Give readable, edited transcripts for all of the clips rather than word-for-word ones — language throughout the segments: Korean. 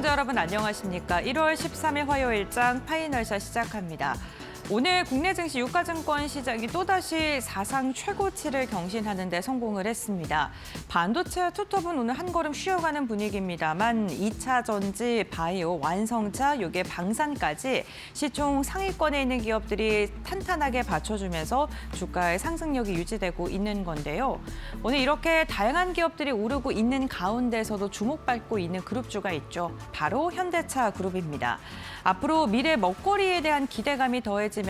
시청자 여러분 안녕하십니까? 1월 13일 화요일장 파이널샷 시작합니다. 오늘 국내 증시 유가증권 시장이 또다시 사상 최고치를 경신하는 데 성공을 했습니다. 반도체 투톱은 오늘 한 걸음 쉬어가는 분위기입니다만 2차 전지, 바이오, 완성차, 요게 방산까지 시총 상위권에 있는 기업들이 탄탄하게 받쳐주면서 주가의 상승력이 유지되고 있는 건데요. 오늘 이렇게 다양한 기업들이 오르고 있는 가운데서도 주목받고 있는 그룹주가 있죠. 바로 현대차 그룹입니다. 앞으로 미래 먹거리에 대한 기대감이 더해지면서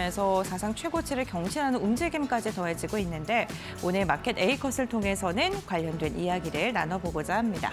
사상 최고치를 경신하는 움직임까지 더해지고 있는데 오늘 마켓 A컷을 통해서는 관련된 이야기를 나눠보고자 합니다.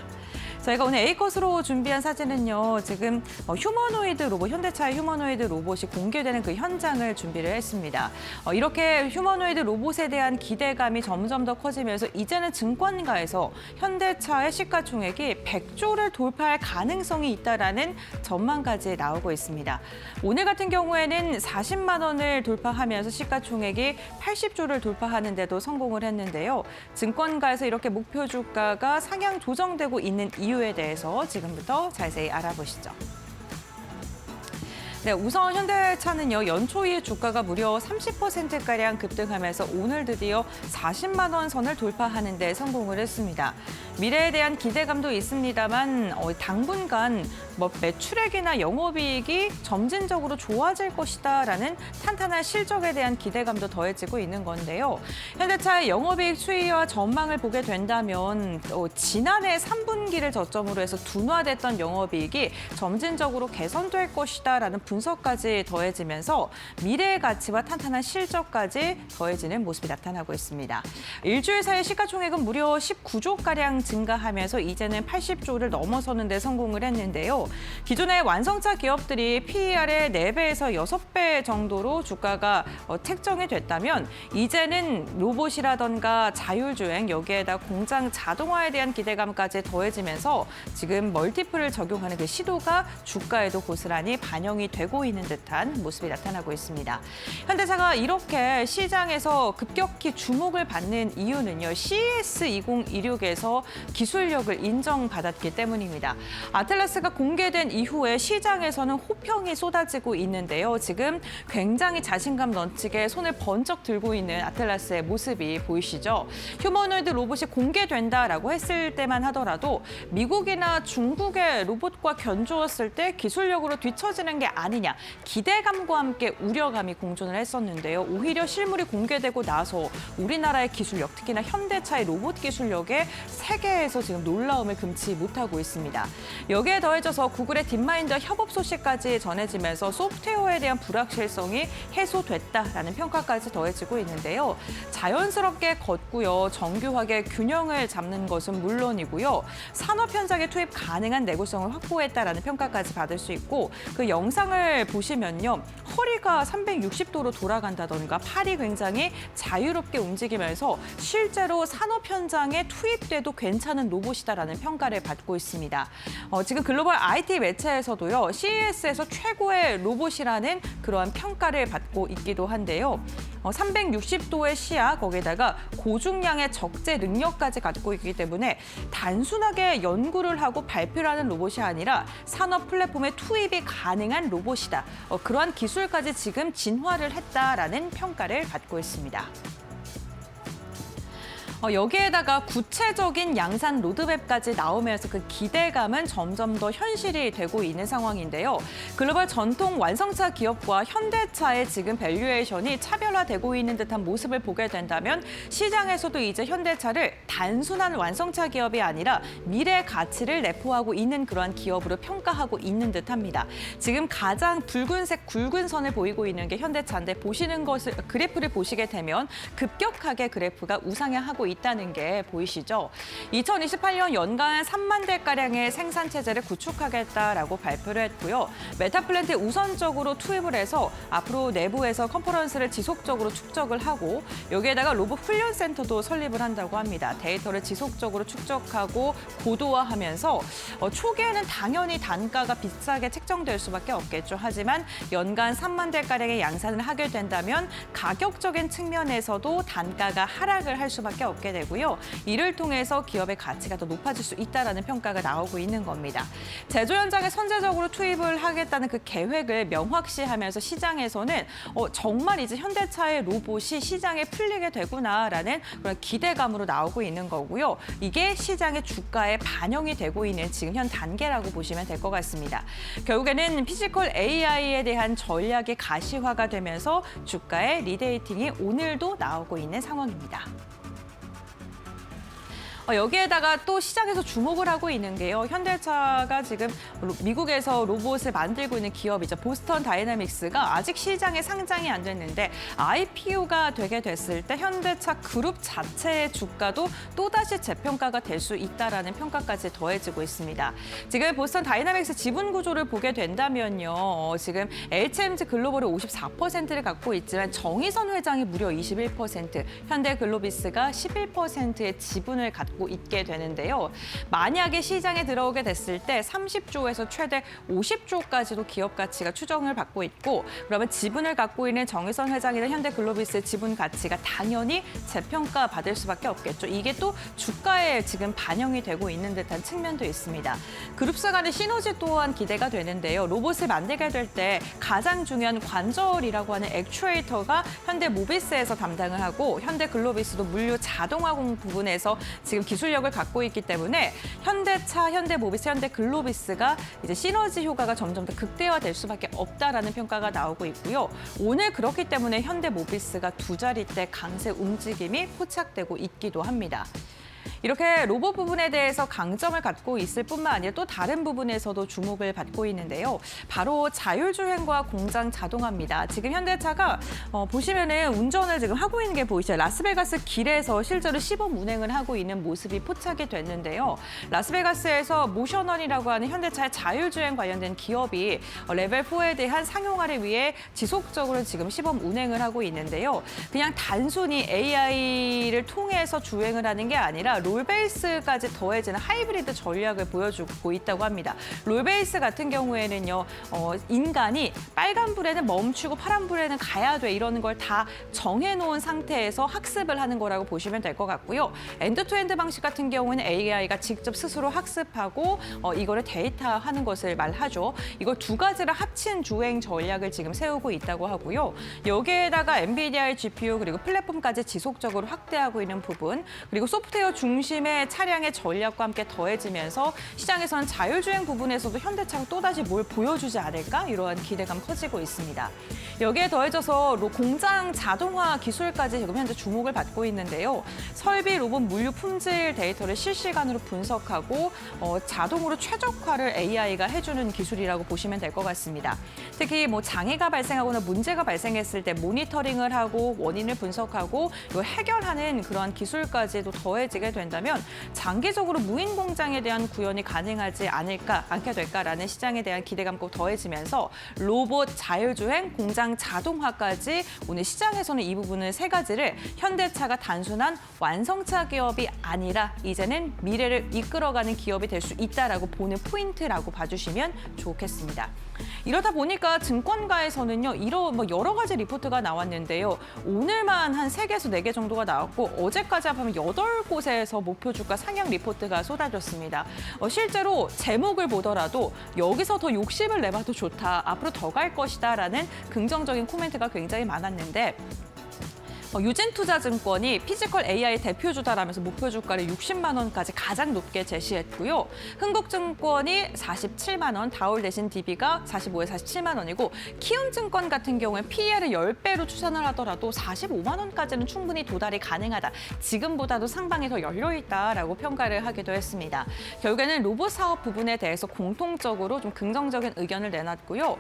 저희가 오늘 A컷으로 준비한 사진은요. 지금 휴머노이드 로봇, 현대차의 휴머노이드 로봇이 공개되는 그 현장을 준비를 했습니다. 이렇게 휴머노이드 로봇에 대한 기대감이 점점 더 커지면서 이제는 증권가에서 현대차의 시가총액이 100조를 돌파할 가능성이 있다라는 전망까지 나오고 있습니다. 오늘 같은 경우에는 40만 원을 돌파하면서 시가총액이 80조를 돌파하는 데도 성공을 했는데요. 증권가에서 이렇게 목표 주가가 상향 조정되고 있는 이유에 대해서 지금부터 자세히 알아보시죠. 네, 우선 현대차는요, 연초 이후 주가가 무려 30%가량 급등하면서 오늘 드디어 40만 원 선을 돌파하는 데 성공을 했습니다. 미래에 대한 기대감도 있습니다만 당분간 매출액이나 영업이익이 점진적으로 좋아질 것이다라는 탄탄한 실적에 대한 기대감도 더해지고 있는 건데요. 현대차의 영업이익 추이와 전망을 보게 된다면 지난해 3분기를 저점으로 해서 둔화됐던 영업이익이 점진적으로 개선될 것이다라는 분석까지 더해지면서 미래의 가치와 탄탄한 실적까지 더해지는 모습이 나타나고 있습니다. 일주일 사이 시가총액은 무려 19조가량 증가하면서 이제는 80조를 넘어서는 데 성공을 했는데요. 기존의 완성차 기업들이 PER의 4배에서 6배 정도로 주가가 책정이 됐다면 이제는 로봇이라던가 자율주행, 여기에다 공장 자동화에 대한 기대감까지 더해지면서 지금 멀티플을 적용하는 그 시도가 주가에도 고스란히 반영이 되고 있는 듯한 모습이 나타나고 있습니다. 현대차가 이렇게 시장에서 급격히 주목을 받는 이유는요. CES 2016에서 기술력을 인정받았기 때문입니다. 아틀라스가 공개된 이후에 시장에서는 호평이 쏟아지고 있는데요. 지금 굉장히 자신감 넘치게 손을 번쩍 들고 있는 아틀라스의 모습이 보이시죠? 휴머노이드 로봇이 공개된다라고 했을 때만 하더라도 미국이나 중국의 로봇과 견주었을 때 기술력으로 뒤처지는 게 아니냐, 기대감과 함께 우려감이 공존을 했었는데요. 오히려 실물이 공개되고 나서 우리나라의 기술력, 특히나 현대차의 로봇 기술력에 세계에서 지금 놀라움을 금치 못하고 있습니다. 여기에 더해져서 구글의 딥마인드 협업 소식까지 전해지면서 소프트웨어에 대한 불확실성이 해소됐다라는 평가까지 더해지고 있는데요. 자연스럽게 걷고요. 정교하게 균형을 잡는 것은 물론이고요. 산업 현장에 투입 가능한 내구성을 확보했다라는 평가까지 받을 수 있고 그 영상을 보시면요. 허리가 360도로 돌아간다던가 팔이 굉장히 자유롭게 움직이면서 실제로 산업 현장에 투입돼도 괜찮은 로봇이다라는 평가를 받고 있습니다. 지금 글로벌 IT 매체에서도요. CES에서 최고의 로봇이라는 그러한 평가를 받고 있기도 한데요. 360도의 시야, 거기에다가 고중량의 적재 능력까지 갖고 있기 때문에 단순하게 연구를 하고 발표를 하는 로봇이 아니라 산업 플랫폼에 투입이 가능한 로봇이다. 그러한 기술까지 지금 진화를 했다라는 평가를 받고 있습니다. 여기에다가 구체적인 양산 로드맵까지 나오면서 그 기대감은 점점 더 현실이 되고 있는 상황인데요. 글로벌 전통 완성차 기업과 현대차의 지금 밸류에이션이 차별화되고 있는 듯한 모습을 보게 된다면 시장에서도 이제 현대차를 단순한 완성차 기업이 아니라 미래 가치를 내포하고 있는 그러한 기업으로 평가하고 있는 듯합니다. 지금 가장 붉은색 굵은 선을 보이고 있는 게 현대차인데 보시는 것을 그래프를 보시게 되면 급격하게 그래프가 우상향하고 있다는 게 보이시죠? 2028년 연간 3만 대가량의 생산 체제를 구축하겠다라고 발표를 했고요. 메타플랜트에 우선적으로 투입을 해서 앞으로 내부에서 컨퍼런스를 지속적으로 축적을 하고 여기에다가 로봇 훈련센터도 설립을 한다고 합니다. 데이터를 지속적으로 축적하고 고도화하면서 초기에는 당연히 단가가 비싸게 책정될 수밖에 없겠죠. 하지만 연간 3만 대가량의 양산을 하게 된다면 가격적인 측면에서도 단가가 하락을 할 수밖에 없고 얻게 되고요. 이를 통해서 기업의 가치가 더 높아질 수 있다는 평가가 나오고 있는 겁니다. 제조 현장에 선제적으로 투입을 하겠다는 그 계획을 명확시하면서 시장에서는 정말 이제 현대차의 로봇이 시장에 풀리게 되구나라는 그런 기대감으로 나오고 있는 거고요. 이게 시장의 주가에 반영이 되고 있는 지금 현 단계라고 보시면 될 것 같습니다. 결국에는 피지컬 AI에 대한 전략의 가시화가 되면서 주가의 리데이팅이 오늘도 나오고 있는 상황입니다. 여기에다가 또 시장에서 주목을 하고 있는 게요. 현대차가 지금 미국에서 로봇을 만들고 있는 기업이죠. 보스턴 다이나믹스가 아직 시장에 상장이 안 됐는데 IPO가 되게 됐을 때 현대차 그룹 자체의 주가도 또다시 재평가가 될 수 있다는 평가까지 더해지고 있습니다. 지금 보스턴 다이나믹스 지분 구조를 보게 된다면요. 지금 HMG 글로벌이 54%를 갖고 있지만 정의선 회장이 무려 21%, 현대글로비스가 11%의 지분을 갖고 있게 되는데요. 만약에 시장에 들어오게 됐을 때 30조에서 최대 50조까지도 기업 가치가 추정을 받고 있고 그러면 지분을 갖고 있는 정의선 회장이나 현대글로비스의 지분 가치가 당연히 재평가 받을 수밖에 없겠죠. 이게 또 주가에 지금 반영이 되고 있는 듯한 측면도 있습니다. 그룹사 간의 시너지 또한 기대가 되는데요. 로봇을 만들게 될 때 가장 중요한 관절이라고 하는 액추에이터가 현대모비스에서 담당을 하고 현대글로비스도 물류 자동화공 부분에서 지금 기술력을 갖고 있기 때문에 현대차, 현대모비스, 현대글로비스가 이제 시너지 효과가 점점 더 극대화될 수밖에 없다라는 평가가 나오고 있고요. 오늘 그렇기 때문에 현대모비스가 두 자릿대 강세 움직임이 포착되고 있기도 합니다. 이렇게 로봇 부분에 대해서 강점을 갖고 있을 뿐만 아니라 또 다른 부분에서도 주목을 받고 있는데요. 바로 자율주행과 공장 자동화입니다. 지금 현대차가 보시면은 운전을 지금 하고 있는 게 보이시죠? 라스베가스 길에서 실제로 시범 운행을 하고 있는 모습이 포착이 됐는데요. 라스베가스에서 모셔널이라고 하는 현대차의 자율주행 관련된 기업이 레벨 4에 대한 상용화를 위해 지속적으로 지금 시범 운행을 하고 있는데요. 그냥 단순히 AI를 통해서 주행을 하는 게 아니라 롤베이스까지 더해지는 하이브리드 전략을 보여주고 있다고 합니다. 롤베이스 같은 경우에는요, 인간이 빨간불에는 멈추고 파란불에는 가야 돼 이러는 걸 다 정해놓은 상태에서 학습을 하는 거라고 보시면 될 것 같고요. 엔드투엔드 방식 같은 경우는 AI가 직접 스스로 학습하고 이거를 데이터화하는 것을 말하죠. 이거 두 가지를 합친 주행 전략을 지금 세우고 있다고 하고요. 여기에다가 엔비디아의 GPU 그리고 플랫폼까지 지속적으로 확대하고 있는 부분 그리고 소프트웨어 중심의 차량의 전략과 함께 더해지면서 시장에서는 자율주행 부분에서도 현대차가 또다시 뭘 보여주지 않을까? 이러한 기대감 커지고 있습니다. 여기에 더해져서 공장 자동화 기술까지 지금 현재 주목을 받고 있는데요. 설비, 로봇, 물류, 품질 데이터를 실시간으로 분석하고 자동으로 최적화를 AI가 해주는 기술이라고 보시면 될 것 같습니다. 특히 장애가 발생하거나 문제가 발생했을 때 모니터링을 하고 원인을 분석하고 이걸 해결하는 그러한 기술까지도 더해지게 된다면 장기적으로 무인 공장에 대한 구현이 가능하지 않게 될까라는 시장에 대한 기대감과 더해지면서 로봇, 자율주행, 공장 자동화까지 오늘 시장에서는 이 부분을 세 가지를 현대차가 단순한 완성차 기업이 아니라 이제는 미래를 이끌어가는 기업이 될 수 있다라고 보는 포인트라고 봐주시면 좋겠습니다. 이러다 보니까 증권가에서는요, 여러 가지 리포트가 나왔는데요. 오늘만 한 3개에서 4개 정도가 나왔고 어제까지 합하면 8곳에서 목표 주가 상향 리포트가 쏟아졌습니다. 실제로 제목을 보더라도 여기서 더 욕심을 내봐도 좋다, 앞으로 더 갈 것이다라는 긍정적인 코멘트가 굉장히 많았는데 유진투자증권이 피지컬 AI 대표주다라면서 목표 주가를 60만 원까지 가장 높게 제시했고요. 흥국증권이 47만 원, 다올 대신 DB가 45에 47만 원이고 키움증권 같은 경우에 PER을 10배로 추산을 하더라도 45만 원까지는 충분히 도달이 가능하다. 지금보다도 상방이 더 열려있다라고 평가를 하기도 했습니다. 결국에는 로봇 사업 부분에 대해서 공통적으로 좀 긍정적인 의견을 내놨고요.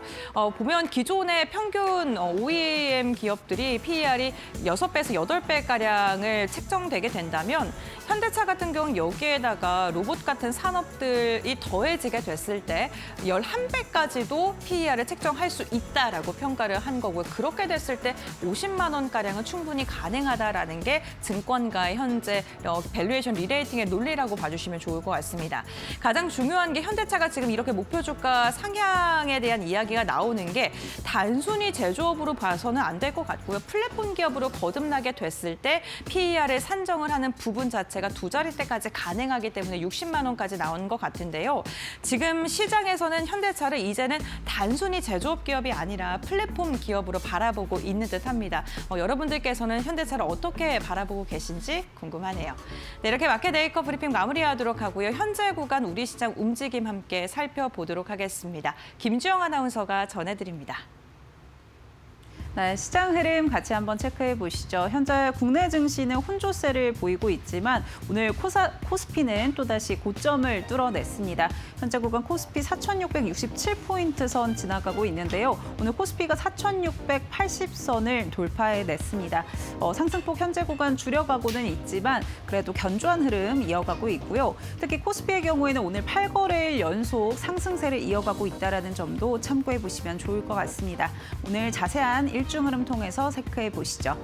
보면 기존의 평균 OEM 기업들이 PER이 6배에서 8배가량을 책정되게 된다면 현대차 같은 경우는 여기에다가 로봇 같은 산업들이 더해지게 됐을 때 11배까지도 PER을 책정할 수 있다라고 평가를 한 거고요. 그렇게 됐을 때 50만 원가량은 충분히 가능하다라는 게 증권가의 현재 밸류에이션 리레이팅의 논리라고 봐주시면 좋을 것 같습니다. 가장 중요한 게 현대차가 지금 이렇게 목표 주가 상향에 대한 이야기가 나오는 게 단순히 제조업으로 봐서는 안 될 것 같고요. 플랫폼 기업으로 거듭나게 됐을 때 PER을 산정을 하는 부분 자체가 두 자릿대까지 가능하기 때문에 60만 원까지 나온 것 같은데요. 지금 시장에서는 현대차를 이제는 단순히 제조업 기업이 아니라 플랫폼 기업으로 바라보고 있는 듯합니다. 여러분들께서는 현대차를 어떻게 바라보고 계신지 궁금하네요. 네, 이렇게 마켓데이커 브리핑 마무리하도록 하고요. 현재 구간 우리 시장 움직임 함께 살펴보도록 하겠습니다. 김주영 아나운서가 전해드립니다. 네, 시장 흐름 같이 한번 체크해 보시죠. 현재 국내 증시는 혼조세를 보이고 있지만 오늘 코스피는 또다시 고점을 뚫어냈습니다. 현재 구간 코스피 4,667포인트 선 지나가고 있는데요. 오늘 코스피가 4,680선을 돌파해냈습니다. 상승폭 현재 구간 줄여가고는 있지만 그래도 견조한 흐름 이어가고 있고요. 특히 코스피의 경우에는 오늘 8거래일 연속 상승세를 이어가고 있다는 점도 참고해 보시면 좋을 것 같습니다. 오늘 자세한 일중 흐름 통해서 체크해 보시죠.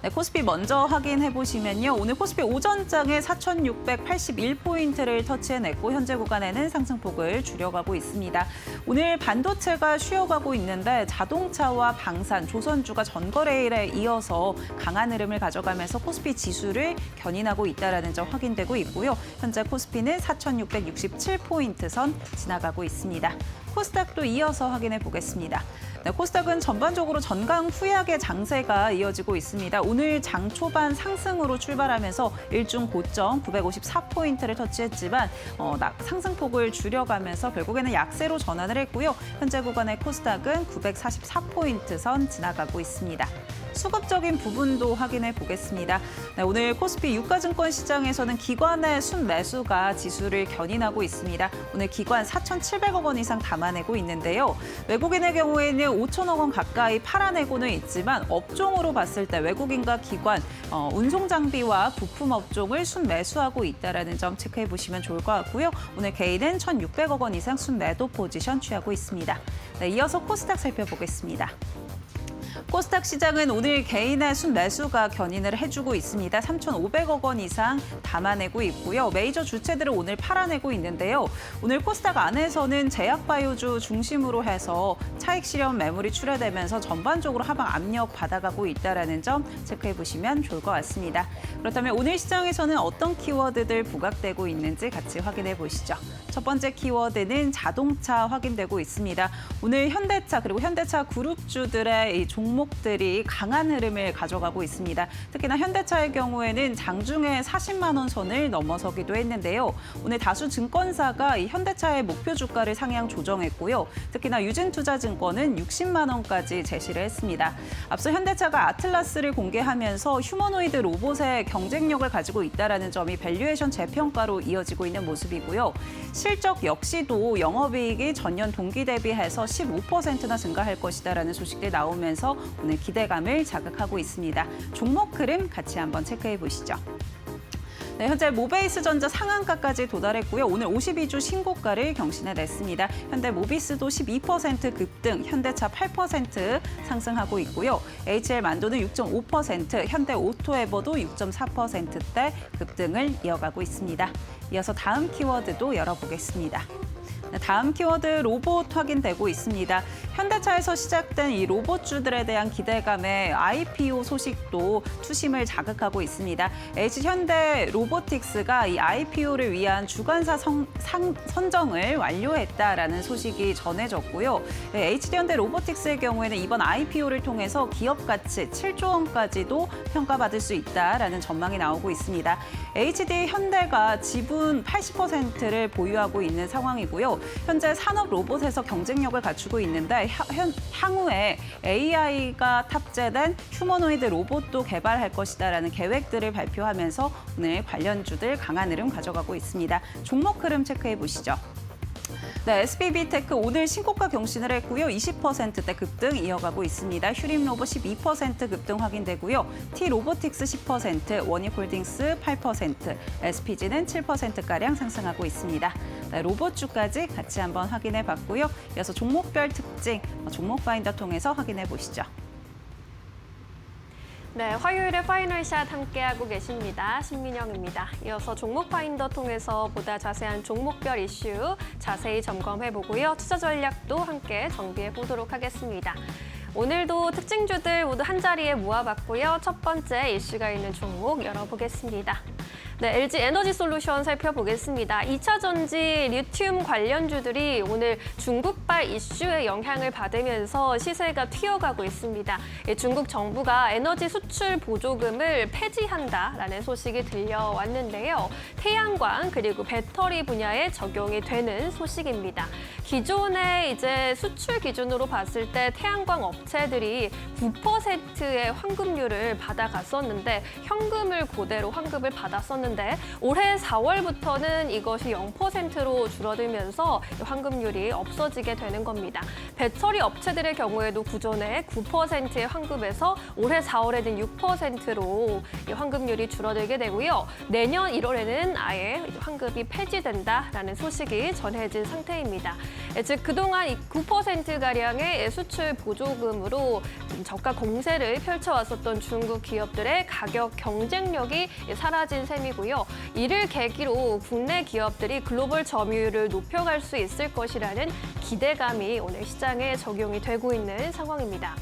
네, 코스피 먼저 확인해 보시면요. 오늘 코스피 오전장에 4,681포인트를 터치해냈고 현재 구간에는 상승폭을 줄여가고 있습니다. 오늘 반도체가 쉬어가고 있는데 자동차와 방산, 조선주가 전거래일에 이어서 강한 흐름을 가져가면서 코스피 지수를 견인하고 있다는 점 확인되고 있고요. 현재 코스피는 4,667포인트 선 지나가고 있습니다. 코스닥도 이어서 확인해 보겠습니다. 네, 코스닥은 전반적으로 전강 후약의 장세가 이어지고 있습니다. 오늘 장 초반 상승으로 출발하면서 일중 고점 954포인트를 터치했지만 상승폭을 줄여가면서 결국에는 약세로 전환을 했고요. 현재 구간의 코스닥은 944포인트 선 지나가고 있습니다. 수급적인 부분도 확인해 보겠습니다. 네, 오늘 코스피 유가증권 시장에서는 기관의 순매수가 지수를 견인하고 있습니다. 오늘 기관 4,700억 원 이상 담아내고 있는데요. 외국인의 경우에는 5천억 원 가까이 팔아내고는 있지만 업종으로 봤을 때 외국인과 기관, 운송장비와 부품 업종을 순매수하고 있다는 점 체크해 보시면 좋을 것 같고요. 오늘 개인은 1,600억 원 이상 순매도 포지션 취하고 있습니다. 네, 이어서 코스닥 살펴보겠습니다. 코스닥 시장은 오늘 개인의 순매수가 견인을 해주고 있습니다. 3,500억 원 이상 담아내고 있고요. 메이저 주체들을 오늘 팔아내고 있는데요. 오늘 코스닥 안에서는 제약바이오주 중심으로 해서 차익 실현 매물이 출하되면서 전반적으로 하방 압력 받아가고 있다는 점 체크해 보시면 좋을 것 같습니다. 그렇다면 오늘 시장에서는 어떤 키워드들 부각되고 있는지 같이 확인해 보시죠. 첫 번째 키워드는 자동차 확인되고 있습니다. 오늘 현대차 그리고 현대차 그룹주들의 이 종목들이 강한 흐름을 가져가고 있습니다. 특히나 현대차의 경우에는 장중에 40만 원 선을 넘어서기도 했는데요. 오늘 다수 증권사가 이 현대차의 목표 주가를 상향 조정했고요. 특히나 유진투자증권은 60만 원까지 제시를 했습니다. 앞서 현대차가 아틀라스를 공개하면서 휴머노이드 로봇의 경쟁력을 가지고 있다는 점이 밸류에이션 재평가로 이어지고 있는 모습이고요. 실적 역시도 영업이익이 전년 동기 대비해서 15%나 증가할 것이다라는 소식들이 나오면서 오늘 기대감을 자극하고 있습니다. 종목 흐름 같이 한번 체크해 보시죠. 네, 현재 모베이스전자 상한가까지 도달했고요. 오늘 52주 신고가를 경신해냈습니다. 현대 모비스도 12% 급등, 현대차 8% 상승하고 있고요. HL만도는 6.5%, 현대 오토에버도 6.4%대 급등을 이어가고 있습니다. 이어서 다음 키워드도 열어보겠습니다. 다음 키워드 로봇 확인되고 있습니다. 현대차에서 시작된 이 로봇주들에 대한 기대감에 IPO 소식도 투심을 자극하고 있습니다. H현대 로보틱스가 이 IPO를 위한 주관사 선정을 완료했다라는 소식이 전해졌고요. H현대 로보틱스의 경우에는 이번 IPO를 통해서 기업 가치 7조 원까지도 평가받을 수 있다라는 전망이 나오고 있습니다. HD 현대가 지분 80%를 보유하고 있는 상황이고요. 현재 산업 로봇에서 경쟁력을 갖추고 있는데 향후에 AI가 탑재된 휴머노이드 로봇도 개발할 것이다라는 계획들을 발표하면서 오늘 관련주들 강한 흐름 가져가고 있습니다. 종목 흐름 체크해 보시죠. 네, SBB테크 오늘 신고가 경신을 했고요. 20%대 급등 이어가고 있습니다. 휴림로봇 12% 급등 확인되고요. T로보틱스 10%, 원익홀딩스 8%, SPG는 7%가량 상승하고 있습니다. 네, 로봇주까지 같이 한번 확인해 봤고요. 이어서 종목별 특징, 종목 파인더 통해서 확인해 보시죠. 네, 화요일에 파이널샷 함께하고 계십니다. 신민영입니다. 이어서 종목 파인더 통해서 보다 자세한 종목별 이슈 자세히 점검해보고요. 투자 전략도 함께 정비해 보도록 하겠습니다. 오늘도 특징주들 모두 한자리에 모아봤고요. 첫 번째 이슈가 있는 종목 열어보겠습니다. 네, LG 에너지 솔루션 살펴보겠습니다. 2차 전지 리튬 관련주들이 오늘 중국발 이슈의 영향을 받으면서 시세가 튀어가고 있습니다. 중국 정부가 에너지 수출 보조금을 폐지한다라는 소식이 들려왔는데요. 태양광 그리고 배터리 분야에 적용이 되는 소식입니다. 기존에 이제 수출 기준으로 봤을 때 태양광 업체들이 9%의 환급률을 받아갔었는데 현금을 그대로 환급을 받았었는데 올해 4월부터는 이것이 0%로 줄어들면서 환급률이 없어지게 되는 겁니다. 배터리 업체들의 경우에도 구전에 9%의 환급에서 올해 4월에는 6%로 환급률이 줄어들게 되고요. 내년 1월에는 아예 환급이 폐지된다라는 소식이 전해진 상태입니다. 즉 그동안 9%가량의 수출 보조금으로 저가 공세를 펼쳐왔었던 중국 기업들의 가격 경쟁력이 사라진 셈이고요. 이를 계기로 국내 기업들이 글로벌 점유율을 높여갈 수 있을 것이라는 기대감이 오늘 시장에 적용이 되고 있는 상황입니다.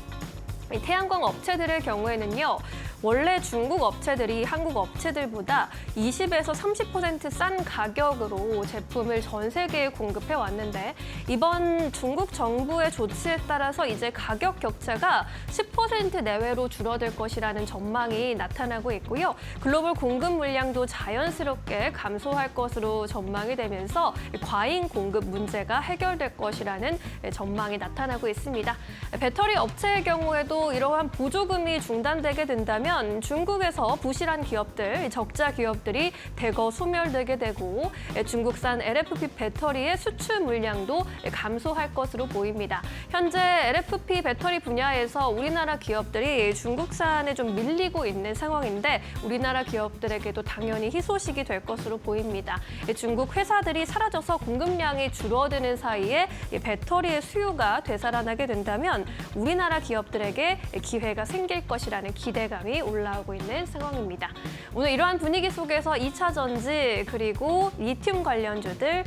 태양광 업체들의 경우에는요. 원래 중국 업체들이 한국 업체들보다 20에서 30% 싼 가격으로 제품을 전 세계에 공급해 왔는데 이번 중국 정부의 조치에 따라서 이제 가격 격차가 10% 내외로 줄어들 것이라는 전망이 나타나고 있고요. 글로벌 공급 물량도 자연스럽게 감소할 것으로 전망이 되면서 과잉 공급 문제가 해결될 것이라는 전망이 나타나고 있습니다. 배터리 업체의 경우에도 이러한 보조금이 중단되게 된다면 중국에서 부실한 기업들, 적자 기업들이 대거 소멸되게 되고 중국산 LFP 배터리의 수출 물량도 감소할 것으로 보입니다. 현재 LFP 배터리 분야에서 우리나라 기업들이 중국산에 좀 밀리고 있는 상황인데 우리나라 기업들에게도 당연히 희소식이 될 것으로 보입니다. 중국 회사들이 사라져서 공급량이 줄어드는 사이에 배터리의 수요가 되살아나게 된다면 우리나라 기업들에게 기회가 생길 것이라는 기대감이 올라오고 있는 상황입니다. 오늘 이러한 분위기 속에서 2차 전지 그리고 리튬 관련주들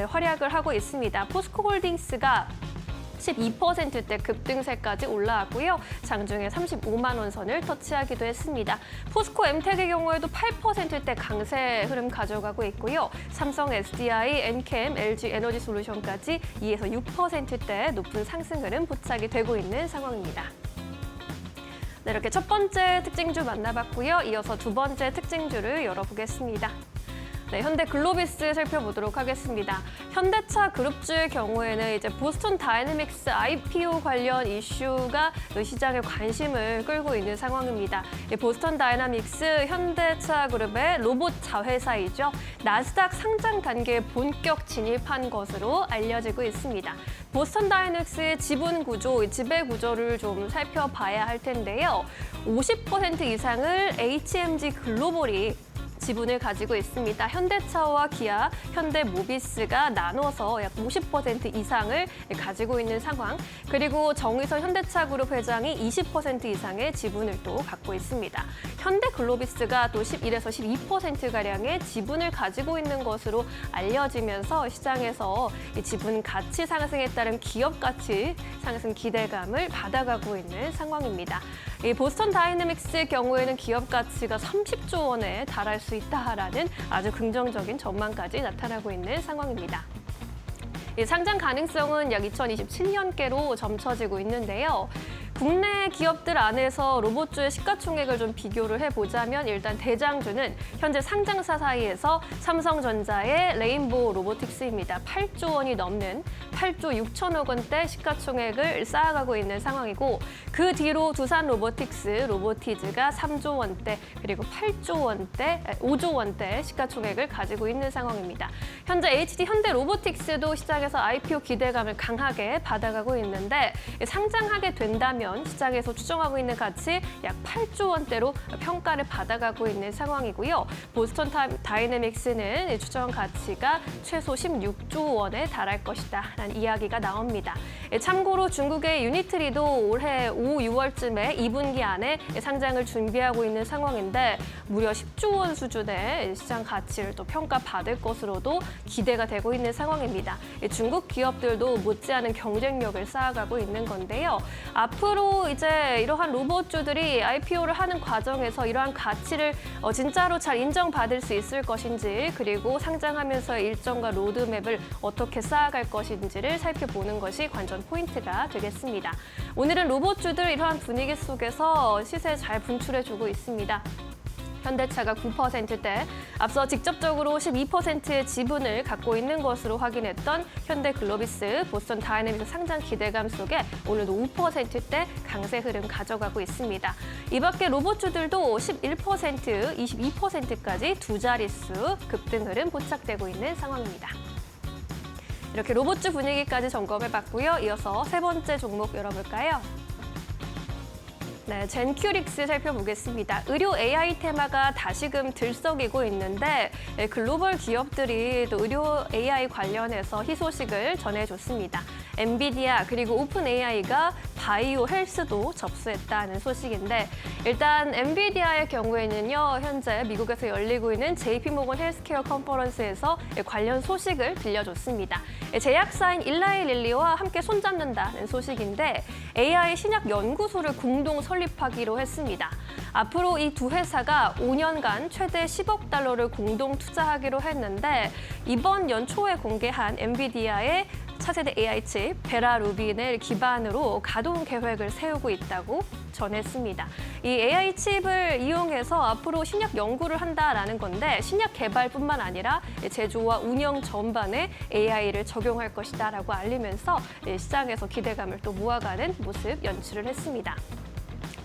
활약을 하고 있습니다. 포스코홀딩스가 12%대 급등세까지 올라왔고요. 장중에 35만 원 선을 터치하기도 했습니다. 포스코 엠텍의 경우에도 8%대 강세 흐름 가져가고 있고요. 삼성 SDI, 엔캠, LG 에너지 솔루션까지 2에서 6%대 높은 상승 흐름 포착이 되고 있는 상황입니다. 네, 이렇게 첫 번째 특징주 만나봤고요. 이어서 두 번째 특징주를 열어보겠습니다. 네, 현대 글로비스 살펴보도록 하겠습니다. 현대차 그룹주의 경우에는 이제 보스턴 다이내믹스 IPO 관련 이슈가 시장의 관심을 끌고 있는 상황입니다. 보스턴 다이내믹스 현대차 그룹의 로봇 자회사이죠. 나스닥 상장 단계에 본격 진입한 것으로 알려지고 있습니다. 보스턴 다이내믹스의 지분 구조, 지배 구조를 좀 살펴봐야 할 텐데요. 50% 이상을 HMG 글로벌이 지분을 가지고 있습니다. 현대차와 기아, 현대모비스가 나눠서 약 50% 이상을 가지고 있는 상황. 그리고 정의선 현대차그룹 회장이 20% 이상의 지분을 또 갖고 있습니다. 현대글로비스가 또 11에서 12%가량의 지분을 가지고 있는 것으로 알려지면서 시장에서 이 지분 가치 상승에 따른 기업 가치 상승 기대감을 받아가고 있는 상황입니다. 이 보스턴 다이내믹스의 경우에는 기업 가치가 30조 원에 달할 수 있다라는 아주 긍정적인 전망까지 나타나고 있는 상황입니다. 이 상장 가능성은 약 2027년께로 점쳐지고 있는데요. 국내 기업들 안에서 로봇주의 시가총액을 좀 비교를 해보자면 일단 대장주는 현재 상장사 사이에서 삼성전자의 레인보우 로보틱스입니다. 8조 원이 넘는 8조 6천억 원대 시가총액을 쌓아가고 있는 상황이고 그 뒤로 두산 로보틱스, 로보티즈가 3조 원대 그리고 5조 원대 시가총액을 가지고 있는 상황입니다. 현재 HD 현대 로보틱스도 시장에서 IPO 기대감을 강하게 받아가고 있는데 상장하게 된다면 시장에서 추정하고 있는 가치 약 8조 원대로 평가를 받아가고 있는 상황이고요. 보스턴 다이내믹스는 추정 가치가 최소 16조 원에 달할 것이다 라는 이야기가 나옵니다. 참고로 중국의 유니트리도 올해 5, 6월쯤에 2분기 안에 상장을 준비하고 있는 상황인데 무려 10조 원 수준의 시장 가치를 또 평가받을 것으로도 기대가 되고 있는 상황입니다. 중국 기업들도 못지않은 경쟁력을 쌓아가고 있는 건데요. 앞으로 앞으로 이제 이러한 로봇주들이 IPO를 하는 과정에서 이러한 가치를 진짜로 잘 인정받을 수 있을 것인지, 그리고 상장하면서의 일정과 로드맵을 어떻게 쌓아갈 것인지를 살펴보는 것이 관전 포인트가 되겠습니다. 오늘은 로봇주들 이러한 분위기 속에서 시세 잘 분출해주고 있습니다. 현대차가 9%대, 앞서 직접적으로 12%의 지분을 갖고 있는 것으로 확인했던 현대글로비스, 보스턴 다이내믹스 상장 기대감 속에 오늘도 5%대 강세 흐름 가져가고 있습니다. 이 밖에 로봇주들도 11%, 22%까지 두 자릿수 급등 흐름 포착되고 있는 상황입니다. 이렇게 로봇주 분위기까지 점검해봤고요. 이어서 세 번째 종목 열어볼까요? 네, 젠큐릭스 살펴보겠습니다. 의료 AI 테마가 다시금 들썩이고 있는데 글로벌 기업들이 또 의료 AI 관련해서 희소식을 전해줬습니다. 엔비디아 그리고 오픈 AI가 바이오 헬스도 접수했다는 소식인데, 일단 엔비디아의 경우에는요, 현재 미국에서 열리고 있는 JP모건 헬스케어 컨퍼런스에서 관련 소식을 들려줬습니다. 제약사인 일라이 릴리와 함께 손잡는다는 소식인데, AI 신약 연구소를 공동 설립하기로 했습니다. 앞으로 이 두 회사가 5년간 최대 10억 달러를 공동 투자하기로 했는데, 이번 연초에 공개한 엔비디아의 차세대 AI 칩 베라 루빈을 기반으로 가동 계획을 세우고 있다고 전했습니다. 이 AI 칩을 이용해서 앞으로 신약 연구를 한다라는 건데, 신약 개발뿐만 아니라 제조와 운영 전반에 AI를 적용할 것이다라고 알리면서 시장에서 기대감을 또 모아가는 모습 연출을 했습니다.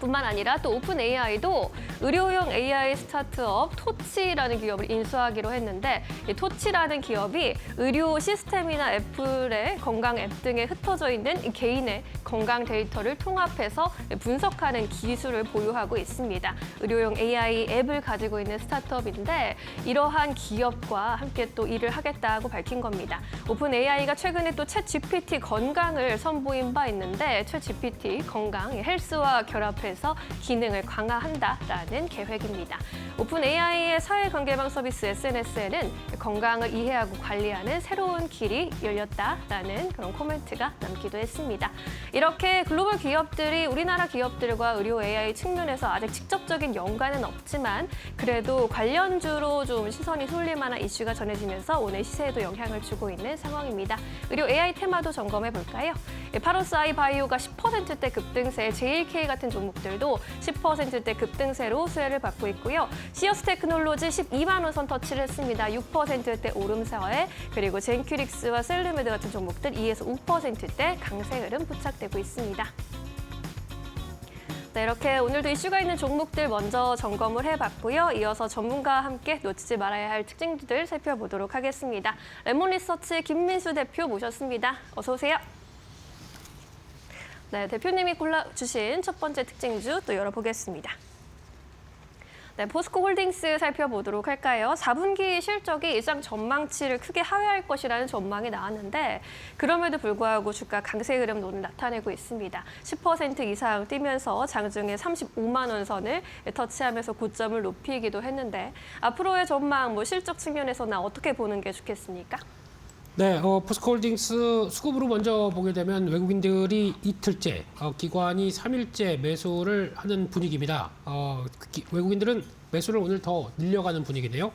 뿐만 아니라 또 오픈 AI도 의료용 AI 스타트업 토치라는 기업을 인수하기로 했는데, 이 토치라는 기업이 의료 시스템이나 애플의 건강 앱 등에 흩어져 있는 개인의 건강 데이터를 통합해서 분석하는 기술을 보유하고 있습니다. 의료용 AI 앱을 가지고 있는 스타트업인데, 이러한 기업과 함께 또 일을 하겠다고 밝힌 겁니다. 오픈 AI가 최근에 또 챗 GPT 건강을 선보인 바 있는데, 챗 GPT 건강 헬스와 결합해 서 기능을 강화한다라는 계획입니다. 오픈 AI의 사회관계망 서비스 SNS에는 건강을 이해하고 관리하는 새로운 길이 열렸다라는 그런 코멘트가 남기도 했습니다. 이렇게 글로벌 기업들이 우리나라 기업들과 의료 AI 측면에서 아직 직접적인 연관은 없지만, 그래도 관련주로 좀 시선이 쏠릴 만한 이슈가 전해지면서 오늘 시세에도 영향을 주고 있는 상황입니다. 의료 AI 테마도 점검해 볼까요? 파로스 아이 바이오가 10%대 급등세, JLK 같은 종목들도 10%대 급등세로 수혜를 받고 있고요. 시어스 테크놀로지 12만 원 선 터치를 했습니다. 6%대 오름세에, 그리고 젠큐릭스와 셀르메드 같은 종목들 2에서 5%대 강세 흐름 포착되고 있습니다. 네, 이렇게 오늘도 이슈가 있는 종목들 먼저 점검을 해봤고요. 이어서 전문가와 함께 놓치지 말아야 할 특징들 살펴보도록 하겠습니다. 레몬리서치 김민수 대표 모셨습니다. 어서 오세요. 네, 대표님이 골라주신 첫 번째 특징주 또 열어보겠습니다. 네, 포스코홀딩스 살펴보도록 할까요? 4분기 실적이 예상 전망치를 크게 하회할 것이라는 전망이 나왔는데, 그럼에도 불구하고 주가 강세 흐름 오늘 나타내고 있습니다. 10% 이상 뛰면서 장중에 35만 원 선을 터치하면서 고점을 높이기도 했는데, 앞으로의 전망, 실적 측면에서는 어떻게 보는 게 좋겠습니까? 네, 포스코홀딩스 수급으로 먼저 보게 되면 외국인들이 이틀째, 기관이 3일째 매수를 하는 분위기입니다. 외국인들은 매수를 오늘 더 늘려가는 분위기네요.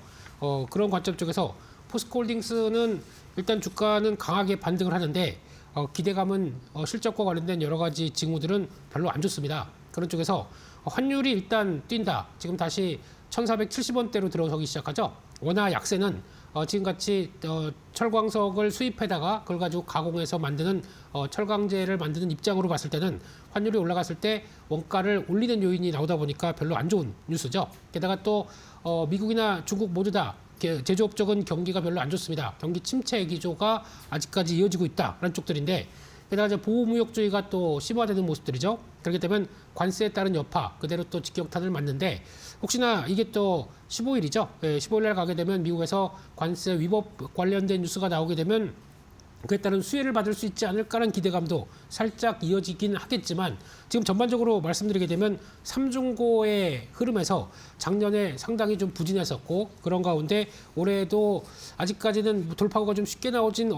그런 관점 쪽에서 포스코홀딩스는 일단 주가는 강하게 반등을 하는데, 기대감은 실적과 관련된 여러 가지 징후들은 별로 안 좋습니다. 그런 쪽에서 환율이 일단 뛴다. 지금 다시 1,470원대로 들어서기 시작하죠. 원화 약세는 지금같이 철광석을 수입해다가 그걸 가지고 가공해서 만드는 철강제를 만드는 입장으로 봤을 때는 환율이 올라갔을 때 원가를 올리는 요인이 나오다 보니까 별로 안 좋은 뉴스죠. 게다가 또 미국이나 중국 모두 다 제조업 쪽은 경기가 별로 안 좋습니다. 경기 침체 기조가 아직까지 이어지고 있다라는 쪽들인데, 게다가 이제 보호무역주의가 또 심화되는 모습들이죠. 그렇기 때문에 관세에 따른 여파, 그대로 또 직격탄을 맞는데, 혹시나 이게 또 15일이죠. 15일 날 가게 되면 미국에서 관세 위법 관련된 뉴스가 나오게 되면 그에 따른 수혜를 받을 수 있지 않을까라는 기대감도 살짝 이어지긴 하겠지만 지금 전반적으로 말씀드리게 되면 삼중고의 흐름에서 작년에 상당히 좀 부진했었고 그런 가운데 올해도 아직까지는 돌파구가 좀 쉽게 나오진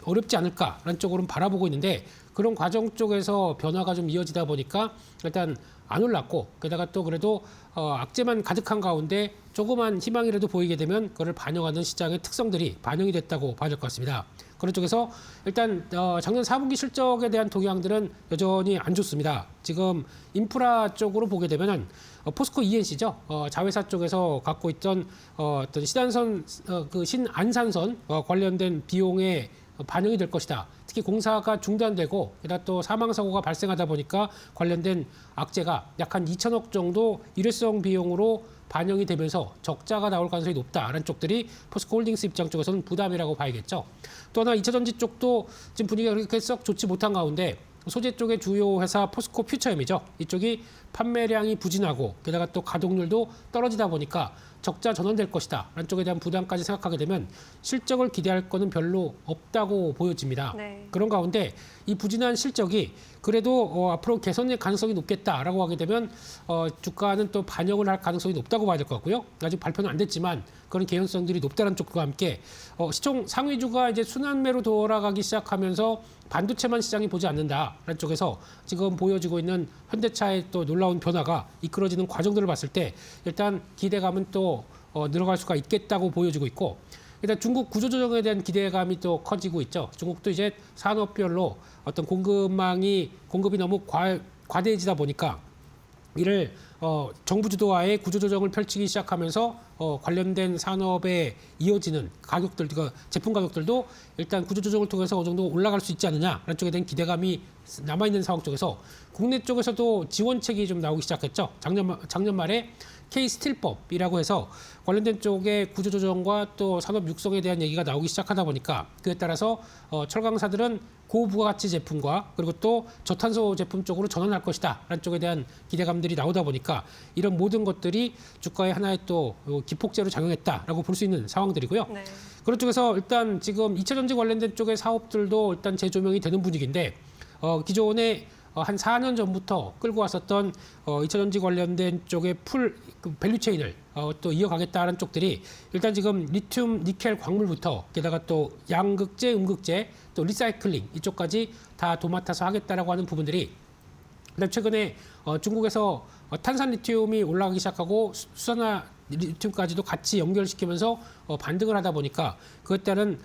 어렵지 않을까라는 쪽으로는 바라보고 있는데 그런 과정 쪽에서 변화가 좀 이어지다 보니까 일단 안 올랐고 게다가 또 그래도 악재만 가득한 가운데 조그만 희망이라도 보이게 되면 그걸 반영하는 시장의 특성들이 반영이 됐다고 봐야 될 것 같습니다. 그런 쪽에서 일단 작년 4분기 실적에 대한 동향들은 여전히 안 좋습니다. 지금 인프라 쪽으로 보게 되면은 포스코 ENC죠. 자회사 쪽에서 갖고 있던 어떤 신안산선 관련된 비용에 반영이 될 것이다. 특히 공사가 중단되고 게다가 또 사망사고가 발생하다 보니까 관련된 악재가 약 한 2천억 정도 일회성 비용으로 반영이 되면서 적자가 나올 가능성이 높다라는 쪽들이 포스코홀딩스 입장 쪽에서는 부담이라고 봐야겠죠. 또 하나 2차전지 쪽도 지금 분위기가 그렇게 썩 좋지 못한 가운데 소재 쪽의 주요 회사 포스코 퓨처엠이죠. 이쪽이 판매량이 부진하고 게다가 또 가동률도 떨어지다 보니까 적자 전환될 것이다 라는 쪽에 대한 부담까지 생각하게 되면 실적을 기대할 거는 별로 없다고 보여집니다. 네. 그런 가운데 이 부진한 실적이 그래도 앞으로 개선의 가능성이 높겠다라고 하게 되면 주가는 또 반영을 할 가능성이 높다고 봐야 될 것 같고요. 아직 발표는 안 됐지만 그런 개연성들이 높다는 쪽과 함께 시총 상위주가 이제 순환매로 돌아가기 시작하면서 반도체만 시장이 보지 않는다라는 쪽에서 지금 보여지고 있는 현대차의 또 놀라운 변화가 이끌어지는 과정들을 봤을 때 일단 기대감은 또 늘어갈 수가 있겠다고 보여지고 있고 일단 중국 구조조정에 대한 기대감이 또 커지고 있죠. 중국도 이제 산업별로 어떤 공급이 너무 과대해지다 보니까 이를 정부 주도하에 구조조정을 펼치기 시작하면서 관련된 산업에 이어지는 가격들, 그러니까 제품 가격들도 일단 구조조정을 통해서 어느 정도 올라갈 수 있지 않느냐라는 쪽에 대한 기대감이 남아있는 상황 쪽에서 국내 쪽에서도 지원책이 좀 나오기 시작했죠. 작년 말에 K스틸법이라고 해서 관련된 쪽에 구조조정과 또 산업 육성에 대한 얘기가 나오기 시작하다 보니까 그에 따라서 철강사들은 고부가가치 제품과 그리고 또 저탄소 제품 쪽으로 전환할 것이다 라는 쪽에 대한 기대감들이 나오다 보니까 이런 모든 것들이 주가에 하나의 또 기폭제로 작용했다라고 볼 수 있는 상황들이고요. 네. 그런 쪽에서 일단 지금 2차전지 관련된 쪽의 사업들도 일단 재조명이 되는 분위기인데 기존에 한 4년 전부터 끌고 왔었던 2차전지 관련된 쪽의 밸류체인을 또 이어가겠다는 쪽들이 일단 지금 리튬, 니켈 광물부터 게다가 또 양극재, 음극재, 또 리사이클링 이쪽까지 다 도맡아서 하겠다라고 하는 부분들이 일단 최근에 중국에서 탄산 리튬이 올라가기 시작하고 수산화 리튬까지도 같이 연결시키면서 반등을 하다 보니까 그에 따른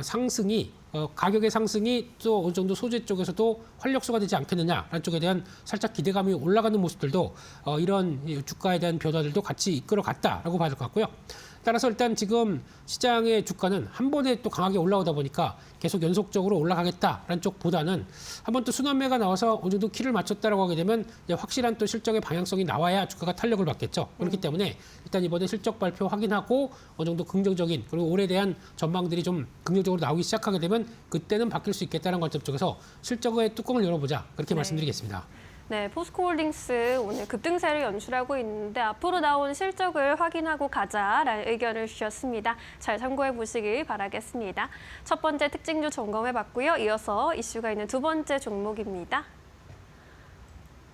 상승이 가격의 상승이 또 어느 정도 소재 쪽에서도 활력소가 되지 않겠느냐라는 쪽에 대한 살짝 기대감이 올라가는 모습들도 이런 주가에 대한 변화들도 같이 이끌어갔다라고 봐야 될 것 같고요. 따라서 일단 지금 시장의 주가는 한 번에 또 강하게 올라오다 보니까 계속 연속적으로 올라가겠다라는 쪽보다는 한번 또 순환매가 나와서 어느 정도 키를 맞췄다라고 하게 되면 이제 확실한 또 실적의 방향성이 나와야 주가가 탄력을 받겠죠. 그렇기 때문에 일단 이번에 실적 발표 확인하고 어느 정도 긍정적인 그리고 올해에 대한 전망들이 좀 긍정적으로 나오기 시작하게 되면 그때는 바뀔 수 있겠다는 관점 쪽에서 실적의 뚜껑을 열어보자 그렇게 말씀드리겠습니다. 네, 포스코홀딩스 오늘 급등세를 연출하고 있는데 앞으로 나온 실적을 확인하고 가자라는 의견을 주셨습니다. 잘 참고해 보시길 바라겠습니다. 첫 번째 특징주 점검해 봤고요. 이어서 이슈가 있는 두 번째 종목입니다.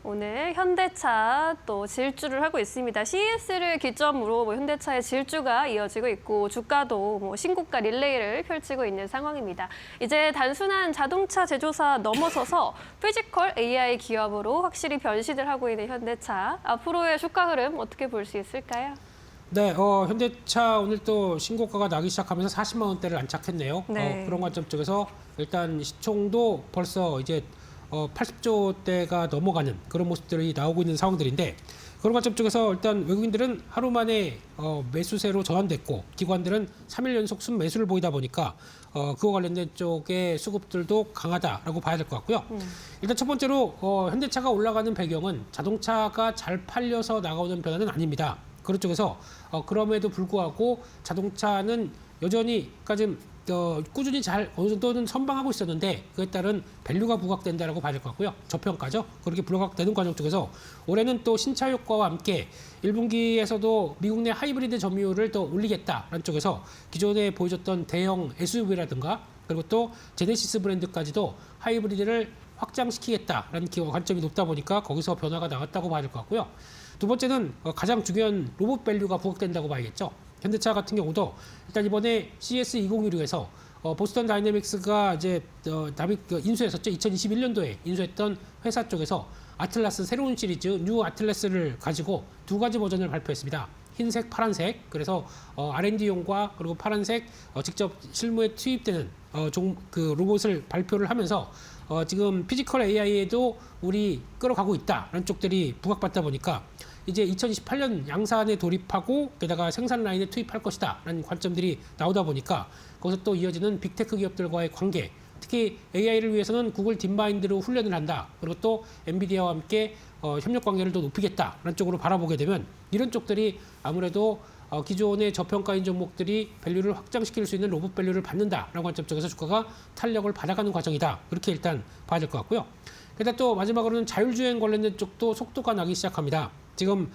오늘 현대차 또 질주를 하고 있습니다. CES를 기점으로 현대차의 질주가 이어지고 있고 주가도 신고가 릴레이를 펼치고 있는 상황입니다. 이제 단순한 자동차 제조사 넘어서서 피지컬 AI 기업으로 확실히 변신을 하고 있는 현대차. 앞으로의 주가 흐름 어떻게 볼 수 있을까요? 네, 현대차 오늘 또 신고가가 나기 시작하면서 40만 원대를 안착했네요. 네. 그런 관점 쪽에서 일단 시총도 벌써 이제 80조대가 넘어가는 그런 모습들이 나오고 있는 상황들인데 그런 관점 쪽에서 일단 외국인들은 하루 만에 매수세로 전환됐고 기관들은 3일 연속 순매수를 보이다 보니까 그와 관련된 쪽의 수급들도 강하다라고 봐야 될 것 같고요. 일단 첫 번째로 현대차가 올라가는 배경은 자동차가 잘 팔려서 나가오는 변화는 아닙니다. 그런 쪽에서 그럼에도 불구하고 자동차는 여전히 지금 꾸준히 잘 어느 정도는 선방하고 있었는데 그에 따른 밸류가 부각된다라고 봐야 될 것 같고요. 저평가죠. 그렇게 부각되는 과정 쪽에서 올해는 또 신차 효과와 함께 1분기에서도 미국 내 하이브리드 점유율을 더 올리겠다라는 쪽에서 기존에 보여줬던 대형 SUV라든가 그리고 또 제네시스 브랜드까지도 하이브리드를 확장시키겠다라는 관점이 높다 보니까 거기서 변화가 나왔다고 봐야 될 것 같고요. 두 번째는 가장 중요한 로봇 밸류가 부각된다고 봐야겠죠. 현대차 같은 경우도 일단 이번에 CS 2016에서 보스턴 다이내믹스가 이제 인수했었죠. 2021년도에 인수했던 회사 쪽에서 아틀라스 새로운 시리즈 뉴 아틀라스를 가지고 두 가지 버전을 발표했습니다. 흰색, 파란색. 그래서 R&D용과 그리고 파란색 직접 실무에 투입되는 그 로봇을 발표를 하면서 지금 피지컬 AI에도 우리 끌어가고 있다라는 쪽들이 부각받다 보니까 이제 2028년 양산에 돌입하고 게다가 생산 라인에 투입할 것이다라는 관점들이 나오다 보니까 거기서 또 이어지는 빅테크 기업들과의 관계, 특히 AI를 위해서는 구글 딥마인드로 훈련을 한다. 그리고 또 엔비디아와 함께 협력 관계를 더 높이겠다라는 쪽으로 바라보게 되면 이런 쪽들이 아무래도 기존의 저평가인 종목들이 밸류를 확장시킬 수 있는 로봇 밸류를 받는다라는 관점 쪽에서 주가가 탄력을 받아가는 과정이다. 그렇게 일단 봐야 될 것 같고요. 게다가 또 마지막으로는 자율주행 관련된 쪽도 속도가 나기 시작합니다. 지금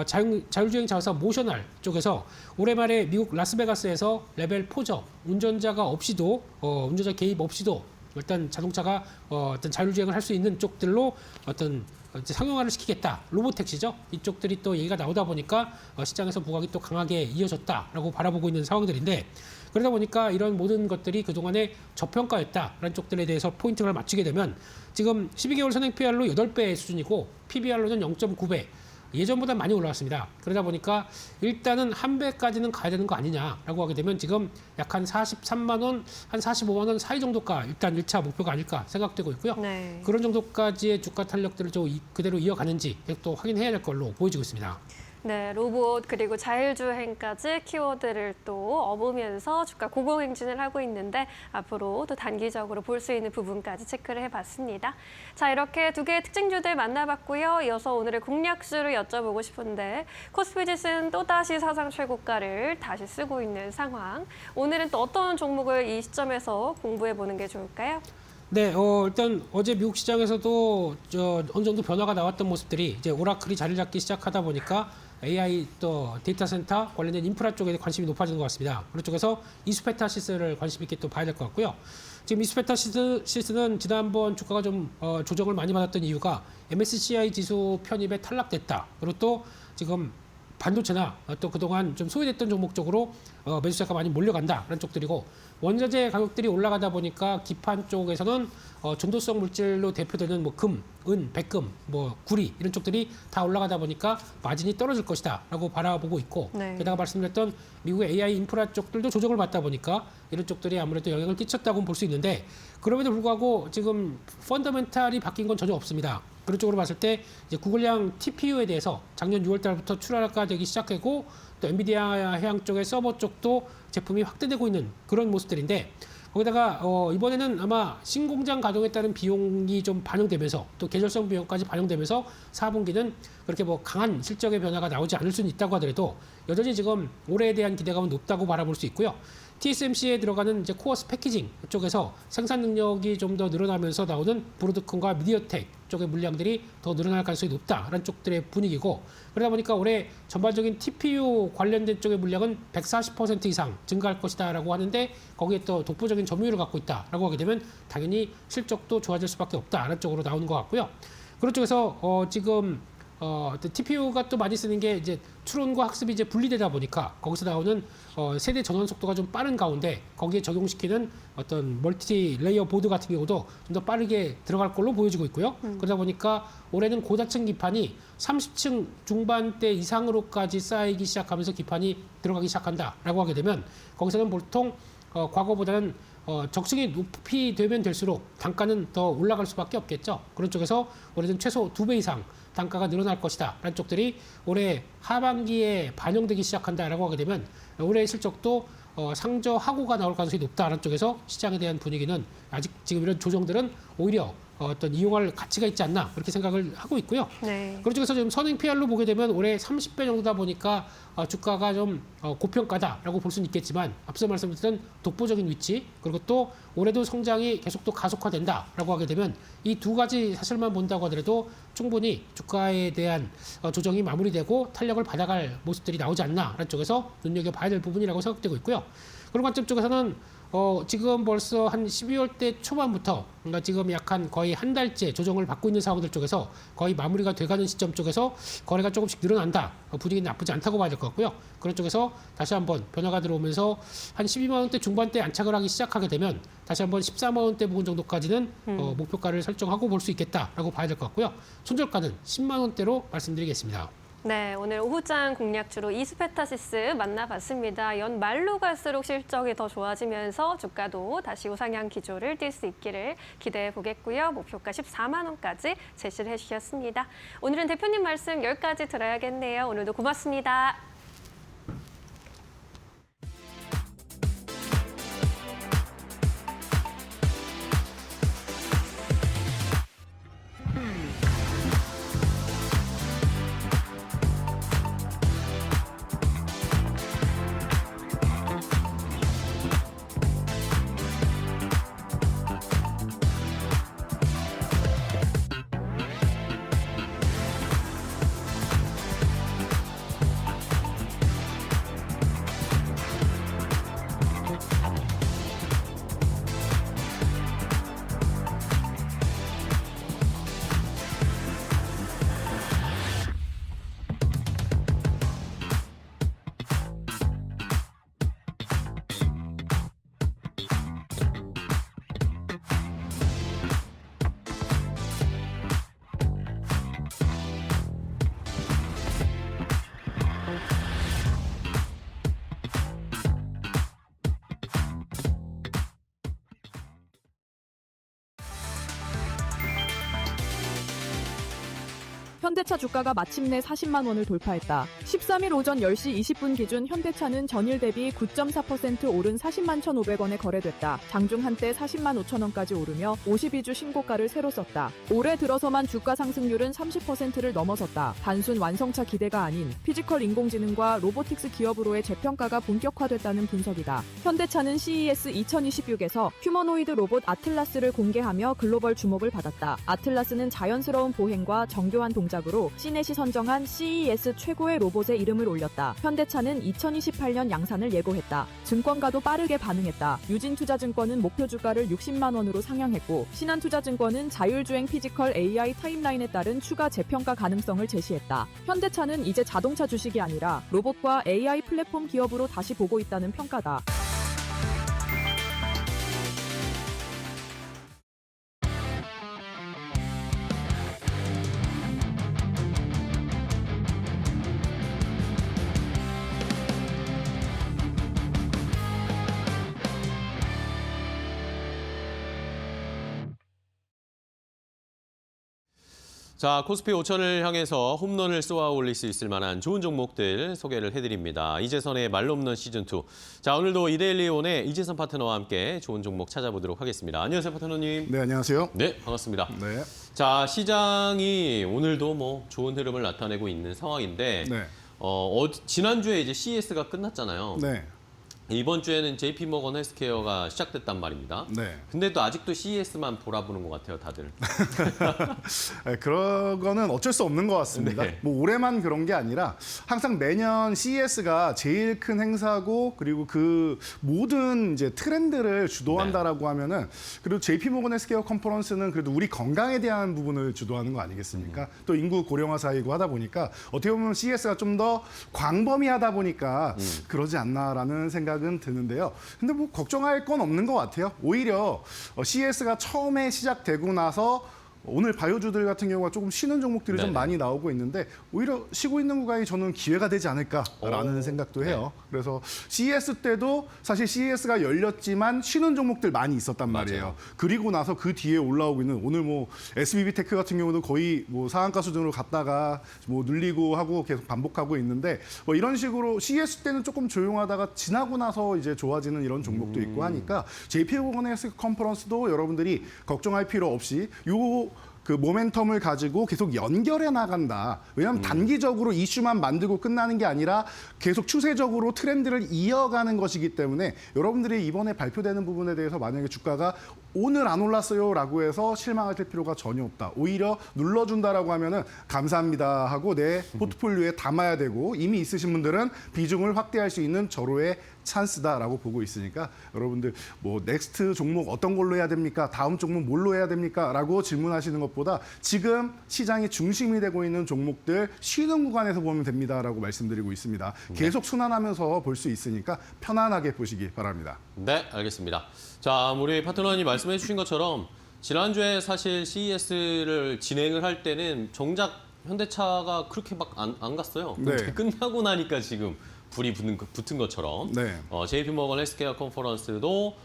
자율주행 자동차 모셔널 쪽에서 올해 말에 미국 라스베가스에서 레벨 4죠. 운전자가 없이도 운전자 개입 없이도 일단 자동차가 어떤 자율주행을 할 수 있는 쪽들로 어떤 상용화를 시키겠다. 로보택시죠. 이쪽들이 또 얘기가 나오다 보니까 시장에서 부각이 또 강하게 이어졌다라고 바라보고 있는 상황들인데 그러다 보니까 이런 모든 것들이 그동안에 저평가였다라는 쪽들에 대해서 포인트를 맞추게 되면 지금 12개월 선행 PR로 8배 수준이고 PBR로는 0.9배. 예전보다 많이 올라왔습니다. 그러다 보니까 일단은 한 배까지는 가야 되는 거 아니냐라고 하게 되면 지금 약 한 43만 원, 한 45만 원 사이 정도가 일단 1차 목표가 아닐까 생각되고 있고요. 네. 그런 정도까지의 주가 탄력들을 좀 그대로 이어가는지 또 확인해야 될 걸로 보여지고 있습니다. 네, 로봇 그리고 자율주행까지 키워드를 또 업으면서 주가 고공행진을 하고 있는데 앞으로 또 단기적으로 볼 수 있는 부분까지 체크를 해봤습니다. 자, 이렇게 두 개의 특징주들 만나봤고요. 이어서 오늘의 공략수를 여쭤보고 싶은데 코스피 지수는 또다시 사상 최고가를 다시 쓰고 있는 상황. 오늘은 또 어떤 종목을 이 시점에서 공부해보는 게 좋을까요? 네, 일단 어제 미국 시장에서도 어느 정도 변화가 나왔던 모습들이 이제 오라클이 자리를 잡기 시작하다 보니까 AI 또 데이터 센터 관련된 인프라 쪽에 관심이 높아지는 것 같습니다. 그런 쪽에서 이수페타시스를 관심 있게 또 봐야 될 것 같고요. 지금 이수페타시스는 지난번 주가가 좀 조정을 많이 받았던 이유가 MSCI 지수 편입에 탈락됐다. 그리고 또 지금 반도체나 또 그동안 좀 소외됐던 종목 쪽으로 매수세가 많이 몰려간다라는 쪽들이고 원자재 가격들이 올라가다 보니까 기판 쪽에서는 전도성 물질로 대표되는 뭐 금, 은, 백금, 뭐 구리 이런 쪽들이 다 올라가다 보니까 마진이 떨어질 것이다라고 바라보고 있고 네. 게다가 말씀드렸던 미국의 AI 인프라 쪽들도 조정을 받다 보니까 이런 쪽들이 아무래도 영향을 끼쳤다고 볼 수 있는데 그럼에도 불구하고 지금 펀더멘탈이 바뀐 건 전혀 없습니다. 그런 쪽으로 봤을 때 이제 구글량 TPU에 대해서 작년 6월 달부터 출하가 되기 시작하고 또 엔비디아 해양 쪽의 서버 쪽도 제품이 확대되고 있는 그런 모습들인데 거기다가 이번에는 아마 신공장 가동에 따른 비용이 좀 반영되면서 또 계절성 비용까지 반영되면서 4분기는 그렇게 뭐 강한 실적의 변화가 나오지 않을 수는 있다고 하더라도 여전히 지금 올해에 대한 기대감은 높다고 바라볼 수 있고요. TSMC에 들어가는 이제 코어스 패키징 쪽에서 생산 능력이 좀 더 늘어나면서 나오는 브로드컴과 미디어텍 쪽의 물량들이 더 늘어날 가능성이 높다라는 쪽들의 분위기고 그러다 보니까 올해 전반적인 TPU 관련된 쪽의 물량은 140% 이상 증가할 것이다라고 하는데 거기에 또 독보적인 점유율을 갖고 있다라고 하게 되면 당연히 실적도 좋아질 수밖에 없다라는 쪽으로 나오는 것 같고요. 그런 쪽에서 지금 TPU가 또 많이 쓰는 게 이제 추론과 학습이 이제 분리되다 보니까 거기서 나오는 세대 전원 속도가 좀 빠른 가운데 거기에 적용시키는 어떤 멀티 레이어 보드 같은 경우도 좀 더 빠르게 들어갈 걸로 보여지고 있고요. 그러다 보니까 올해는 고다층 기판이 30층 중반대 이상으로까지 쌓이기 시작하면서 기판이 들어가기 시작한다라고 하게 되면 거기서는 보통 과거보다는 적층이 높이 되면 될수록 단가는 더 올라갈 수밖에 없겠죠. 그런 쪽에서 올해는 최소 2배 이상 단가가 늘어날 것이다 라는 쪽들이 올해 하반기에 반영되기 시작한다라고 하게 되면 올해의 실적도 상저하고가 나올 가능성이 높다라는 쪽에서 시장에 대한 분위기는 아직 지금 이런 조정들은 오히려 어떤 이용할 가치가 있지 않나 그렇게 생각을 하고 있고요. 네. 그런 쪽에서 지금 선행 PR로 보게 되면 올해 30배 정도다 보니까 주가가 좀 고평가다라고 볼 수는 있겠지만 앞서 말씀드렸던 독보적인 위치 그리고 또 올해도 성장이 계속 또 가속화된다라고 하게 되면 이 두 가지 사실만 본다고 하더라도 충분히 주가에 대한 조정이 마무리되고 탄력을 받아갈 모습들이 나오지 않나라는 쪽에서 눈여겨봐야 될 부분이라고 생각되고 있고요. 그런 관점 쪽에서는 지금 벌써 한 12월대 초반부터 그러니까 지금 약 한 거의 한 달째 조정을 받고 있는 상황들 쪽에서 거의 마무리가 돼가는 시점 쪽에서 거래가 조금씩 늘어난다. 분위기는 나쁘지 않다고 봐야 될 것 같고요. 그런 쪽에서 다시 한번 변화가 들어오면서 한 12만 원대 중반대 안착을 하기 시작하게 되면 다시 한번 14만 원대 부분 정도까지는 목표가를 설정하고 볼 수 있겠다라고 봐야 될 것 같고요. 손절가는 10만 원대로 말씀드리겠습니다. 네, 오늘 오후장 공략주로 이스페타시스 만나봤습니다. 연말로 갈수록 실적이 더 좋아지면서 주가도 다시 우상향 기조를 띌 수 있기를 기대해 보겠고요. 목표가 14만 원까지 제시를 해주셨습니다. 오늘은 대표님 말씀 여기까지 들어야겠네요. 오늘도 고맙습니다. 현대차 주가가 마침내 40만 원을 돌파했다. 13일 오전 10시 20분 기준 현대차는 전일 대비 9.4% 오른 40만 1,500원에 거래됐다. 장중 한때 40만 5천 원까지 오르며 52주 신고가를 새로 썼다. 올해 들어서만 주가 상승률은 30%를 넘어섰다. 단순 완성차 기대가 아닌 피지컬 인공지능과 로보틱스 기업으로의 재평가가 본격화됐다는 분석이다. 현대차는 CES 2026에서 휴머노이드 로봇 아틀라스를 공개하며 글로벌 주목을 받았다. 아틀라스는 자연스러운 보행과 정교한 동작으로 시넷이 선정한 CES 최고의 로봇의 이름을 올렸다. 현대차는 2028년 양산을 예고했다. 증권가도 빠르게 반응했다. 유진투자증권은 목표 주가를 60만 원으로 상향했고 신한투자증권은 자율주행 피지컬 AI 타임라인에 따른 추가 재평가 가능성을 제시했다. 현대차는 이제 자동차 주식이 아니라 로봇과 AI 플랫폼 기업으로 다시 보고 있다는 평가다. 자, 코스피 5천을 향해서 홈런을 쏘아 올릴 수 있을 만한 좋은 종목들 소개를 해드립니다. 이재선의 말로 없는 시즌2. 자, 오늘도 이데일리온의 이재선 파트너와 함께 좋은 종목 찾아보도록 하겠습니다. 안녕하세요, 파트너님. 네, 안녕하세요. 네, 반갑습니다. 네. 자, 시장이 오늘도 뭐 좋은 흐름을 나타내고 있는 상황인데 네. 지난주에 이제 CES가 끝났잖아요. 네. 이번 주에는 JP모건 헬스케어가 시작됐단 말입니다. 네. 근데 또 아직도 CES만 보라보는 것 같아요, 다들. 네, 그런 거는 어쩔 수 없는 것 같습니다. 네. 뭐 올해만 그런 게 아니라 항상 매년 CES가 제일 큰 행사고 그리고 그 모든 이제 트렌드를 주도한다라고 하면은 그리고 JP모건 헬스케어 컨퍼런스는 그래도 우리 건강에 대한 부분을 주도하는 거 아니겠습니까? 또 인구 고령화 사회이고 하다 보니까 어떻게 보면 CES가 좀 더 광범위하다 보니까 그러지 않나라는 생각은 드는데요. 근데 뭐 걱정할 건 없는 것 같아요. 오히려 CES가 처음에 시작되고 나서 오늘 바이오주들 같은 경우가 조금 쉬는 종목들이 좀 네네. 많이 나오고 있는데 오히려 쉬고 있는 구간이 저는 기회가 되지 않을까라는 생각도 해요. 그래서 CES 때도 사실 CES가 열렸지만 쉬는 종목들 많이 있었단 말이에요. 맞아요. 그리고 나서 그 뒤에 올라오고 있는 오늘 뭐 SBB테크 같은 경우도 거의 뭐 상한가 수준으로 갔다가 뭐 늘리고 하고 계속 반복하고 있는데 뭐 이런 식으로 CES 때는 조금 조용하다가 지나고 나서 이제 좋아지는 이런 종목도 있고 하니까 JP모건 헬스 컨퍼런스도 여러분들이 걱정할 필요 없이 그 모멘텀을 가지고 계속 연결해 나간다. 왜냐하면 단기적으로 이슈만 만들고 끝나는 게 아니라 계속 추세적으로 트렌드를 이어가는 것이기 때문에 여러분들이 이번에 발표되는 부분에 대해서 만약에 주가가 오늘 안 올랐어요라고 해서 실망하실 필요가 전혀 없다. 오히려 눌러준다라고 하면은 감사합니다 하고 내 포트폴리오에 담아야 되고 이미 있으신 분들은 비중을 확대할 수 있는 절호의 찬스다라고 보고 있으니까 여러분들 뭐 넥스트 종목 어떤 걸로 해야 됩니까? 다음 종목 뭘로 해야 됩니까? 라고 질문하시는 것보다 지금 시장이 중심이 되고 있는 종목들 쉬는 구간에서 보면 됩니다라고 말씀드리고 있습니다. 계속 순환하면서 볼 수 있으니까 편안하게 보시기 바랍니다. 네, 알겠습니다. 자, 우리 파트너님 말씀해 주신 것처럼 지난주에 사실 CES를 진행을 할 때는 정작 현대차가 그렇게 막 안 갔어요. 네. 근데 끝나고 나니까 지금 불이 붙은 것처럼 네. JP모건 헬스케어 컨퍼런스도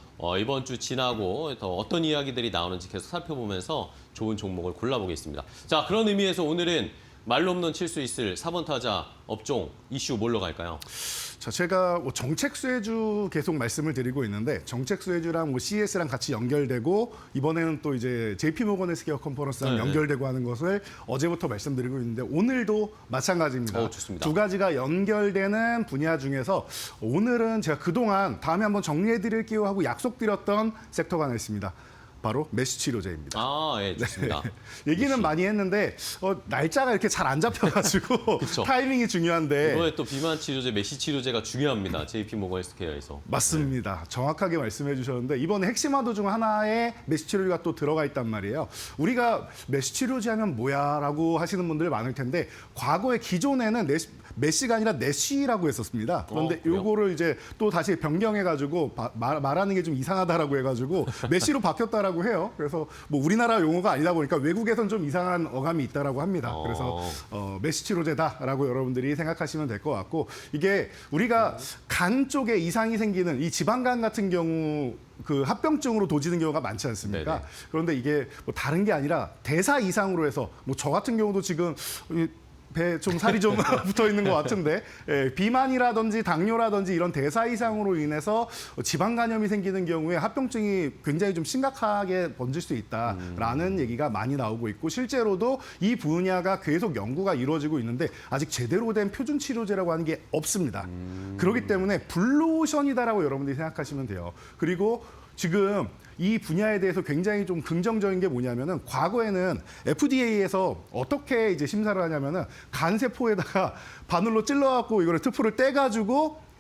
이번 주 지나고 더 어떤 이야기들이 나오는지 계속 살펴보면서 좋은 종목을 골라보겠습니다. 자, 그런 의미에서 오늘은 말로 없는 칠 수 있을 4번 타자 업종 이슈 뭘로 갈까요? 자, 제가 뭐 정책 수혜주 계속 말씀을 드리고 있는데 정책 수혜주랑 뭐 CES랑 같이 연결되고 이번에는 또 이제 JP모건 헬스케어 컨퍼런스랑 네. 연결되고 하는 것을 어제부터 말씀드리고 있는데 오늘도 마찬가지입니다. 좋습니다. 두 가지가 연결되는 분야 중에서 오늘은 제가 그동안 다음에 한번 정리해 드릴게요 하고 약속드렸던 섹터가 하나 있습니다. 바로 메쉬 치료제입니다. 아, 예, 좋습니다. 얘기는 많이 했는데 날짜가 이렇게 잘 안 잡혀가지고 그쵸. 타이밍이 중요한데 이번에 또 비만 치료제, 메시 치료제가 중요합니다. JP모건 헬스케어에서. 맞습니다. 정확하게 말씀해 주셨는데 이번에 핵심 와드 중 하나에 메시 치료제가 또 들어가 있단 말이에요. 우리가 메시 치료제 하면 뭐야 라고 하시는 분들 많을 텐데 과거에 기존에는 메시가 아니라 내쉬라고 했었습니다. 그런데 그래요? 요거를 이제 또 다시 변경해가지고 말하는 게 좀 이상하다라고 해가지고 메시로 바뀌었다라고 해요. 그래서 뭐 우리나라 용어가 아니다 보니까 외국에선 좀 이상한 어감이 있다라고 합니다. 그래서 메시 치료제다라고 여러분들이 생각하시면 될 것 같고 이게 우리가 간 쪽에 이상이 생기는 이 지방간 같은 경우 그 합병증으로 도지는 경우가 많지 않습니까? 네네. 그런데 이게 뭐 다른 게 아니라 대사 이상으로 해서 뭐 저 같은 경우도 지금 배에 좀 살이 좀 붙어 있는 것 같은데 비만이라든지 당뇨라든지 이런 대사 이상으로 인해서 지방 간염이 생기는 경우에 합병증이 굉장히 좀 심각하게 번질 수 있다라는 얘기가 많이 나오고 있고 실제로도 이 분야가 계속 연구가 이루어지고 있는데 아직 제대로 된 표준 치료제라고 하는 게 없습니다. 그렇기 때문에 블루오션이다라고 여러분들이 생각하시면 돼요. 그리고 지금 이 분야에 대해서 굉장히 좀 긍정적인 게 뭐냐면은 과거에는 FDA에서 어떻게 이제 심사를 하냐면은 간 세포에다가 바늘로 찔러갖고 이거를 트프를 떼가지고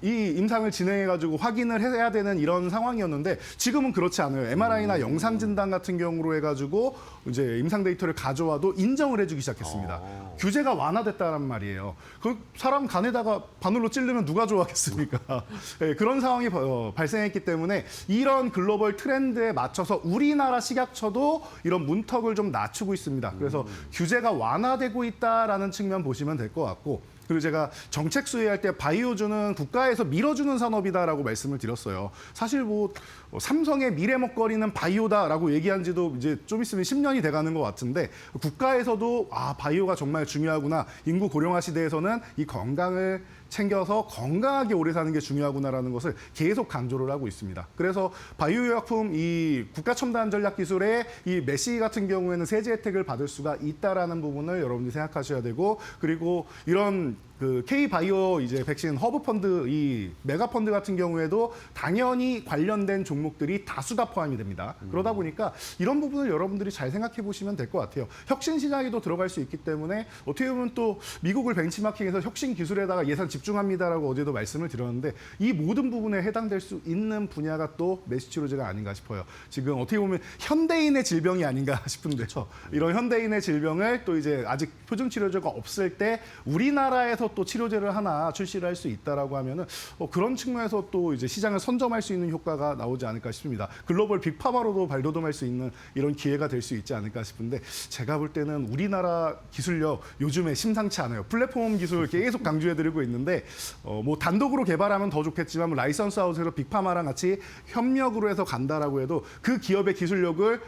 이 임상을 진행해가지고 확인을 해야 되는 이런 상황이었는데 지금은 그렇지 않아요. MRI나 영상 진단 같은 경우로 해가지고 이제 임상 데이터를 가져와도 인정을 해주기 시작했습니다. 규제가 완화됐다는 말이에요. 그 사람 간에다가 바늘로 찌르면 누가 좋아하겠습니까? 네, 그런 상황이 발생했기 때문에 이런 글로벌 트렌드에 맞춰서 우리나라 식약처도 이런 문턱을 좀 낮추고 있습니다. 그래서 규제가 완화되고 있다라는 측면 보시면 될 것 같고. 그리고 제가 정책 수혜할 때 바이오주는 국가에서 밀어주는 산업이다라고 말씀을 드렸어요. 사실 뭐 삼성의 미래 먹거리는 바이오다라고 얘기한 지도 이제 좀 있으면 10년이 돼가는 것 같은데 국가에서도 바이오가 정말 중요하구나. 인구 고령화 시대에서는 이 건강을 챙겨서 건강하게 오래 사는 게 중요하구나라는 것을 계속 강조를 하고 있습니다. 그래서 바이오의약품 이 국가첨단전략기술의 이 메시 같은 경우에는 세제 혜택을 받을 수가 있다라는 부분을 여러분들이 생각하셔야 되고 그리고 이런 그 K바이오 이제 백신 허브 펀드 이 메가 펀드 같은 경우에도 당연히 관련된 종목들이 다수가 포함이 됩니다. 그러다 보니까 이런 부분을 여러분들이 잘 생각해 보시면 될 것 같아요. 혁신 시장에도 들어갈 수 있기 때문에 어떻게 보면 또 미국을 벤치마킹해서 혁신 기술에다가 예산 집중합니다라고 어제도 말씀을 드렸는데 이 모든 부분에 해당될 수 있는 분야가 또 메시 치료제가 아닌가 싶어요. 지금 어떻게 보면 현대인의 질병이 아닌가 싶은데요. 이런 현대인의 질병을 또 이제 아직 표준 치료제가 없을 때 우리나라에서 또 치료제를 하나 출시를 할 수 있다라고 하면은 그런 측면에서 또 이제 시장을 선점할 수 있는 효과가 나오지 않을까 싶습니다. 글로벌 빅파마로도 발돋움할 수 있는 이런 기회가 될 수 있지 않을까 싶은데 제가 볼 때는 우리나라 기술력 요즘에 심상치 않아요. 플랫폼 기술 계속 강조해드리고 있는데 뭐 단독으로 개발하면 더 좋겠지만 라이선스 아웃에서 빅파마랑 같이 협력으로 해서 간다라고 해도 그 기업의 기술력을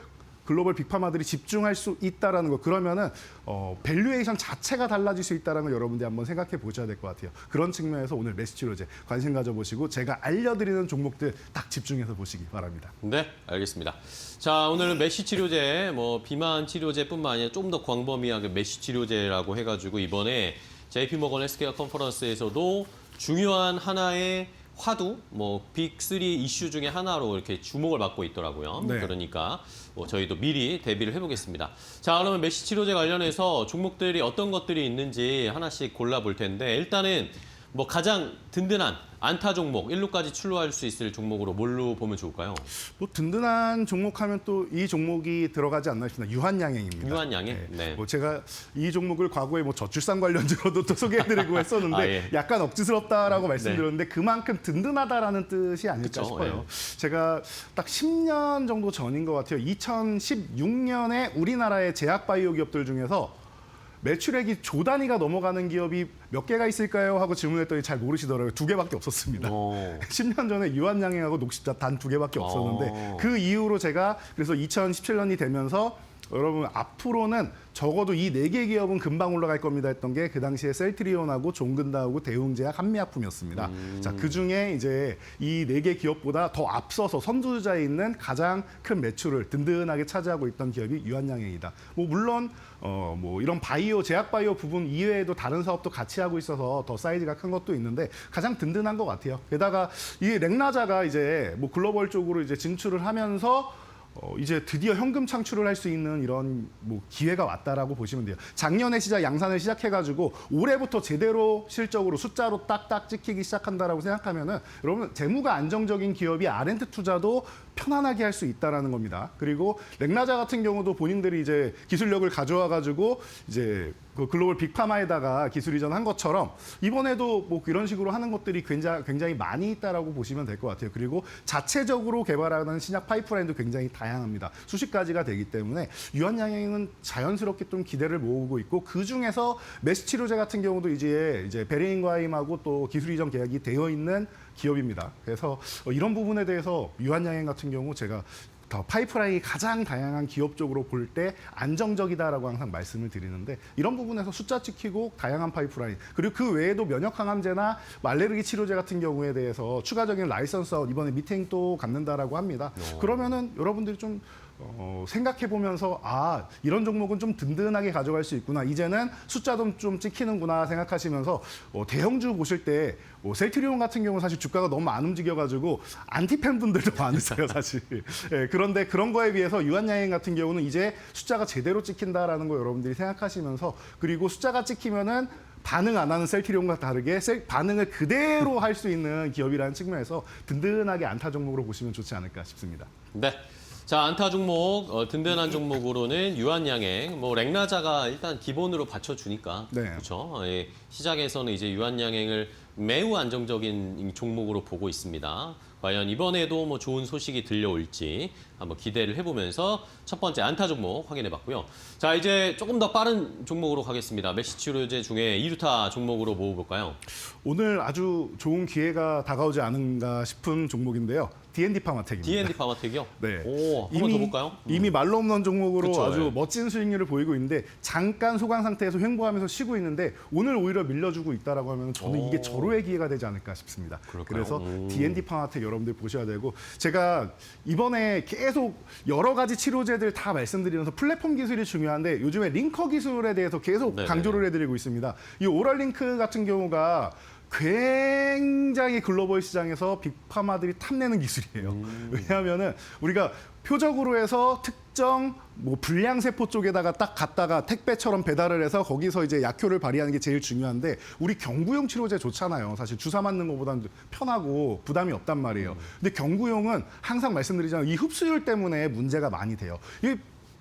글로벌 빅파마들이 집중할 수 있다라는 거 그러면은 밸류에이션 자체가 달라질 수 있다는 걸 여러분들이 한번 생각해 보셔야 될 것 같아요. 그런 측면에서 오늘 메시 치료제 관심 가져보시고 제가 알려드리는 종목들 딱 집중해서 보시기 바랍니다. 네, 알겠습니다. 자, 오늘은 메시 치료제, 뭐 비만 치료제뿐만 아니라 좀 더 광범위하게 메시 치료제라고 해가지고 이번에 JP모건 헬스케어 컨퍼런스에서도 중요한 하나의 화두, 뭐 빅3 이슈 중에 하나로 이렇게 주목을 받고 있더라고요. 네. 그러니까 저희도 미리 대비를 해보겠습니다. 자, 그러면 메시 치료제 관련해서 종목들이 어떤 것들이 있는지 하나씩 골라볼 텐데 일단은 뭐 가장 든든한 안타 종목, 1루까지 출루할 수 있을 종목으로 뭘로 보면 좋을까요? 뭐 든든한 종목하면 또 이 종목이 들어가지 않나 싶습니다. 유한양행입니다. 유한양행? 네. 뭐 제가 이 종목을 과거에 뭐 저출산 관련주로도 또 소개해드리고 했었는데 아, 예. 약간 억지스럽다라고 말씀드렸는데 그만큼 든든하다라는 뜻이 아닐까 그쵸, 싶어요. 예. 제가 딱 10년 정도 전인 것 같아요. 2016년에 우리나라의 제약바이오 기업들 중에서 매출액이 조 단위가 넘어가는 기업이 몇 개가 있을까요? 하고 질문했더니 잘 모르시더라고요. 2개밖에 없었습니다. 10년 전에 유한양행하고 녹십자 단 2개밖에 없었는데 그 이후로 제가 그래서 2017년이 되면서 여러분 앞으로는 적어도 이 4개 기업은 금방 올라갈 겁니다 했던 게 그 당시에 셀트리온하고 종근다하고 대웅제약 한미약품이었습니다. 자, 그중에 이제 이 4개 기업보다 더 앞서서 선두주자에 있는 가장 큰 매출을 든든하게 차지하고 있던 기업이 유한양행이다. 뭐 물론 뭐 이런 바이오 제약 바이오 부분 이외에도 다른 사업도 같이 하고 있어서 더 사이즈가 큰 것도 있는데 가장 든든한 것 같아요. 게다가 이 렉나자가 이제 뭐 글로벌 쪽으로 이제 진출을 하면서 이제 드디어 현금 창출을 할 수 있는 이런 뭐 기회가 왔다라고 보시면 돼요. 작년에 양산을 시작해가지고 올해부터 제대로 실적으로 숫자로 딱딱 찍히기 시작한다라고 생각하면은 여러분 재무가 안정적인 기업이 R&D 투자도 편안하게 할 수 있다라는 겁니다. 그리고 렉나자 같은 경우도 본인들이 이제 기술력을 가져와가지고 이제 그 글로벌 빅파마에다가 기술 이전한 것처럼 이번에도 뭐 이런 식으로 하는 것들이 굉장히 많이 있다라고 보시면 될 것 같아요. 그리고 자체적으로 개발하는 신약 파이프라인도 굉장히 다양합니다. 수십 가지가 되기 때문에 유한양행은 자연스럽게 좀 기대를 모으고 있고 그 중에서 메스치료제 같은 경우도 이제 베레인과임하고 또 기술 이전 계약이 되어 있는 기업입니다. 그래서 이런 부분에 대해서 유한양행 같은 경우 제가 더 파이프라인이 가장 다양한 기업 쪽으로 볼 때 안정적이다라고 항상 말씀을 드리는데 이런 부분에서 숫자 찍히고 다양한 파이프라인 그리고 그 외에도 면역 항암제나 알레르기 치료제 같은 경우에 대해서 추가적인 라이선스 이번에 미팅 또 갖는다라고 합니다. 그러면은 여러분들이 좀 생각해 보면서 이런 종목은 좀 든든하게 가져갈 수 있구나. 이제는 숫자도 좀 찍히는구나 생각하시면서 대형주 보실 때 셀트리온 같은 경우 사실 주가가 너무 안 움직여가지고 안티팬 분들도 많으세요 사실. 예, 그런데 그런 거에 비해서 유한양행 같은 경우는 이제 숫자가 제대로 찍힌다라는 거 여러분들이 생각하시면서 그리고 숫자가 찍히면은 반응 안 하는 셀트리온과 다르게 반응을 그대로 할 수 있는 기업이라는 측면에서 든든하게 안타 종목으로 보시면 좋지 않을까 싶습니다. 네. 자, 안타 종목, 든든한 종목으로는 유한양행, 뭐 렉나자가 일단 기본으로 받쳐주니까, 네. 그렇죠. 예, 시장에서는 이제 유한양행을 매우 안정적인 종목으로 보고 있습니다. 과연 이번에도 뭐 좋은 소식이 들려올지 한번 기대를 해보면서 첫 번째 안타 종목 확인해봤고요. 자, 이제 조금 더 빠른 종목으로 가겠습니다. 메시치료제 중에 2루타 종목으로 모아볼까요? 오늘 아주 좋은 기회가 다가오지 않은가 싶은 종목인데요. D&D 파마텍입니다. D&D 파마텍이요? 네. 오, 한번 더 볼까요? 이미 말로 없는 종목으로 그쵸, 아주 예. 멋진 수익률을 보이고 있는데 잠깐 소강 상태에서 횡보하면서 쉬고 있는데 오늘 오히려 밀려주고 있다라고 하면 저는 이게 절호의 기회가 되지 않을까 싶습니다. 그럴까요? 그래서 D&D 파마텍 여러분들 보셔야 되고 제가 이번에 계속 여러 가지 치료제들 다 말씀드리면서 플랫폼 기술이 중요한데 요즘에 링커 기술에 대해서 계속 네네. 강조를 해드리고 있습니다. 이 오랄링크 같은 경우가 굉장히 글로벌 시장에서 빅파마들이 탐내는 기술이에요. 왜냐하면은 우리가 표적으로 해서 특정 뭐 불량세포 쪽에다가 딱 갖다가 택배처럼 배달을 해서 거기서 이제 약효를 발휘하는 게 제일 중요한데 우리 경구용 치료제 좋잖아요. 사실 주사 맞는 것보다는 편하고 부담이 없단 말이에요. 근데 경구용은 항상 말씀드리잖아요. 이 흡수율 때문에 문제가 많이 돼요. 이게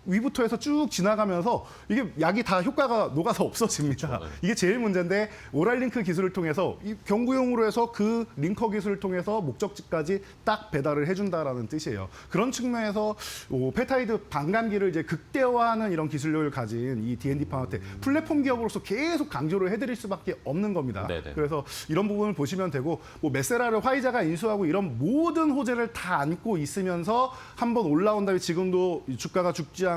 위부터 해서 쭉 지나가면서 이게 약이 다 효과가 녹아서 없어집니다. 그렇죠. 이게 제일 문제인데 오랄링크 기술을 통해서 이 경구용으로 해서 그 링커 기술을 통해서 목적지까지 딱 배달을 해준다라는 뜻이에요. 그런 측면에서 펩타이드 반감기를 이제 극대화하는 이런 기술력을 가진 이 D&D 파마텍 플랫폼 기업으로서 계속 강조를 해드릴 수밖에 없는 겁니다. 네네. 그래서 이런 부분을 보시면 되고 뭐 메세라를 화이자가 인수하고 이런 모든 호재를 다 안고 있으면서 한번 올라온 다음에 지금도 주가가 죽지 않고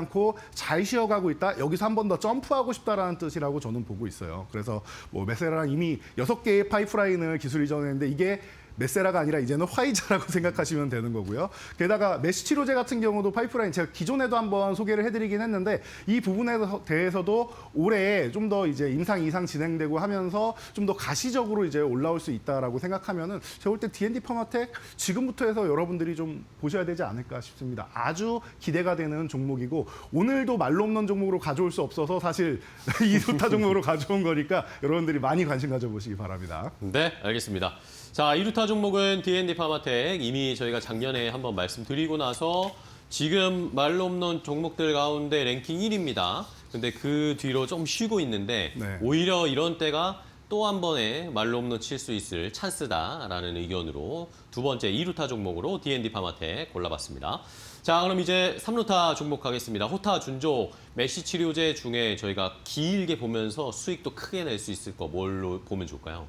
잘 쉬어가고 있다. 여기서 한 번 더 점프하고 싶다라는 뜻이라고 저는 보고 있어요. 그래서 뭐 메세라랑 이미 6개의 파이프라인을 기술 이전했는데 이게 메세라가 아니라 이제는 화이자라고 생각하시면 되는 거고요. 게다가 메쉬 치료제 같은 경우도 파이프라인 제가 기존에도 한번 소개를 해드리긴 했는데 이 부분에 대해서도 올해 좀 더 이제 임상 이상 진행되고 하면서 좀 더 가시적으로 이제 올라올 수 있다라고 생각하면은 제가 볼 때 D&D 파마텍 지금부터 해서 여러분들이 좀 보셔야 되지 않을까 싶습니다. 아주 기대가 되는 종목이고 오늘도 말로 없는 종목으로 가져올 수 없어서 사실 이루타 종목으로 가져온 거니까 여러분들이 많이 관심 가져보시기 바랍니다. 네, 알겠습니다. 자, 이루타 종목은 D&D 파마텍 이미 저희가 작년에 한번 말씀드리고 나서 지금 말로 없는 종목들 가운데 랭킹 1위입니다. 근데 그 뒤로 좀 쉬고 있는데 네. 오히려 이런 때가 또 한 번에 말로 없는 칠 수 있을 찬스다라는 의견으로 두 번째 이루타 종목으로 D&D 파마텍 골라봤습니다. 자, 그럼 이제 3루타 종목 가겠습니다. 호타 준족 메쉬 치료제 중에 저희가 길게 보면서 수익도 크게 낼 수 있을 거 뭘로 보면 좋을까요?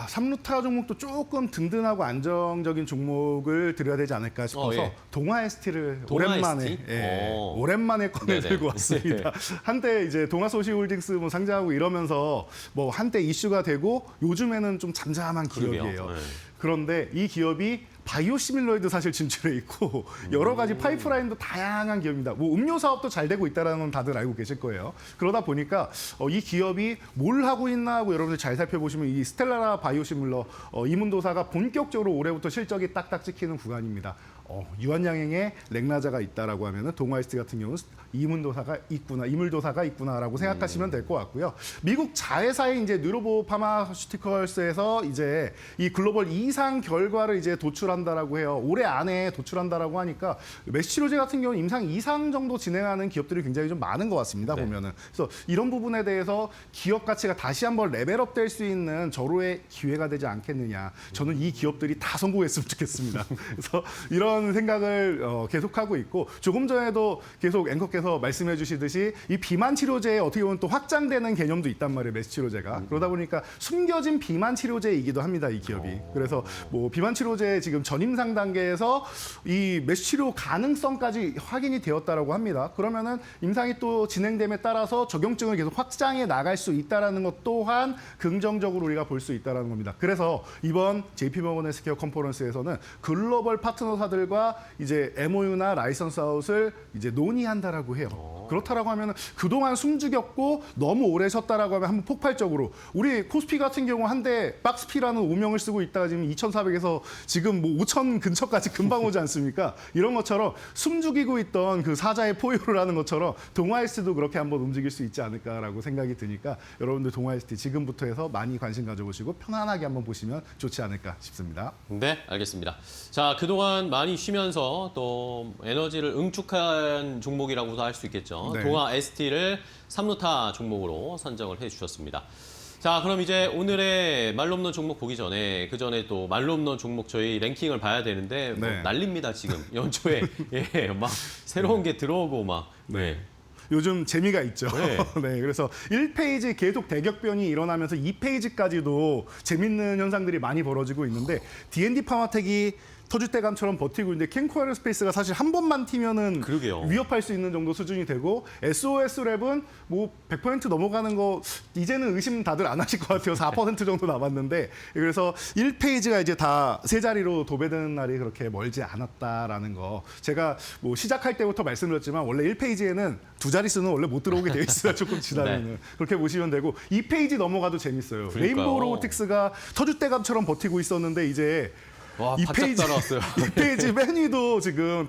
3루타 종목도 조금 든든하고 안정적인 종목을 드려야 되지 않을까 싶어서 예. 동아 ST를 동아 오랜만에 ST? 오랜만에 꺼내 네네. 들고 왔습니다. 한때 이제 동아소시홀딩스 뭐 상장하고 이러면서 뭐 한때 이슈가 되고 요즘에는 좀 잠잠한 그러게요. 기업이에요. 네. 그런데 이 기업이 바이오시밀러에도 사실 진출해 있고 여러 가지 파이프라인도 다양한 기업입니다. 뭐 음료 사업도 잘 되고 있다는 건 다들 알고 계실 거예요. 그러다 보니까 이 기업이 뭘 하고 있나 하고 여러분들 잘 살펴보시면 이 스텔라라 바이오시밀러 이문도사가 본격적으로 올해부터 실적이 딱딱 찍히는 구간입니다. 유한양행에 렉나자가 있다라고 하면은 동아이스트 같은 경우는 이물도사가 있구나라고 생각하시면 될 것 같고요. 미국 자회사인 이제 뉴로보 파마슈티컬스에서 이제 이 글로벌 이상 결과를 이제 도출한다라고 해요. 올해 안에 도출한다라고 하니까 메쉬 치료제 같은 경우는 임상 2상 정도 진행하는 기업들이 굉장히 좀 많은 것 같습니다. 네. 보면은 그래서 이런 부분에 대해서 기업 가치가 다시 한번 레벨업 될 수 있는 절호의 기회가 되지 않겠느냐. 저는 이 기업들이 다 성공했으면 좋겠습니다. 그래서 이런 생각을 계속하고 있고 조금 전에도 계속 앵커께서 말씀해 주시듯이 이 비만 치료제에 어떻게 보면 또 확장되는 개념도 있단 말이에요. 메쉬 치료제가. 그러다 보니까 숨겨진 비만 치료제이기도 합니다. 이 기업이. 그래서 뭐 비만 치료제 지금 전임상 단계에서 이 메쉬 치료 가능성까지 확인이 되었다라고 합니다. 그러면은 임상이 또 진행됨에 따라서 적용증을 계속 확장해 나갈 수 있다라는 것 또한 긍정적으로 우리가 볼 수 있다라는 겁니다. 그래서 이번 JP모건 헬스케어 컨퍼런스에서는 글로벌 파트너사들과 이제 MOU나 라이선스 아웃을 이제 논의한다라고 해요. 그렇다라고 하면 그동안 숨죽였고 너무 오래 쉬었다라고 하면 한번 폭발적으로 우리 코스피 같은 경우 한때 박스피라는 오명을 쓰고 있다가 지금 2,400에서 지금 뭐 5,000 근처까지 금방 오지 않습니까? 이런 것처럼 숨죽이고 있던 그 사자의 포효를 하는 것처럼 동아이스트도 그렇게 한번 움직일 수 있지 않을까라고 생각이 드니까 여러분들 동아이스트 지금부터 해서 많이 관심 가져보시고 편안하게 한번 보시면 좋지 않을까 싶습니다. 네, 알겠습니다. 자, 그동안 많이 쉬면서 또 에너지를 응축한 종목이라고도 할 수 있겠죠. 네. 동아 ST를 3루타 종목으로 선정을 해주셨습니다. 자, 그럼 이제 오늘의 말로 없는 종목 보기 전에 그 전에 또 말로 없는 종목 저희 랭킹을 봐야 되는데 뭐 네. 난립니다 지금 연초에 예, 막 새로운 게 들어오고 막 네. 요즘 재미가 있죠. 네. 네, 그래서 1페이지 계속 대격변이 일어나면서 2페이지까지도 재밌는 현상들이 많이 벌어지고 있는데 D&D 파마텍이 터줏대감처럼 버티고 있는데 캔코 에어로스페이스가 사실 한 번만 튀면은 그러게요. 위협할 수 있는 정도 수준이 되고 SOS랩은 뭐 100% 넘어가는 거 이제는 의심 다들 안 하실 것 같아요. 4% 정도 남았는데 그래서 1페이지가 이제 다 세 자리로 도배되는 날이 그렇게 멀지 않았다라는 거 제가 뭐 시작할 때부터 말씀드렸지만 원래 1페이지에는 두 자릿수는 원래 못 들어오게 되어 있어요. 조금 지나면은 네. 그렇게 보시면 되고 2페이지 넘어가도 재밌어요. 그러니까요. 레인보우 로보틱스가 터줏대감처럼 버티고 있었는데 이제 와, 이 바짝 페이지, 따라왔어요. 이 페이지 맨 위도 지금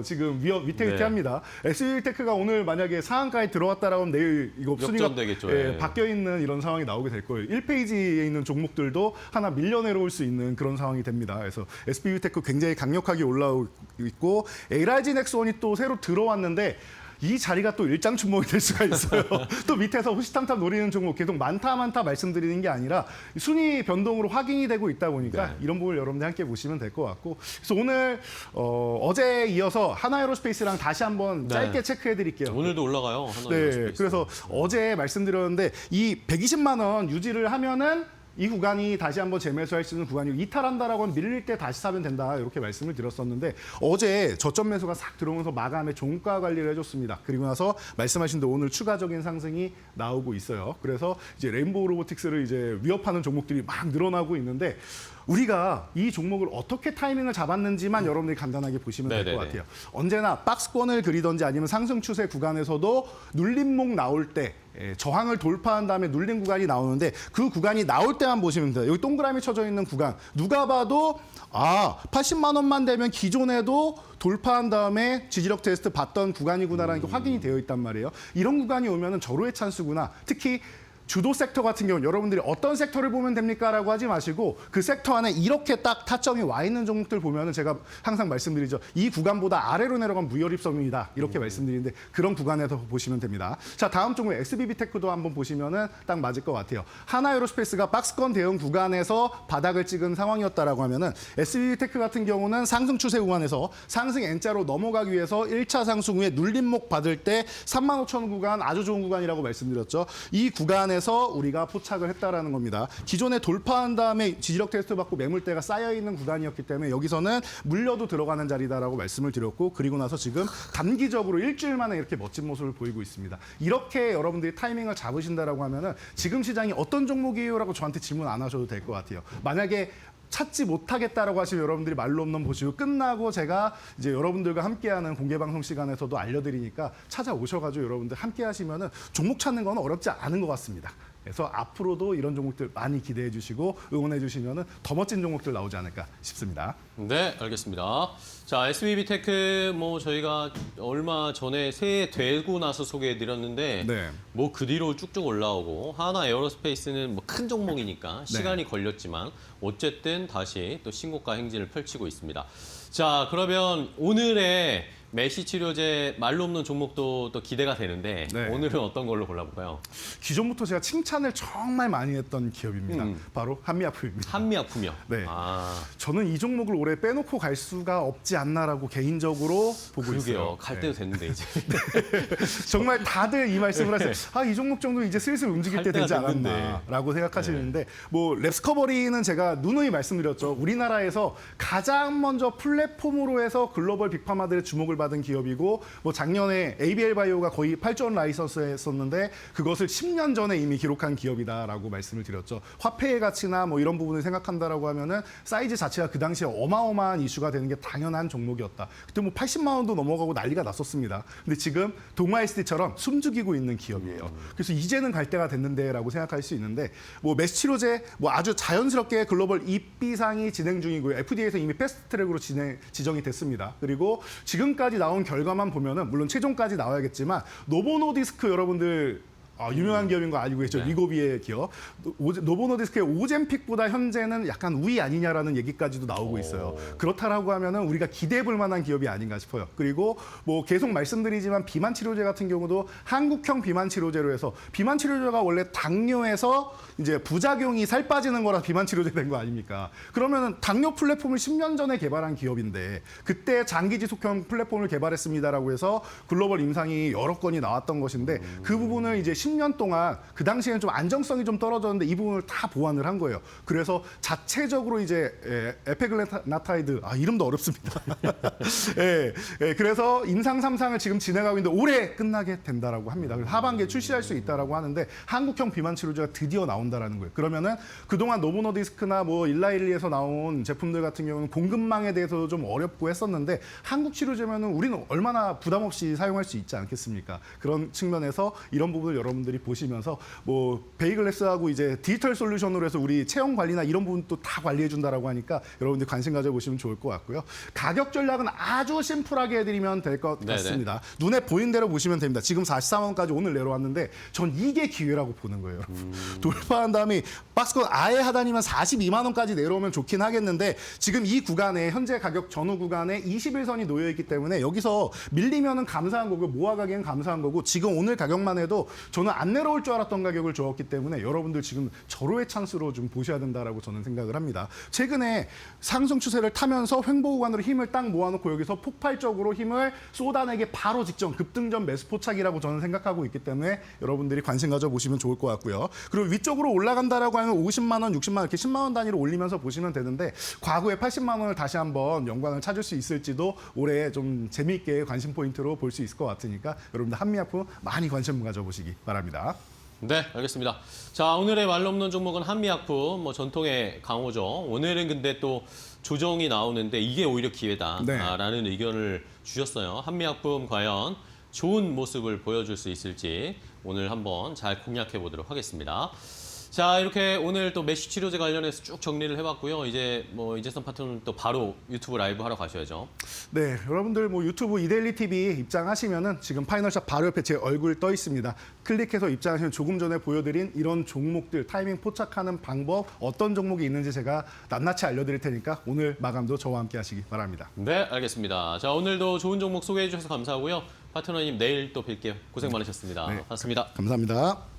지금 위태위태합니다. 네. SU테크가 오늘 만약에 상한가에 들어왔다라고 하면 내일 이거 순위가 역전되겠죠. 예, 예. 바뀌어 있는 이런 상황이 나오게 될 거예요. 1페이지에 있는 종목들도 하나 밀려 내려올 수 있는 그런 상황이 됩니다. 그래서 SPU테크 굉장히 강력하게 올라오고 있고 LRG 넥스원이 또 새로 들어왔는데 이 자리가 또 일장춘몽이 될 수가 있어요. 또 밑에서 호시탐탐 노리는 종목 계속 많다 말씀드리는 게 아니라 순위 변동으로 확인이 되고 있다 보니까 네. 이런 부분을 여러분들 함께 보시면 될 것 같고 그래서 오늘 어제에 이어서 하나에로스페이스랑 다시 한번 네. 짧게 체크해 드릴게요. 오늘도 올라가요. 하나 네, 에어로스페이스. 그래서 어제 말씀드렸는데 이 120만 원 유지를 하면은 이 구간이 다시 한번 재매수할 수 있는 구간이고 이탈한다라고 하면 밀릴 때 다시 사면 된다 이렇게 말씀을 드렸었는데 어제 저점 매수가 싹 들어오면서 마감에 종가 관리를 해줬습니다. 그리고 나서 말씀하신 대로 오늘 추가적인 상승이 나오고 있어요. 그래서 이제 레인보우 로보틱스를 이제 위협하는 종목들이 막 늘어나고 있는데 우리가 이 종목을 어떻게 타이밍을 잡았는지만 여러분들이 간단하게 보시면 될 것 네네네. 같아요. 언제나 박스권을 그리던지 아니면 상승 추세 구간에서도 눌림목 나올 때 저항을 돌파한 다음에 눌린 구간이 나오는데 그 구간이 나올 때만 보시면 돼요. 여기 동그라미 쳐져 있는 구간 누가 봐도 80만 원만 되면 기존에도 돌파한 다음에 지지력 테스트 받던 구간이구나라는 게 확인이 되어 있단 말이에요. 이런 구간이 오면은 절호의 찬스구나. 특히 주도 섹터 같은 경우는 여러분들이 어떤 섹터를 보면 됩니까? 라고 하지 마시고 그 섹터 안에 이렇게 딱 타점이 와 있는 종목들 보면은 제가 항상 말씀드리죠. 이 구간보다 아래로 내려간 무혈입성입니다. 이렇게 말씀드리는데 그런 구간에서 보시면 됩니다. 자, 다음 종목 SBB테크도 한번 보시면은 딱 맞을 것 같아요. 하나에어로스페이스가 박스권 대응 구간에서 바닥을 찍은 상황이었다라고 하면은 SBB테크 같은 경우는 상승 추세 구간에서 상승 N자로 넘어가기 위해서 1차 상승 후에 눌림목 받을 때 35,000원 구간 아주 좋은 구간이라고 말씀드렸죠. 이 구간에서 우리가 포착을 했다라는 겁니다. 기존에 돌파한 다음에 지지력 테스트 받고 매물대가 쌓여 있는 구간이었기 때문에 여기서는 물려도 들어가는 자리다라고 말씀을 드렸고 그리고 나서 지금 단기적으로 일주일 만에 이렇게 멋진 모습을 보이고 있습니다. 이렇게 여러분들이 타이밍을 잡으신다라고 하면은 지금 시장이 어떤 종목이에요라고 저한테 질문 안 하셔도 될 것 같아요. 만약에 찾지 못하겠다라고 하시면 여러분들이 말로 없는 보시고 끝나고 제가 이제 여러분들과 함께하는 공개 방송 시간에서도 알려드리니까 찾아오셔가지고 여러분들 함께하시면은 종목 찾는 건 어렵지 않은 것 같습니다. 그래서 앞으로도 이런 종목들 많이 기대해 주시고 응원해 주시면은 더 멋진 종목들 나오지 않을까 싶습니다. 네, 알겠습니다. 자, SBB테크 뭐 저희가 얼마 전에 새해 되고 나서 소개해드렸는데 네. 뭐 그 뒤로 쭉쭉 올라오고 하나에어로스페이스는 뭐 큰 종목이니까 네. 시간이 걸렸지만 어쨌든 다시 또 신고가 행진을 펼치고 있습니다. 자, 그러면 오늘의 메시 치료제 말로 없는 종목도 또 기대가 되는데 네. 오늘은 어떤 걸로 골라볼까요? 기존부터 제가 칭찬을 정말 많이 했던 기업입니다. 바로 한미약품입니다. 한미약품이요. 네. 아, 저는 이 종목을 올해 빼놓고 갈 수가 없지 않나라고 개인적으로 보고 그러게요. 있어요. 갈 네. 때도 됐는데 이제. 정말 다들 이 말씀을 하세요. 이 종목 정도 이제 슬슬 움직일 할 때 때가 되지 됐는데. 않았나라고 생각하시는데 뭐 랩스커버리는 제가 누누이 말씀드렸죠. 우리나라에서 가장 먼저 플랫폼으로 해서 글로벌 빅파마들의 주목을 받은 기업이고 뭐 작년에 ABL 바이오가 거의 8조 원 라이선스 했었는데 그것을 10년 전에 이미 기록한 기업이다라고 말씀을 드렸죠. 화폐의 가치나 뭐 이런 부분을 생각한다라고 하면은 사이즈 자체가 그 당시에 어마어마한 이슈가 되는 게 당연한 종목이었다. 그때 뭐 80만 원도 넘어가고 난리가 났었습니다. 근데 지금 동아SD처럼 숨죽이고 있는 기업이에요. 그래서 이제는 갈 때가 됐는데라고 생각할 수 있는데 뭐 메시 치료제 뭐 아주 자연스럽게 글로벌 입비상이 진행 중이고요. FDA에서 이미 패스트 트랙으로 지정이 됐습니다. 그리고 지금까지 나온 결과만 보면은 물론 최종까지 나와야겠지만 노보노디스크 여러분들 유명한 기업인 거 알고 계시죠? 네. 위고비의 기업. 노보노디스크의 오젬픽보다 현재는 약간 우위 아니냐라는 얘기까지도 나오고 있어요. 그렇다라고 하면은 우리가 기대해 볼 만한 기업이 아닌가 싶어요. 그리고 뭐 계속 말씀드리지만 비만 치료제 같은 경우도 한국형 비만 치료제로 해서 비만 치료제가 원래 당뇨에서 이제 부작용이 살 빠지는 거라 비만 치료제 된 거 아닙니까? 그러면은 당뇨 플랫폼을 10년 전에 개발한 기업인데 그때 장기 지속형 플랫폼을 개발했습니다라고 해서 글로벌 임상이 여러 건이 나왔던 것인데 그 부분을 이제 10년 동안 그 당시에는 좀 안정성이 좀 떨어졌는데 이 부분을 다 보완을 한 거예요. 그래서 자체적으로 이제 에페글라타이드 이름도 어렵습니다. 그래서 임상 3상을 지금 진행하고 있는데 올해 끝나게 된다라고 합니다. 그래서 하반기에 출시할 수 있다라고 하는데 한국형 비만 치료제가 드디어 나온다라는 거예요. 그러면은 그동안 노보노디스크나 뭐 일라일리에서 나온 제품들 같은 경우는 공급망에 대해서 좀 어렵고 했었는데 한국 치료제면은 우리는 얼마나 부담 없이 사용할 수 있지 않겠습니까? 그런 측면에서 이런 부분을 여러분들이 보시면서 뭐 베이글랩스하고 이제 디지털 솔루션으로 해서 우리 체형 관리나 이런 부분도 다 관리해 준다라고 하니까 여러분들 관심 가져보시면 좋을 것 같고요. 가격 전략은 아주 심플하게 해드리면 될 것 같습니다. 눈에 보이는 대로 보시면 됩니다. 지금 43원까지 오늘 내려왔는데 전 이게 기회라고 보는 거예요. 돌파한 다음에 박스권 아예 하다니면 42만 원까지 내려오면 좋긴 하겠는데 지금 이 구간에 현재 가격 전후 구간에 21선이 놓여 있기 때문에 여기서 밀리면은 감사한 거고 모아가기엔 감사한 거고 지금 오늘 가격만 해도 저는 안 내려올 줄 알았던 가격을 줘왔기 때문에 여러분들 지금 절호의 찬스로 좀 보셔야 된다라고 저는 생각을 합니다. 최근에 상승 추세를 타면서 횡보 구간으로 힘을 딱 모아놓고 여기서 폭발적으로 힘을 쏟아내게 바로 직전 급등전 매수 포착이라고 저는 생각하고 있기 때문에 여러분들이 관심 가져보시면 좋을 것 같고요. 그리고 위쪽으로 올라간다라고 하면 50만 원, 60만 원 이렇게 10만 원 단위로 올리면서 보시면 되는데 과거에 80만 원을 다시 한번 영광을 찾을 수 있을지도 올해 좀 재미있게 관심 포인트로 볼 수 있을 것 같으니까 여러분들 한미약품 많이 관심 가져보시기 바랍니다. 네, 알겠습니다. 자, 오늘의 말로 없는 종목은 한미약품, 전통의 강호죠. 오늘은 근데 또 조정이 나오는데 이게 오히려 기회다라는 의견을 주셨어요. 한미약품 과연 좋은 모습을 보여줄 수 있을지 오늘 한번 잘 공략해 보도록 하겠습니다. 자, 이렇게 오늘 또 메쉬 치료제 관련해서 쭉 정리를 해봤고요. 이제 이재선 파트너는 또 바로 유튜브 라이브 하러 가셔야죠. 네, 여러분들 유튜브 이데일리 TV 입장하시면은 지금 파이널샷 바로 옆에 제 얼굴 떠 있습니다. 클릭해서 입장하시면 조금 전에 보여드린 이런 종목들 타이밍 포착하는 방법 어떤 종목이 있는지 제가 낱낱이 알려드릴 테니까 오늘 마감도 저와 함께 하시기 바랍니다. 네, 알겠습니다. 자, 오늘도 좋은 종목 소개해 주셔서 감사하고요. 파트너님 내일 또 뵐게요. 고생 많으셨습니다. 네. 반갑습니다. 감사합니다.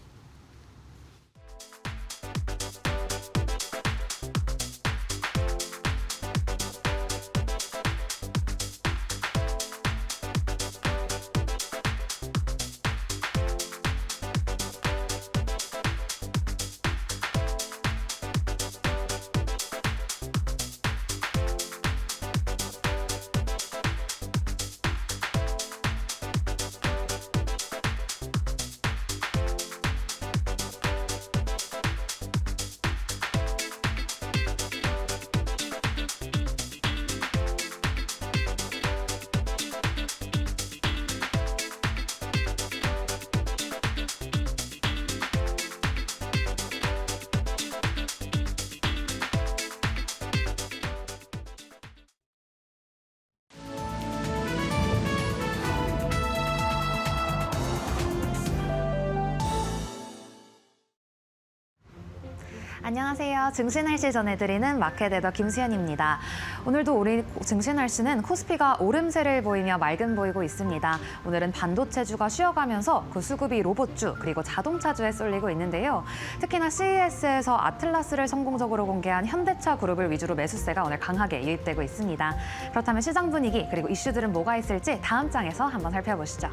안녕하세요. 증시날씨 전해드리는 마켓에더 김수현입니다. 오늘도 우리 증시날씨는 코스피가 오름세를 보이며 맑은 보이고 있습니다. 오늘은 반도체주가 쉬어가면서 그 수급이 로봇주 그리고 자동차주에 쏠리고 있는데요. 특히나 CES에서 아틀라스를 성공적으로 공개한 현대차 그룹을 위주로 매수세가 오늘 강하게 유입되고 있습니다. 그렇다면 시장 분위기 그리고 이슈들은 뭐가 있을지 다음 장에서 한번 살펴보시죠.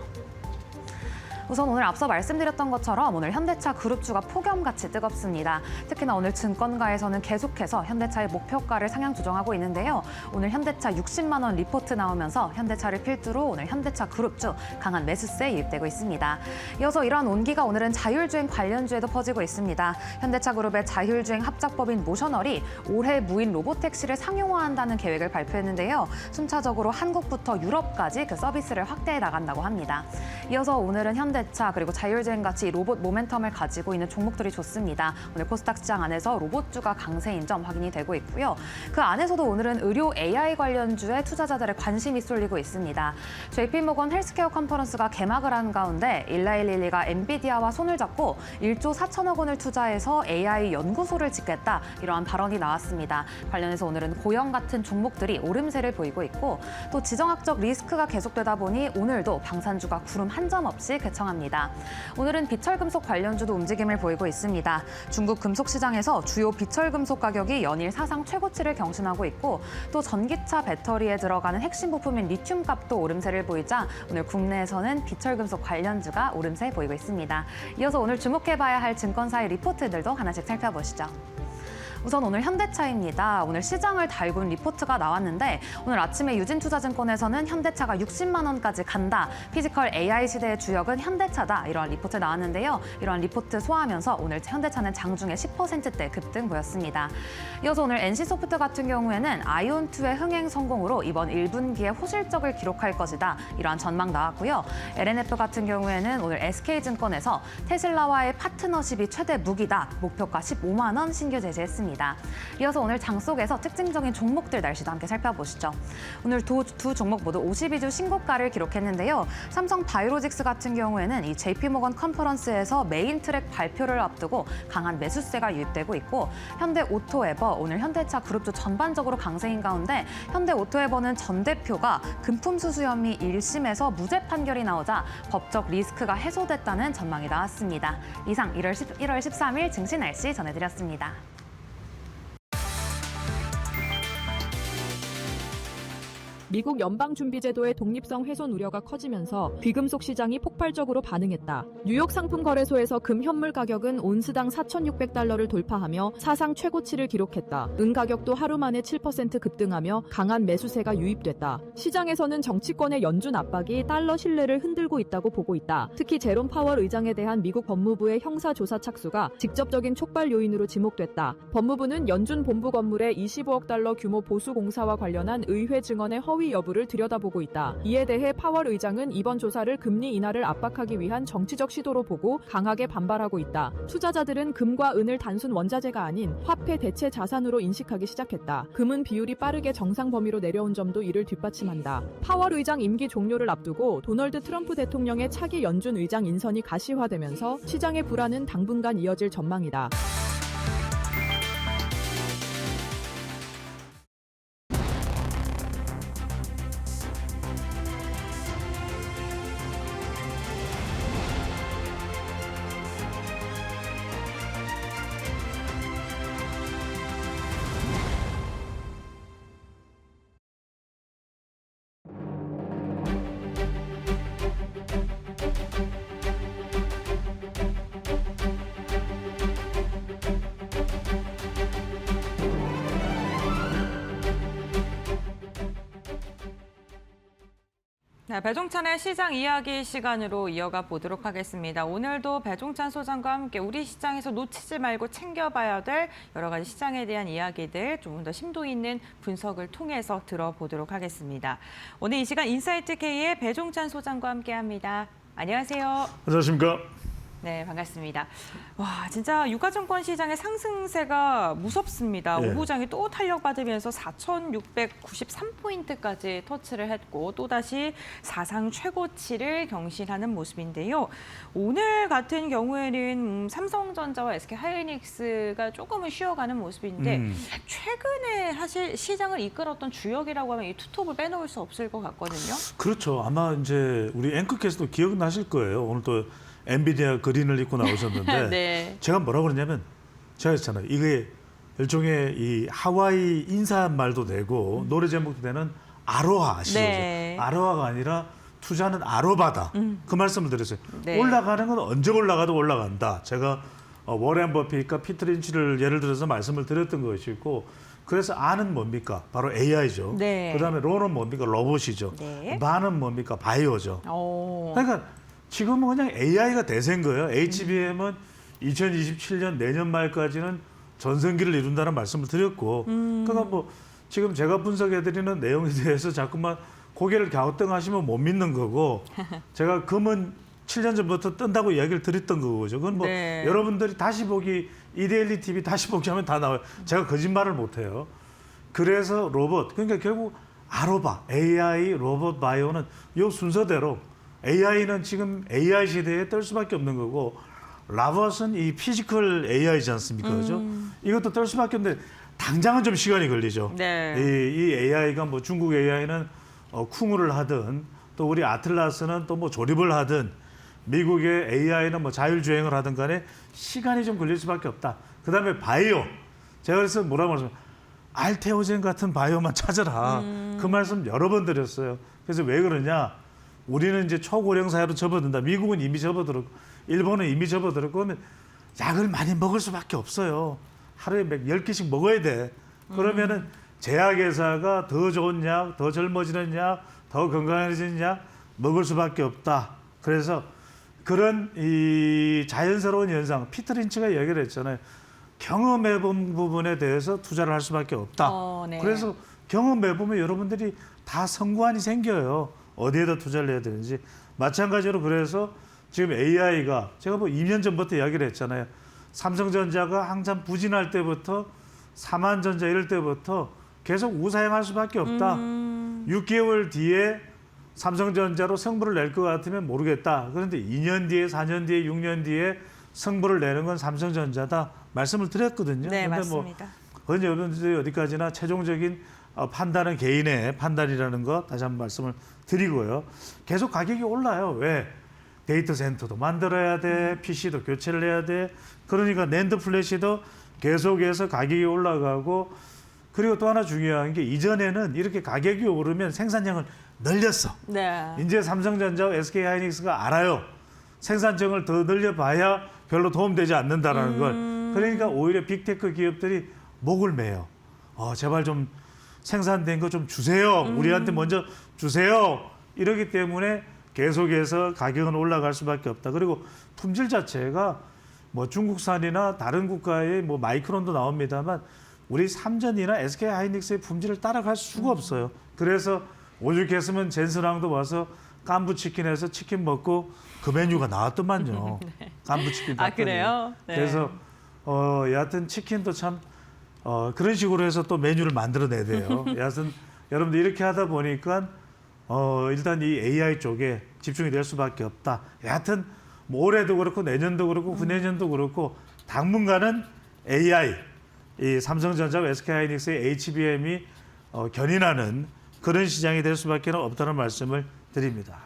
우선 오늘 앞서 말씀드렸던 것처럼 오늘 현대차 그룹주가 폭염같이 뜨겁습니다. 특히나 오늘 증권가에서는 계속해서 현대차의 목표가를 상향 조정하고 있는데요. 오늘 현대차 60만 원 리포트 나오면서 현대차를 필두로 오늘 현대차 그룹주 강한 매수세 유입되고 있습니다. 이어서 이러한 온기가 오늘은 자율주행 관련주에도 퍼지고 있습니다. 현대차 그룹의 자율주행 합작법인 모셔널이 올해 무인 로보택시를 상용화한다는 계획을 발표했는데요. 순차적으로 한국부터 유럽까지 그 서비스를 확대해 나간다고 합니다. 이어서 오늘은 현대차 그리고 자율주행같이 로봇 모멘텀을 가지고 있는 종목들이 좋습니다. 오늘 코스닥 시장 안에서 로봇주가 강세인 점 확인이 되고 있고요. 그 안에서도 오늘은 의료 AI 관련주에 투자자들의 관심이 쏠리고 있습니다. JP모건 헬스케어 컨퍼런스가 개막을 한 가운데 일라일릴리가 엔비디아와 손을 잡고 1조 4천억 원을 투자해서 AI 연구소를 짓겠다 이러한 발언이 나왔습니다. 관련해서 오늘은 고영 같은 종목들이 오름세를 보이고 있고 또 지정학적 리스크가 계속되다 보니 오늘도 방산주가 구름 한 점 없이 개청합니다. 오늘은 비철금속 관련주도 움직임을 보이고 있습니다. 중국 금속 시장에서 주요 비철금속 가격이 연일 사상 최고치를 경신하고 있고 또 전기차 배터리에 들어가는 핵심 부품인 리튬 값도 오름세를 보이자 오늘 국내에서는 비철금속 관련주가 오름세 보이고 있습니다. 이어서 오늘 주목해봐야 할 증권사의 리포트들도 하나씩 살펴보시죠. 우선 오늘 현대차입니다. 오늘 시장을 달군 리포트가 나왔는데 오늘 아침에 유진투자증권에서는 현대차가 60만 원까지 간다. 피지컬 AI 시대의 주역은 현대차다. 이러한 리포트 나왔는데요. 이러한 리포트 소화하면서 오늘 현대차는 장중에 10%대 급등 보였습니다. 이어서 오늘 NC소프트 같은 경우에는 아이온2의 흥행 성공으로 이번 1분기에 호실적을 기록할 것이다. 이러한 전망 나왔고요. LNF 같은 경우에는 오늘 SK증권에서 테슬라와의 파트너십이 최대 무기다. 목표가 15만 원 신규 제시했습니다. 이어서 오늘 장 속에서 특징적인 종목들 날씨도 함께 살펴보시죠. 오늘 두 종목 모두 52주 신고가를 기록했는데요. 삼성 바이오로직스 같은 경우에는 이 JP모건 컨퍼런스에서 메인 트랙 발표를 앞두고 강한 매수세가 유입되고 있고 현대 오토에버 오늘 현대차 그룹주 전반적으로 강세인 가운데 현대 오토에버는 전 대표가 금품 수수 혐의 1심에서 무죄 판결이 나오자 법적 리스크가 해소됐다는 전망이 나왔습니다. 이상 1월 13일 증시 날씨 전해드렸습니다. 미국 연방준비제도의 독립성 훼손 우려가 커지면서 귀금속 시장이 폭발적으로 반응했다. 뉴욕 상품거래소에서 금 현물 가격은 온스당 4,600달러를 돌파하며 사상 최고치를 기록했다. 은 가격도 하루 만에 7% 급등하며 강한 매수세가 유입됐다. 시장에서는 정치권의 연준 압박이 달러 신뢰를 흔들고 있다고 보고 있다. 특히 제롬 파월 의장에 대한 미국 법무부의 형사조사 착수가 직접적인 촉발 요인으로 지목됐다. 법무부는 연준 본부 건물의 25억 달러 규모 보수 공사와 관련한 의회 증언의 허위 여부를 들여다보고 있다. 이에 대해 파월 의장은 이번 조사를 금리 인하를 압박하기 위한 정치적 시도로 보고 강하게 반발하고 있다. 투자자들은 금과 은을 단순 원자재가 아닌 화폐 대체 자산으로 인식하기 시작했다. 금은 비율이 빠르게 정상 범위로 내려온 점도 이를 뒷받침한다. 파월 의장 임기 종료를 앞두고 도널드 트럼프 대통령의 차기 연준 의장 인선이 가시화되면서 시장의 불안은 당분간 이어질 전망이다. 네, 배종찬의 시장 이야기 시간으로 이어가 보도록 하겠습니다. 오늘도 배종찬 소장과 함께 우리 시장에서 놓치지 말고 챙겨봐야 될 여러 가지 시장에 대한 이야기들 조금 더 심도 있는 분석을 통해서 들어보도록 하겠습니다. 오늘 이 시간 인사이트 K의 배종찬 소장과 함께합니다. 안녕하세요. 안녕하십니까. 네, 반갑습니다. 와, 진짜 유가증권 시장의 상승세가 무섭습니다. 예. 오후장에 또 탄력받으면서 4,693포인트까지 터치를 했고 또다시 사상 최고치를 경신하는 모습인데요. 오늘 같은 경우에는 삼성전자와 SK하이닉스가 조금은 쉬어가는 모습인데 최근에 사실 시장을 이끌었던 주역이라고 하면 이 투톱을 빼놓을 수 없을 것 같거든요. 그렇죠. 아마 이제 우리 앵커께서도 기억나실 거예요. 오늘 또 엔비디아 그린을 입고 나오셨는데 네. 제가 뭐라고 그러냐면 제가 했잖아요. 이게 일종의 이 하와이 인사말도 되고 노래 제목도 되는 아로하 아시죠? 네. 아로하가 아니라 투자는 아로바다. 그 말씀을 드렸어요. 네. 올라가는 건 언제 올라가도 올라간다. 제가 워렌 버핏과 피터 린치를 예를 들어서 말씀을 드렸던 것이고 그래서 R은 뭡니까? 바로 AI죠. 네. 그다음에 로는 뭡니까? 로봇이죠. 네. 바는 뭡니까? 바이오죠. 오. 그러니까 지금은 그냥 AI가 대세인 거예요. HBM은 2027년 내년 말까지는 전성기를 이룬다는 말씀을 드렸고 그러니까 뭐 지금 제가 분석해드리는 내용에 대해서 자꾸만 고개를 갸우뚱하시면 못 믿는 거고 제가 금은 7년 전부터 뜬다고 이야기를 드렸던 거죠. 그건 뭐 네. 여러분들이 다시 보기 이데일리 TV 다시 보기 하면 다 나와요. 제가 거짓말을 못해요. 그래서 로봇 그러니까 결국 아로바 AI 로봇 바이오는 이 순서대로 AI는 지금 AI 시대에 뜰 수밖에 없는 거고 라봇은 이 피지컬 AI지 않습니까? 그죠? 이것도 뜰 수밖에 없는데 당장은 좀 시간이 걸리죠. 네. 이 AI가 뭐 중국 AI는 쿵우를 하든 또 우리 아틀라스는 또 뭐 조립을 하든 미국의 AI는 뭐 자율주행을 하든 간에 시간이 좀 걸릴 수밖에 없다. 그다음에 바이오. 제가 그래서 뭐라고 말씀드렸어요. 알테오젠 같은 바이오만 찾아라. 그 말씀 여러 번 드렸어요. 그래서 왜 그러냐? 우리는 이제 초고령 사회로 접어든다. 미국은 이미 접어들었고 일본은 이미 접어들었고 그러면 약을 많이 먹을 수밖에 없어요. 하루에 10개씩 먹어야 돼. 그러면은 제약회사가 더 좋은 약, 더 젊어지는 약, 더 건강해지는 약 먹을 수밖에 없다. 그래서 그런 이 자연스러운 현상, 피터 린치가 얘기를 했잖아요. 경험해본 부분에 대해서 투자를 할 수밖에 없다. 네. 그래서 경험해보면 여러분들이 다 선관이 생겨요. 어디에다 투자를 해야 되는지. 마찬가지로 그래서 지금 AI가 제가 뭐 2년 전부터 이야기를 했잖아요. 삼성전자가 한참 부진할 때부터 삼한전자 이럴 때부터 계속 우사행할 수밖에 없다. 6개월 뒤에 삼성전자로 성부를 낼 것 같으면 모르겠다. 그런데 2년 뒤에 4년 뒤에 6년 뒤에 성부를 내는 건 삼성전자다. 말씀을 드렸거든요. 네, 근데 맞습니다. 그건 여러분들이 어디까지나 최종적인 판단은 개인의 판단이라는 거 다시 한번 말씀을 드리고요. 계속 가격이 올라요. 왜? 데이터 센터도 만들어야 돼. PC도 교체를 해야 돼. 그러니까 낸드 플래시도 계속해서 가격이 올라가고 그리고 또 하나 중요한 게 이전에는 이렇게 가격이 오르면 생산량을 늘렸어. 네. 이제 삼성전자와 SK하이닉스가 알아요. 생산량을 더 늘려봐야 별로 도움되지 않는다라는 걸. 그러니까 오히려 빅테크 기업들이 목을 매요. 제발 좀 생산된 거 좀 주세요. 우리한테 먼저 주세요. 이러기 때문에 계속해서 가격은 올라갈 수밖에 없다. 그리고 품질 자체가 뭐 중국산이나 다른 국가의 뭐 마이크론도 나옵니다만 우리 삼전이나 SK하이닉스의 품질을 따라갈 수가 없어요. 그래서 오죽했으면 젠슨왕도 와서 깐부치킨에서 치킨 먹고 그 메뉴가 나왔더만요. 깐부치킨. 아, 그래요? 네. 그래서 여하튼 치킨도 참 그런 식으로 해서 또 메뉴를 만들어내야 돼요. 여하튼 여러분들 이렇게 하다 보니까 일단 이 AI 쪽에 집중이 될 수밖에 없다. 여하튼 뭐 올해도 그렇고 내년도 그렇고 후내년도 그렇고 당분간은 AI, 이 삼성전자와 SK하이닉스의 HBM이 견인하는 그런 시장이 될 수밖에 없다는 말씀을 드립니다.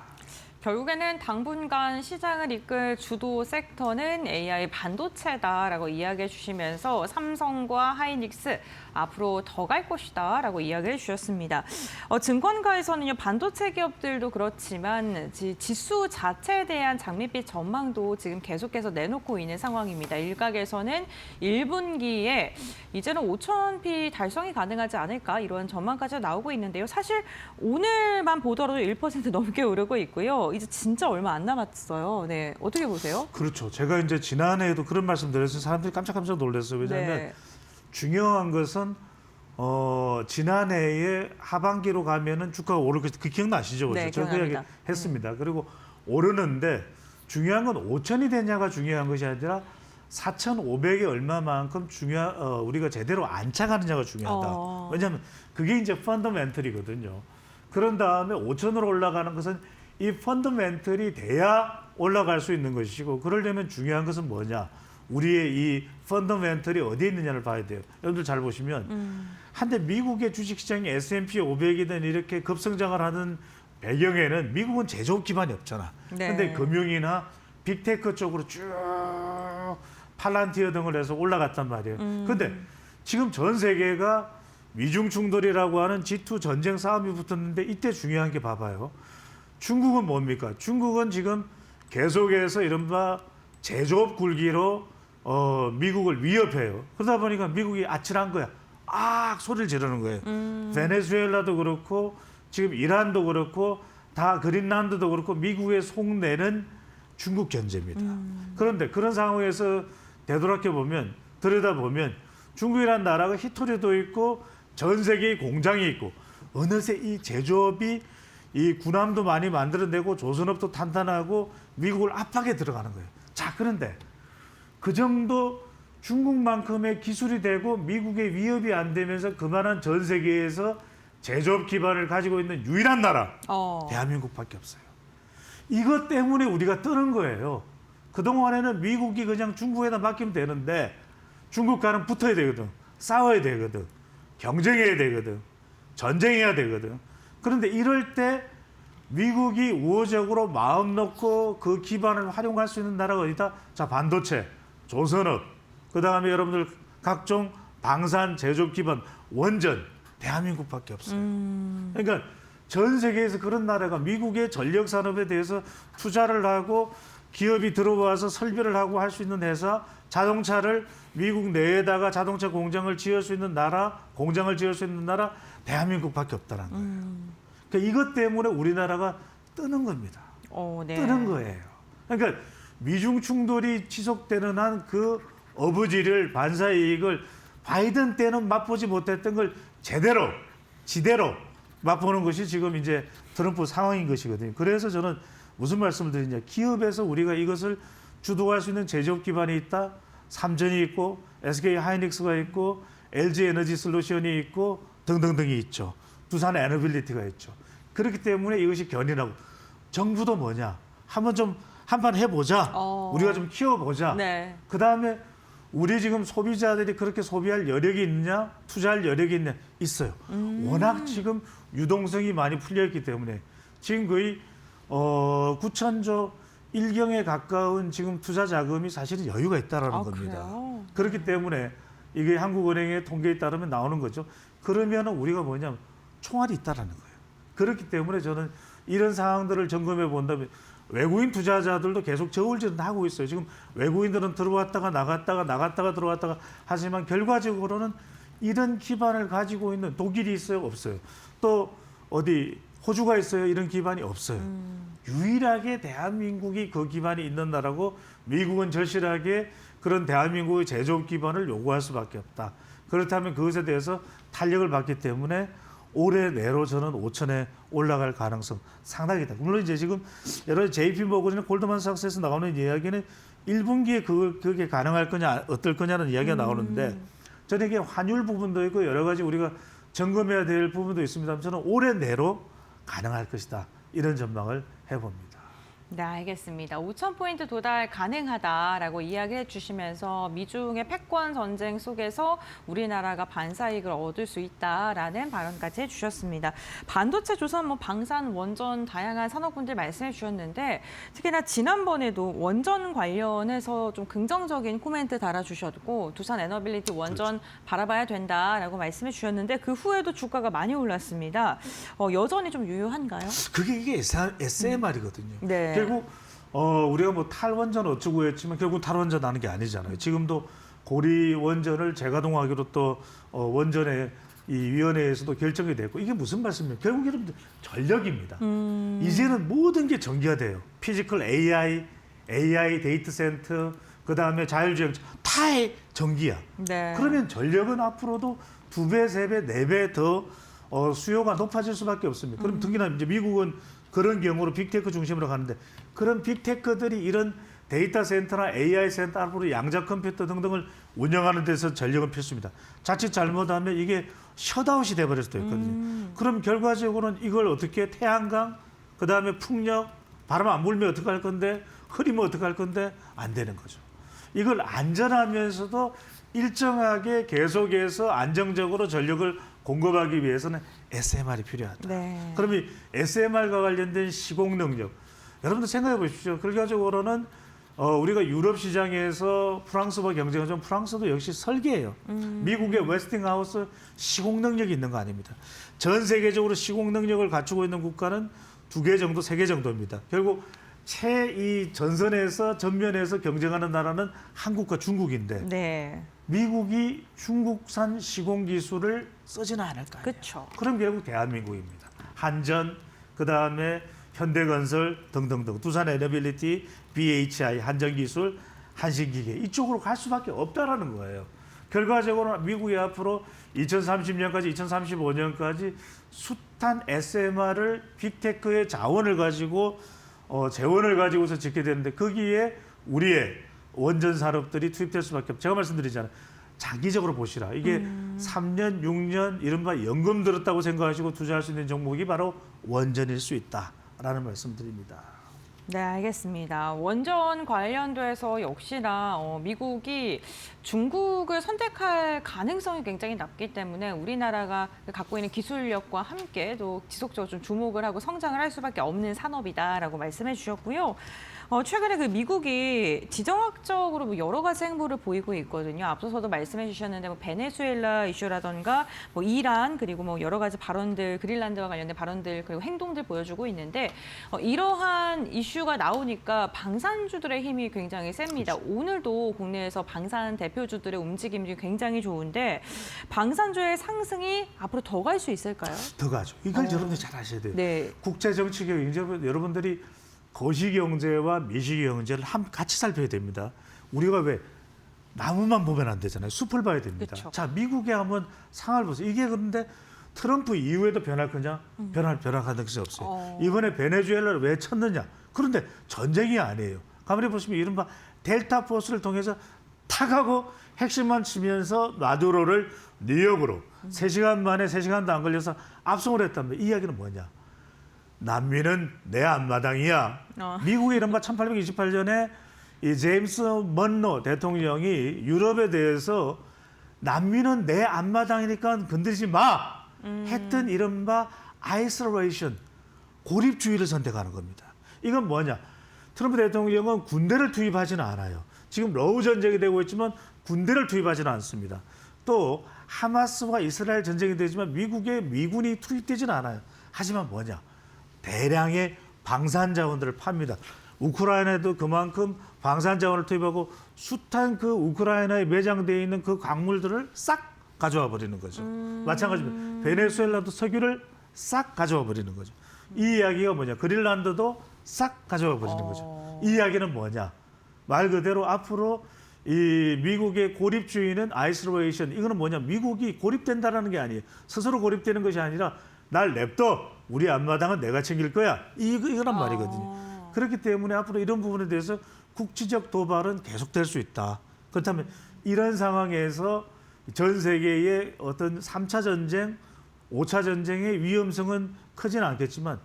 결국에는 당분간 시장을 이끌 주도 섹터는 AI 반도체다라고 이야기해 주시면서 삼성과 하이닉스 앞으로 더 갈 것이다 라고 이야기해 주셨습니다. 증권가에서는요, 반도체 기업들도 그렇지만 지수 자체에 대한 장밋빛 전망도 지금 계속해서 내놓고 있는 상황입니다. 일각에서는 1분기에 이제는 5,000p 달성이 가능하지 않을까 이런 전망까지 나오고 있는데요. 사실 오늘만 보더라도 1% 넘게 오르고 있고요. 이제 진짜 얼마 안 남았어요. 네, 어떻게 보세요? 그렇죠. 제가 이제 지난해에도 그런 말씀 드렸어요. 사람들이 깜짝깜짝 놀랐어요. 왜냐하면 네. 중요한 것은 지난해에 하반기로 가면은 주가가 오를 그 기억나시죠? 네, 저도 그 이야기 기억납니다. 했습니다. 그리고 오르는데 중요한 건 5천이 되냐가 중요한 것이 아니라 4,500이 얼마만큼 우리가 제대로 안착하느냐가 중요하다. 왜냐하면 그게 이제 펀더멘털이거든요. 그런 다음에 5천으로 올라가는 것은 이 펀더멘털이 돼야 올라갈 수 있는 것이고, 그러려면 중요한 것은 뭐냐? 우리의 이 펀더멘털이 어디에 있느냐를 봐야 돼요. 여러분들 잘 보시면 한때 미국의 주식시장이 S&P 500이든 이렇게 급성장을 하는 배경에는 미국은 제조업 기반이 없잖아. 그런데 네. 금융이나 빅테크 쪽으로 쭉 팔란티어 등을 해서 올라갔단 말이에요. 그런데 지금 전 세계가 미중 충돌이라고 하는 G2 전쟁 싸움이 붙었는데 이때 중요한 게 봐봐요. 중국은 뭡니까? 중국은 지금 계속해서 이른바 제조업 굴기로 미국을 위협해요. 그러다 보니까 미국이 아찔한 거야. 소리를 지르는 거예요. 베네수엘라도 그렇고 지금 이란도 그렇고 다 그린란드도 그렇고 미국의 속내는 중국 견제입니다. 그런데 그런 상황에서 들여다보면 중국이라는 나라가 히토리도 있고 전 세계의 공장이 있고 어느새 이 제조업이 이 군함도 많이 만들어내고 조선업도 탄탄하고 미국을 압박에 들어가는 거예요. 자, 그런데 그 정도 중국만큼의 기술이 되고 미국의 위협이 안 되면서 그만한 전 세계에서 제조업 기반을 가지고 있는 유일한 나라 대한민국밖에 없어요. 이것 때문에 우리가 뜨는 거예요. 그동안에는 미국이 그냥 중국에다 맡기면 되는데 중국과는 붙어야 되거든. 싸워야 되거든. 경쟁해야 되거든. 전쟁해야 되거든. 그런데 이럴 때 미국이 우호적으로 마음 놓고 그 기반을 활용할 수 있는 나라가 어디다? 자, 반도체, 조선업, 그다음에 여러분들 각종 방산 제조업 기반, 원전, 대한민국밖에 없어요. 그러니까 전 세계에서 그런 나라가 미국의 전력 산업에 대해서 투자를 하고 기업이 들어와서 설비를 하고 할 수 있는 회사, 자동차를 미국 내에다가 자동차 공장을 지을 수 있는 나라, 공장을 지을 수 있는 나라 대한민국밖에 없다는 거예요. 그러니까 이것 때문에 우리나라가 뜨는 겁니다. 네. 뜨는 거예요. 그러니까 미중 충돌이 지속되는 한 그 어부지를 반사 이익을 바이든 때는 맛보지 못했던 걸 지대로 맛보는 것이 지금 이제 트럼프 상황인 것이거든요. 그래서 저는 무슨 말씀을 드리냐. 기업에서 우리가 이것을 주도할 수 있는 제조업 기반이 있다. 삼전이 있고 SK 하이닉스가 있고 LG 에너지 솔루션이 있고 등등등이 있죠. 두산 에너빌리티가 있죠. 그렇기 때문에 이것이 견인하고 정부도 뭐냐. 한판 해보자. 우리가 좀 키워보자. 네. 그다음에 우리 지금 소비자들이 그렇게 소비할 여력이 있느냐, 투자할 여력이 있느냐, 있어요. 워낙 지금 유동성이 많이 풀려있기 때문에 지금 거의 9천조 일경에 가까운 지금 투자 자금이 사실은 여유가 있다라는 겁니다. 그래요? 그렇기 때문에 이게 한국은행의 통계에 따르면 나오는 거죠. 그러면 우리가 뭐냐면 총알이 있다라는 거예요. 그렇기 때문에 저는 이런 상황들을 점검해 본다면 외국인 투자자들도 계속 저울질은 하고 있어요. 지금 외국인들은 들어왔다가 나갔다가 들어왔다가 하지만 결과적으로는 이런 기반을 가지고 있는 독일이 있어요? 없어요. 또 어디 호주가 있어요? 이런 기반이 없어요. 유일하게 대한민국이 그 기반이 있는 나라고 미국은 절실하게 그런 대한민국의 제조업 기반을 요구할 수밖에 없다. 그렇다면 그것에 대해서 탄력을 받기 때문에 올해 내로 저는 5천에 올라갈 가능성 상당히다. 물론 이제 지금 여러 JP모건이나 골드만삭스에서 나오는 이야기는 1분기에 그게 가능할 거냐 어떨 거냐는 이야기가 나오는데 저는 이게 환율 부분도 있고 여러 가지 우리가 점검해야 될 부분도 있습니다. 저는 올해 내로 가능할 것이다. 이런 전망을 해봅니다. 네, 알겠습니다. 5,000포인트 도달 가능하다라고 이야기해 주시면서 미중의 패권 전쟁 속에서 우리나라가 반사이익을 얻을 수 있다라는 발언까지 해주셨습니다. 반도체, 조선, 방산, 원전 다양한 산업군들 말씀해 주셨는데 특히나 지난번에도 원전 관련해서 좀 긍정적인 코멘트 달아주셨고 두산 에너빌리티 원전 바라봐야 된다라고 말씀해 주셨는데 그 후에도 주가가 많이 올랐습니다. 여전히 좀 유효한가요? 이게 SMR이거든요. 네. 결국 우리가 뭐 탈원전 어쩌고 했지만 결국 탈원전 하는 게 아니잖아요. 지금도 고리 원전을 재가동하기로 또 원전의 이 위원회에서도 결정이 됐고 이게 무슨 말씀이에요? 결국 여러분들 전력입니다. 이제는 모든 게 전기화돼요. 피지컬 AI 데이터 센터, 그다음에 자율주행 다 전기야. 네. 그러면 전력은 앞으로도 2배, 3배, 4배 더 수요가 높아질 수밖에 없습니다. 그럼 특히나 이제 미국은 그런 경우로 빅테크 중심으로 가는데 그런 빅테크들이 이런 데이터 센터나 AI 센터 앞으로 양자 컴퓨터 등등을 운영하는 데서 전력은 필수입니다. 자칫 잘못하면 이게 셧아웃이 돼버릴 수도 있거든요. 그럼 결과적으로는 이걸 어떻게 태양광, 그다음에 풍력, 바람 안 불면 어떻게 할 건데 흐리면 어떻게 할 건데 안 되는 거죠. 이걸 안전하면서도 일정하게 계속해서 안정적으로 전력을 공급하기 위해서는 SMR이 필요하다. 네. 그러면 SMR과 관련된 시공 능력, 여러분들 생각해 보십시오. 결과적으로는 우리가 유럽 시장에서 프랑스와 경쟁을 좀 프랑스도 역시 설계예요. 미국의 웨스팅하우스 시공 능력이 있는 거 아닙니다. 전 세계적으로 시공 능력을 갖추고 있는 국가는 2개 정도, 3개 정도입니다. 결국 이 전선에서 전면에서 경쟁하는 나라는 한국과 중국인데 네. 미국이 중국산 시공 기술을 쓰지는 않을 거 아니에요. 그렇죠. 그럼 결국 대한민국입니다. 한전, 그다음에 현대건설 등등등, 두산 에너빌리티, BHI, 한전기술, 한신기계 이쪽으로 갈 수밖에 없다라는 거예요. 결과적으로 미국이 앞으로 2030년까지 2035년까지 숱한 SMR을 빅테크의 자원을 가지고 재원을 가지고서 짓게 되는데 거기에 우리의 원전 산업들이 투입될 수밖에 없죠. 제가 말씀드리잖아요. 장기적으로 보시라. 이게 3년, 6년 이른바 연금 들었다고 생각하시고 투자할 수 있는 종목이 바로 원전일 수 있다라는 말씀드립니다. 네, 알겠습니다. 원전 관련돼서 역시나 미국이 중국을 선택할 가능성이 굉장히 낮기 때문에 우리나라가 갖고 있는 기술력과 함께 또 지속적으로 좀 주목을 하고 성장을 할 수밖에 없는 산업이다라고 말씀해 주셨고요. 최근에 그 미국이 지정학적으로 여러 가지 행보를 보이고 있거든요. 앞서서도 말씀해 주셨는데 베네수엘라 이슈라던가 이란 그리고 여러 가지 발언들, 그린란드와 관련된 발언들 그리고 행동들 보여주고 있는데 이러한 이슈가 나오니까 방산주들의 힘이 굉장히 셉니다. 그렇죠. 오늘도 국내에서 방산 대표주들의 움직임이 굉장히 좋은데 방산주의 상승이 앞으로 더 갈 수 있을까요? 더 가죠. 이걸 여러분들이 잘 아셔야 돼요. 네. 국제정치계 여러분들이 거시경제와 미시경제를 같이 살펴야 됩니다. 우리가 왜 나무만 보면 안 되잖아요. 숲을 봐야 됩니다. 그쵸. 자, 미국에 한번 상황을 보세요. 이게 그런데 트럼프 이후에도 변할 거냐? 변할 가능성이 없어요. 이번에 베네수엘라를 왜 쳤느냐? 그런데 전쟁이 아니에요. 가만히 보시면 이른바 델타 포스를 통해서 탁하고 핵심만 치면서 마두로를 뉴욕으로 3시간 만에 3시간도 안 걸려서 압송을 했다면 이 이야기는 뭐냐? 남미는 내 앞마당이야. 미국의 이른바 1828년에 이 제임스 먼로 대통령이 유럽에 대해서 남미는 내 앞마당이니까 건드리지 마 했던 이른바 아이솔레이션, 고립주의를 선택하는 겁니다. 이건 뭐냐? 트럼프 대통령은 군대를 투입하지는 않아요. 지금 러우 전쟁이 되고 있지만 군대를 투입하지는 않습니다. 또 하마스와 이스라엘 전쟁이 되지만 미국의 미군이 투입되지는 않아요. 하지만 뭐냐? 대량의 방산 자원들을 팝니다. 우크라이나에도 그만큼 방산 자원을 투입하고 숱한 그 우크라이나에 매장되어 있는 그 광물들을 싹 가져와 버리는 거죠. 마찬가지로 베네수엘라도 석유를 싹 가져와 버리는 거죠. 이 이야기가 뭐냐? 그린란드도 싹 가져와 버리는 거죠. 이 이야기는 뭐냐? 말 그대로 앞으로 이 미국의 고립주의는 아이솔레이션. 이거는 뭐냐? 미국이 고립된다라는 게 아니에요. 스스로 고립되는 것이 아니라 날 냅둬. 우리 앞마당은 내가 챙길 거야. 이거란 말이거든요. 그렇기 때문에 앞으로 이런 부분에 대해서 국지적 도발은 계속될 수 있다. 그렇다면 이런 상황에서 전 세계의 어떤 3차 전쟁, 5차 전쟁의 위험성은 크지는 않겠지만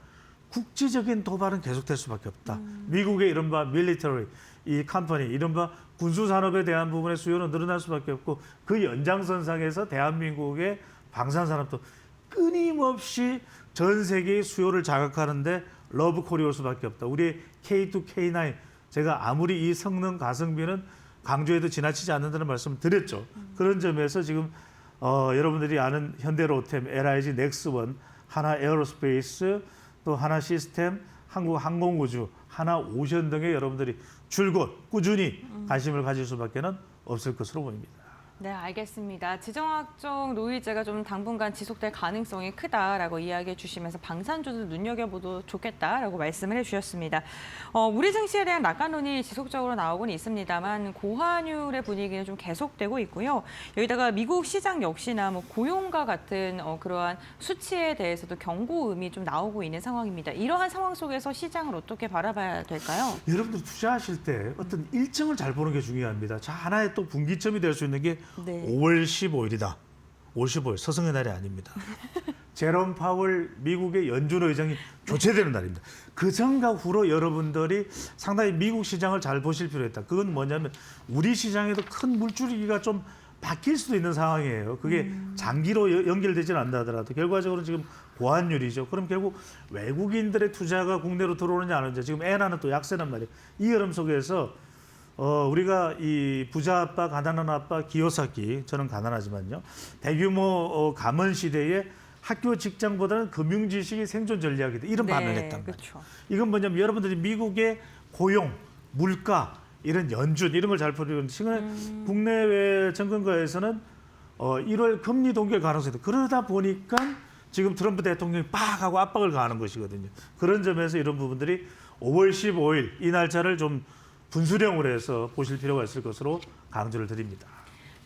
국지적인 도발은 계속될 수밖에 없다. 미국의 이른바 밀리터리, 이 컴퍼니, 이른바 군수산업에 대한 부분의 수요는 늘어날 수밖에 없고 그 연장선상에서 대한민국의 방산산업도 끊임없이 전 세계의 수요를 자극하는데 러브콜이 올 수밖에 없다. 우리의 K2, K9, 제가 아무리 이 성능 가성비는 강조해도 지나치지 않는다는 말씀을 드렸죠. 그런 점에서 지금 여러분들이 아는 현대로템, LIG, 넥스원, 하나 에어로스페이스, 또 하나 시스템, 한국 항공우주, 하나 오션 등의 여러분들이 줄곧 꾸준히 관심을 가질 수밖에 없을 것으로 보입니다. 네, 알겠습니다. 지정학적 노이즈가 좀 당분간 지속될 가능성이 크다라고 이야기해 주시면서 방산주도 눈여겨보도 좋겠다라고 말씀을 해주셨습니다. 우리 증시에 대한 낙관론이 지속적으로 나오고는 있습니다만 고환율의 분위기는 좀 계속되고 있고요. 여기다가 미국 시장 역시나 뭐 고용과 같은 그러한 수치에 대해서도 경고음이 좀 나오고 있는 상황입니다. 이러한 상황 속에서 시장을 어떻게 바라봐야 될까요? 여러분들 투자하실 때 어떤 일정을 잘 보는 게 중요합니다. 자, 하나의 또 분기점이 될 수 있는 게 네. 5월 15일이다. 5월 15일 서성의 날이 아닙니다. 제롬 파월 미국의 연준 의장이 교체되는 날입니다. 그 전과 후로 여러분들이 상당히 미국 시장을 잘 보실 필요가 있다. 그건 뭐냐면 우리 시장에도 큰 물줄기가 좀 바뀔 수도 있는 상황이에요. 그게 장기로 연결되지는 않는다 하더라도 결과적으로 지금 고환율이죠. 그럼 결국 외국인들의 투자가 국내로 들어오느냐 안 오느냐. 지금 엔화는 또 약세란 말이에요. 이 흐름 속에서 우리가 이 부자 아빠, 가난한 아빠, 기요사키, 저는 가난하지만요. 대규모 감원 시대에 학교 직장보다는 금융 지식이 생존 전략이다. 이런 반응을 했단 말이에요. 그렇죠. 이건 뭐냐면 여러분들이 미국의 고용, 물가, 이런 연준 이런 걸 잘 보는 최근에 국내외 정권가에서는 1월 금리 동결 가능성이 있다. 그러다 보니까 지금 트럼프 대통령이 빡 하고 압박을 가하는 것이거든요. 그런 점에서 이런 부분들이 5월 15일 이 날짜를 좀 분수령으로 해서 보실 필요가 있을 것으로 강조를 드립니다.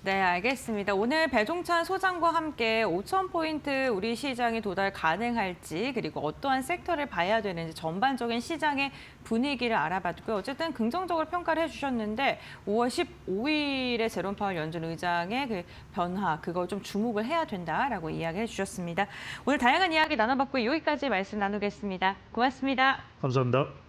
네, 알겠습니다. 오늘 배종찬 소장과 함께 5,000포인트 우리 시장이 도달 가능할지 그리고 어떠한 섹터를 봐야 되는지 전반적인 시장의 분위기를 알아봤고요. 어쨌든 긍정적으로 평가를 해주셨는데 5월 15일에 제롬 파월 연준 의장의 그 변화 그거 좀 주목을 해야 된다라고 이야기해 주셨습니다. 오늘 다양한 이야기 나눠봤고 여기까지 말씀 나누겠습니다. 고맙습니다. 감사합니다.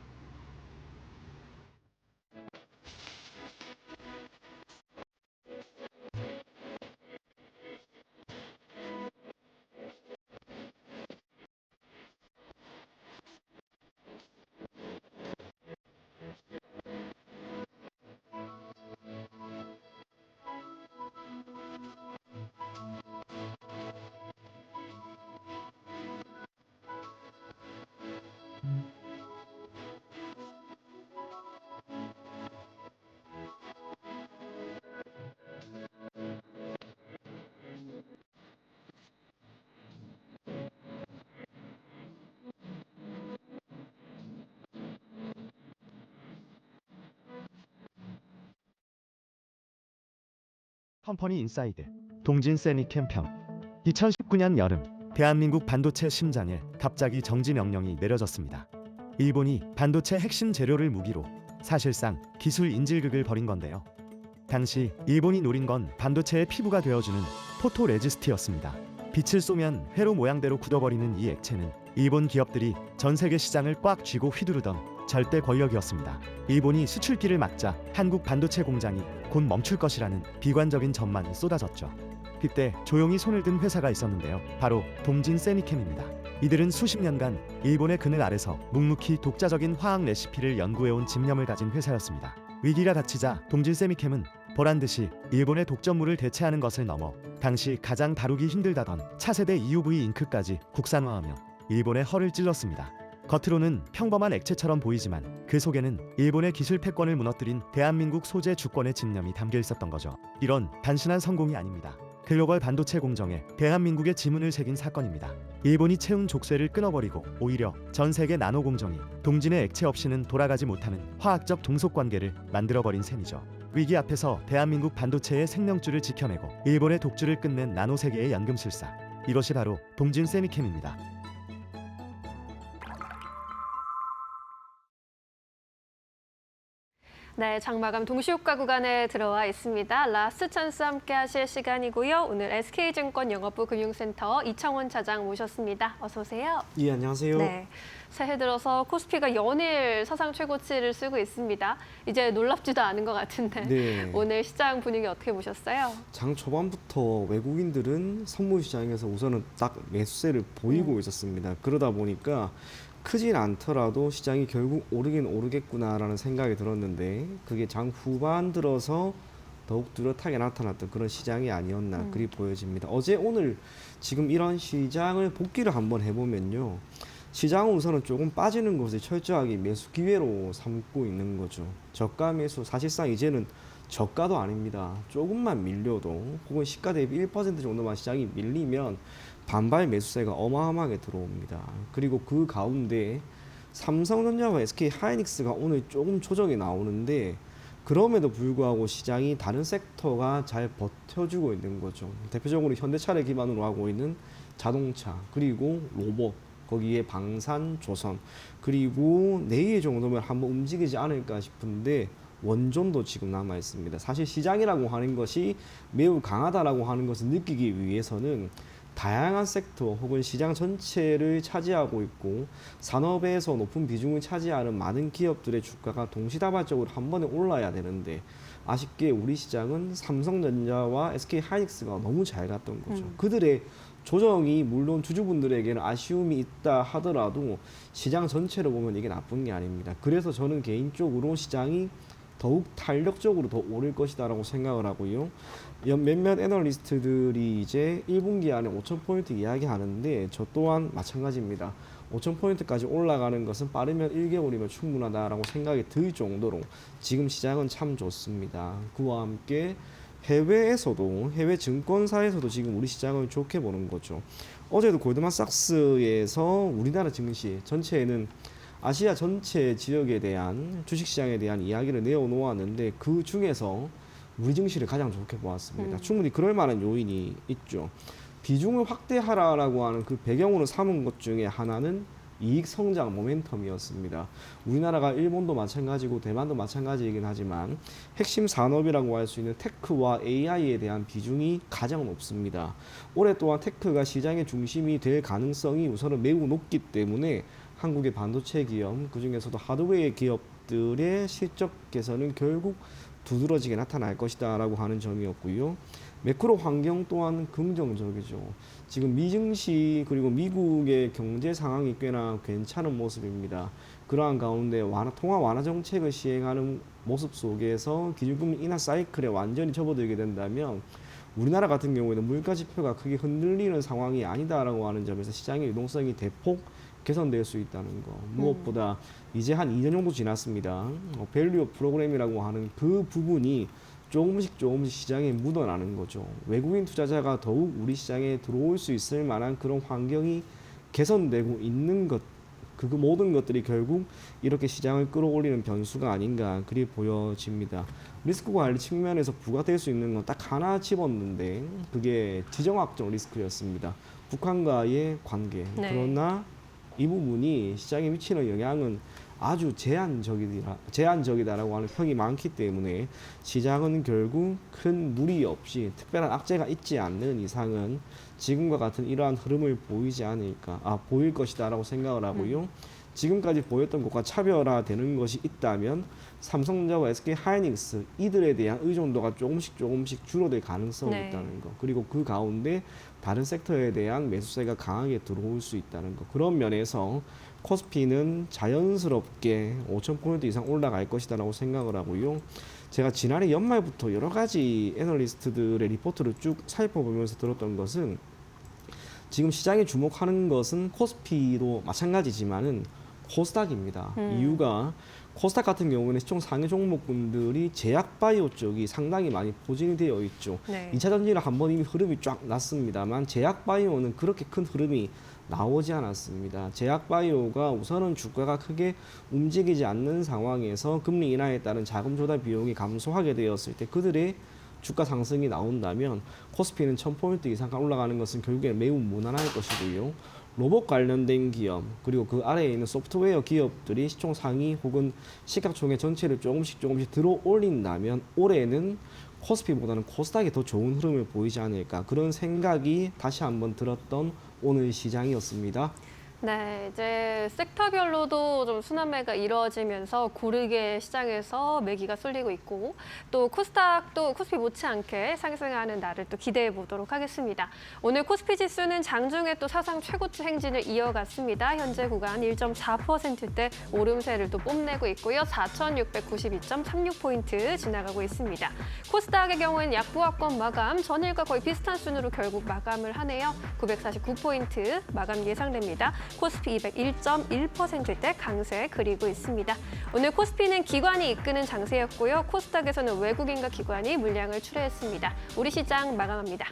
컴퍼니 인사이드 동진 세니캠 평 2019년 여름 대한민국 반도체 심장에 갑자기 정지 명령이 내려졌습니다. 일본이 반도체 핵심 재료를 무기로 사실상 기술 인질극을 벌인 건데요. 당시 일본이 노린 건 반도체의 피부가 되어주는 포토레지스트였습니다. 빛을 쏘면 회로 모양대로 굳어버리는 이 액체는 일본 기업들이 전 세계 시장을 꽉 쥐고 휘두르던 절대 권력이었습니다. 일본이 수출기를 막자 한국 반도체 공장이 곧 멈출 것이라는 비관적인 전망이 쏟아졌죠. 그때 조용히 손을 든 회사가 있었는데요. 바로 동진 세니캠입니다. 이들은 수십 년간 일본의 그늘 아래서 묵묵히 독자적인 화학 레시피를 연구해온 집념을 가진 회사였습니다. 위기가 닥치자 동진 세니캠은 보란 듯이 일본의 독점물을 대체하는 것을 넘어 당시 가장 다루기 힘들다던 차세대 EUV 잉크까지 국산화하며 일본의 허를 찔렀습니다. 겉으로는 평범한 액체처럼 보이지만 그 속에는 일본의 기술 패권을 무너뜨린 대한민국 소재 주권의 집념이 담겨 있었던 거죠. 이런 단순한 성공이 아닙니다. 글로벌 반도체 공정에 대한민국의 지문을 새긴 사건입니다. 일본이 채운 족쇄를 끊어버리고 오히려 전 세계 나노 공정이 동진의 액체 없이는 돌아가지 못하는 화학적 종속관계를 만들어버린 셈이죠. 위기 앞에서 대한민국 반도체의 생명줄을 지켜내고 일본의 독주를 끝낸 나노 세계의 연금술사. 이것이 바로 동진 세미캠입니다. 네, 장마감 동시효과 구간에 들어와 있습니다. 라스트 찬스 함께 하실 시간이고요. 오늘 SK증권 영업부 금융센터 이청원 차장 모셨습니다. 어서 오세요. 예, 안녕하세요. 네, 새해 들어서 코스피가 연일 사상 최고치를 쓰고 있습니다. 이제 놀랍지도 않은 것 같은데 네. 오늘 시장 분위기 어떻게 보셨어요? 장 초반부터 외국인들은 선물 시장에서 우선은 딱 매수세를 보이고 있었습니다. 그러다 보니까 크진 않더라도 시장이 결국 오르긴 오르겠구나라는 생각이 들었는데 그게 장 후반 들어서 더욱 뚜렷하게 나타났던 그런 시장이 아니었나 그리 보여집니다. 어제 오늘 지금 이런 시장을 복기를 한번 해보면요. 시장은 우선은 조금 빠지는 것을 철저하게 매수 기회로 삼고 있는 거죠. 저가 매수 사실상 이제는 저가도 아닙니다. 조금만 밀려도 혹은 시가 대비 1% 정도만 시장이 밀리면 반발 매수세가 어마어마하게 들어옵니다. 그리고 그 가운데 삼성전자와 SK하이닉스가 오늘 조금 조정이 나오는데 그럼에도 불구하고 시장이 다른 섹터가 잘 버텨주고 있는 거죠. 대표적으로 현대차를 기반으로 하고 있는 자동차 그리고 로봇 거기에 방산, 조선 그리고 내일 정도면 한번 움직이지 않을까 싶은데 원전도 지금 남아 있습니다. 사실 시장이라고 하는 것이 매우 강하다라고 하는 것을 느끼기 위해서는 다양한 섹터 혹은 시장 전체를 차지하고 있고 산업에서 높은 비중을 차지하는 많은 기업들의 주가가 동시다발적으로 한 번에 올라야 되는데 아쉽게 우리 시장은 삼성전자와 SK하이닉스가 너무 잘 갔던 거죠. 그들의 조정이 물론 주주분들에게는 아쉬움이 있다 하더라도 시장 전체로 보면 이게 나쁜 게 아닙니다. 그래서 저는 개인적으로 시장이 더욱 탄력적으로 더 오를 것이다라고 생각을 하고요. 몇몇 애널리스트들이 이제 1분기 안에 5,000포인트 이야기하는데 저 또한 마찬가지입니다. 5,000포인트까지 올라가는 것은 빠르면 1개월이면 충분하다라고 생각이 들 정도로 지금 시장은 참 좋습니다. 그와 함께 해외에서도 해외 증권사에서도 지금 우리 시장을 좋게 보는 거죠. 어제도 골드만삭스에서 우리나라 증시 전체에는 아시아 전체 지역에 대한 주식시장에 대한 이야기를 내어놓았는데 그 중에서 우리 증시를 가장 좋게 보았습니다. 충분히 그럴 만한 요인이 있죠. 비중을 확대하라라고 하는 그 배경으로 삼은 것 중에 하나는 이익 성장 모멘텀이었습니다. 우리나라가 일본도 마찬가지고 대만도 마찬가지이긴 하지만 핵심 산업이라고 할 수 있는 테크와 AI에 대한 비중이 가장 높습니다. 올해 또한 테크가 시장의 중심이 될 가능성이 우선은 매우 높기 때문에 한국의 반도체 기업, 그중에서도 하드웨어 기업들의 실적 개선은 결국 두드러지게 나타날 것이다 라고 하는 점이었고요. 매크로 환경 또한 긍정적이죠. 지금 미증시 그리고 미국의 경제 상황이 꽤나 괜찮은 모습입니다. 그러한 가운데 통화 완화 정책을 시행하는 모습 속에서 기준금리 인하 사이클에 완전히 접어들게 된다면 우리나라 같은 경우에는 물가 지표가 크게 흔들리는 상황이 아니다라고 하는 점에서 시장의 유동성이 대폭 개선될 수 있다는 거. 무엇보다 이제 한 2년 정도 지났습니다. 밸류 프로그램이라고 하는 그 부분이 조금씩 시장에 묻어나는 거죠. 외국인 투자자가 더욱 우리 시장에 들어올 수 있을 만한 그런 환경이 개선되고 있는 것, 그 모든 것들이 결국 이렇게 시장을 끌어올리는 변수가 아닌가 그리 보여집니다. 리스크 관리 측면에서 부과될 수 있는 건 딱 하나 집었는데 그게 지정학적 리스크였습니다. 북한과의 관계. 네. 그러나 이 부분이 시장에 미치는 영향은 아주 제한적이다라고 하는 평이 많기 때문에 시장은 결국 큰 무리 없이 특별한 악재가 있지 않는 이상은 지금과 같은 이러한 흐름을 보일 것이다라고 생각을 하고요. 지금까지 보였던 것과 차별화되는 것이 있다면 삼성전자와 SK하이닉스 이들에 대한 의존도가 조금씩 줄어들 가능성이 네. 있다는 것. 그리고 그 가운데 다른 섹터에 대한 매수세가 강하게 들어올 수 있다는 것. 그런 면에서 코스피는 자연스럽게 5,000포인트 이상 올라갈 것이다라고 생각을 하고요. 제가 지난해 연말부터 여러 가지 애널리스트들의 리포트를 쭉 살펴보면서 들었던 것은 지금 시장에 주목하는 것은 코스피도 마찬가지지만은 코스닥입니다. 이유가 코스닥 같은 경우는 시총 상위 종목군들이 제약바이오 쪽이 상당히 많이 포진이 되어 있죠. 네. 2차 전지는 한번 이미 흐름이 쫙 났습니다만 제약바이오는 그렇게 큰 흐름이 나오지 않았습니다. 제약바이오가 우선은 주가가 크게 움직이지 않는 상황에서 금리 인하에 따른 자금 조달 비용이 감소하게 되었을 때 그들의 주가 상승이 나온다면 코스피는 1000포인트 이상 올라가는 것은 결국엔 매우 무난할 것이고요. 로봇 관련된 기업 그리고 그 아래에 있는 소프트웨어 기업들이 시총 상위 혹은 시가총액 전체를 조금씩 들어올린다면 올해는 코스피보다는 코스닥이 더 좋은 흐름을 보이지 않을까 그런 생각이 다시 한번 들었던 오늘 시장이었습니다. 네, 이제 섹터별로도 좀 순환매가 이루어지면서 고르게 시장에서 매기가 쏠리고 있고 또 코스닥도 코스피 못지않게 상승하는 날을 또 기대해 보도록 하겠습니다. 오늘 코스피 지수는 장중에 또 사상 최고치 행진을 이어갔습니다. 현재 구간 1.4%대 오름세를 또 뽐내고 있고요. 4,692.36포인트 지나가고 있습니다. 코스닥의 경우에는 약보합권 마감 전일과 거의 비슷한 순으로 결국 마감을 하네요. 949포인트 마감 예상됩니다. 코스피 201.1%대 강세 그리고 있습니다. 오늘 코스피는 기관이 이끄는 장세였고요. 코스닥에서는 외국인과 기관이 물량을 출하했습니다. 우리 시장 마감합니다.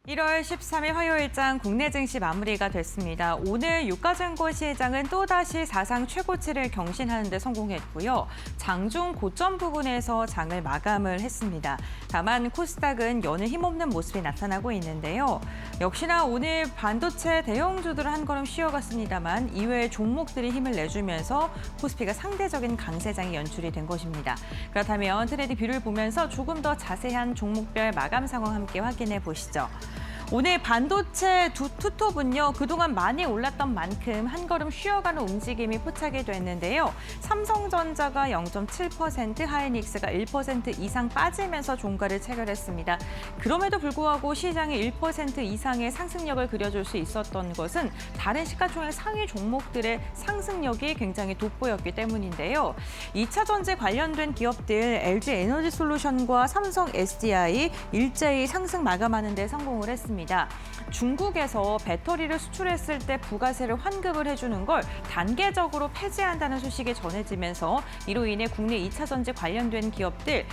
(1월 13일) 화요일장 국내 증시 마무리가 됐습니다. 오늘 유가증권 시장은 또다시 사상 최고치를 경신하는 데 성공했고요. 장중 고점 부근에서 장을 마감을 했습니다. 다만 코스닥은 여는 힘없는 모습이 나타나고 있는데요. 역시나 오늘 반도체 대형주들은 한 걸음 쉬어갔습니다만 이외의 종목들이 힘을 내주면서 코스피가 상대적인 강세장이 연출이 된 것입니다. 그렇다면 트레이딩 뷰를 보면서 조금 더 자세한 종목별 마감 상황 함께 확인해 보시죠. 오늘 반도체 투톱은요, 그동안 많이 올랐던 만큼 한 걸음 쉬어가는 움직임이 포착이 됐는데요. 삼성전자가 0.7%, 하이닉스가 1% 이상 빠지면서 종가를 체결했습니다. 그럼에도 불구하고 시장이 1% 이상의 상승력을 그려줄 수 있었던 것은 다른 시가총액 상위 종목들의 상승력이 굉장히 돋보였기 때문인데요. 2차 전지 관련된 기업들 LG 에너지솔루션과 삼성 SDI 일제히 상승 마감하는 데 성공을 했습니다. 중국에서 배터리를 수출했을 때 부가세를 환급을 해주는 걸 단계적으로 폐지한다는 소식이 전해지면서 이로 인해 국내 2차 전지 관련된 기업들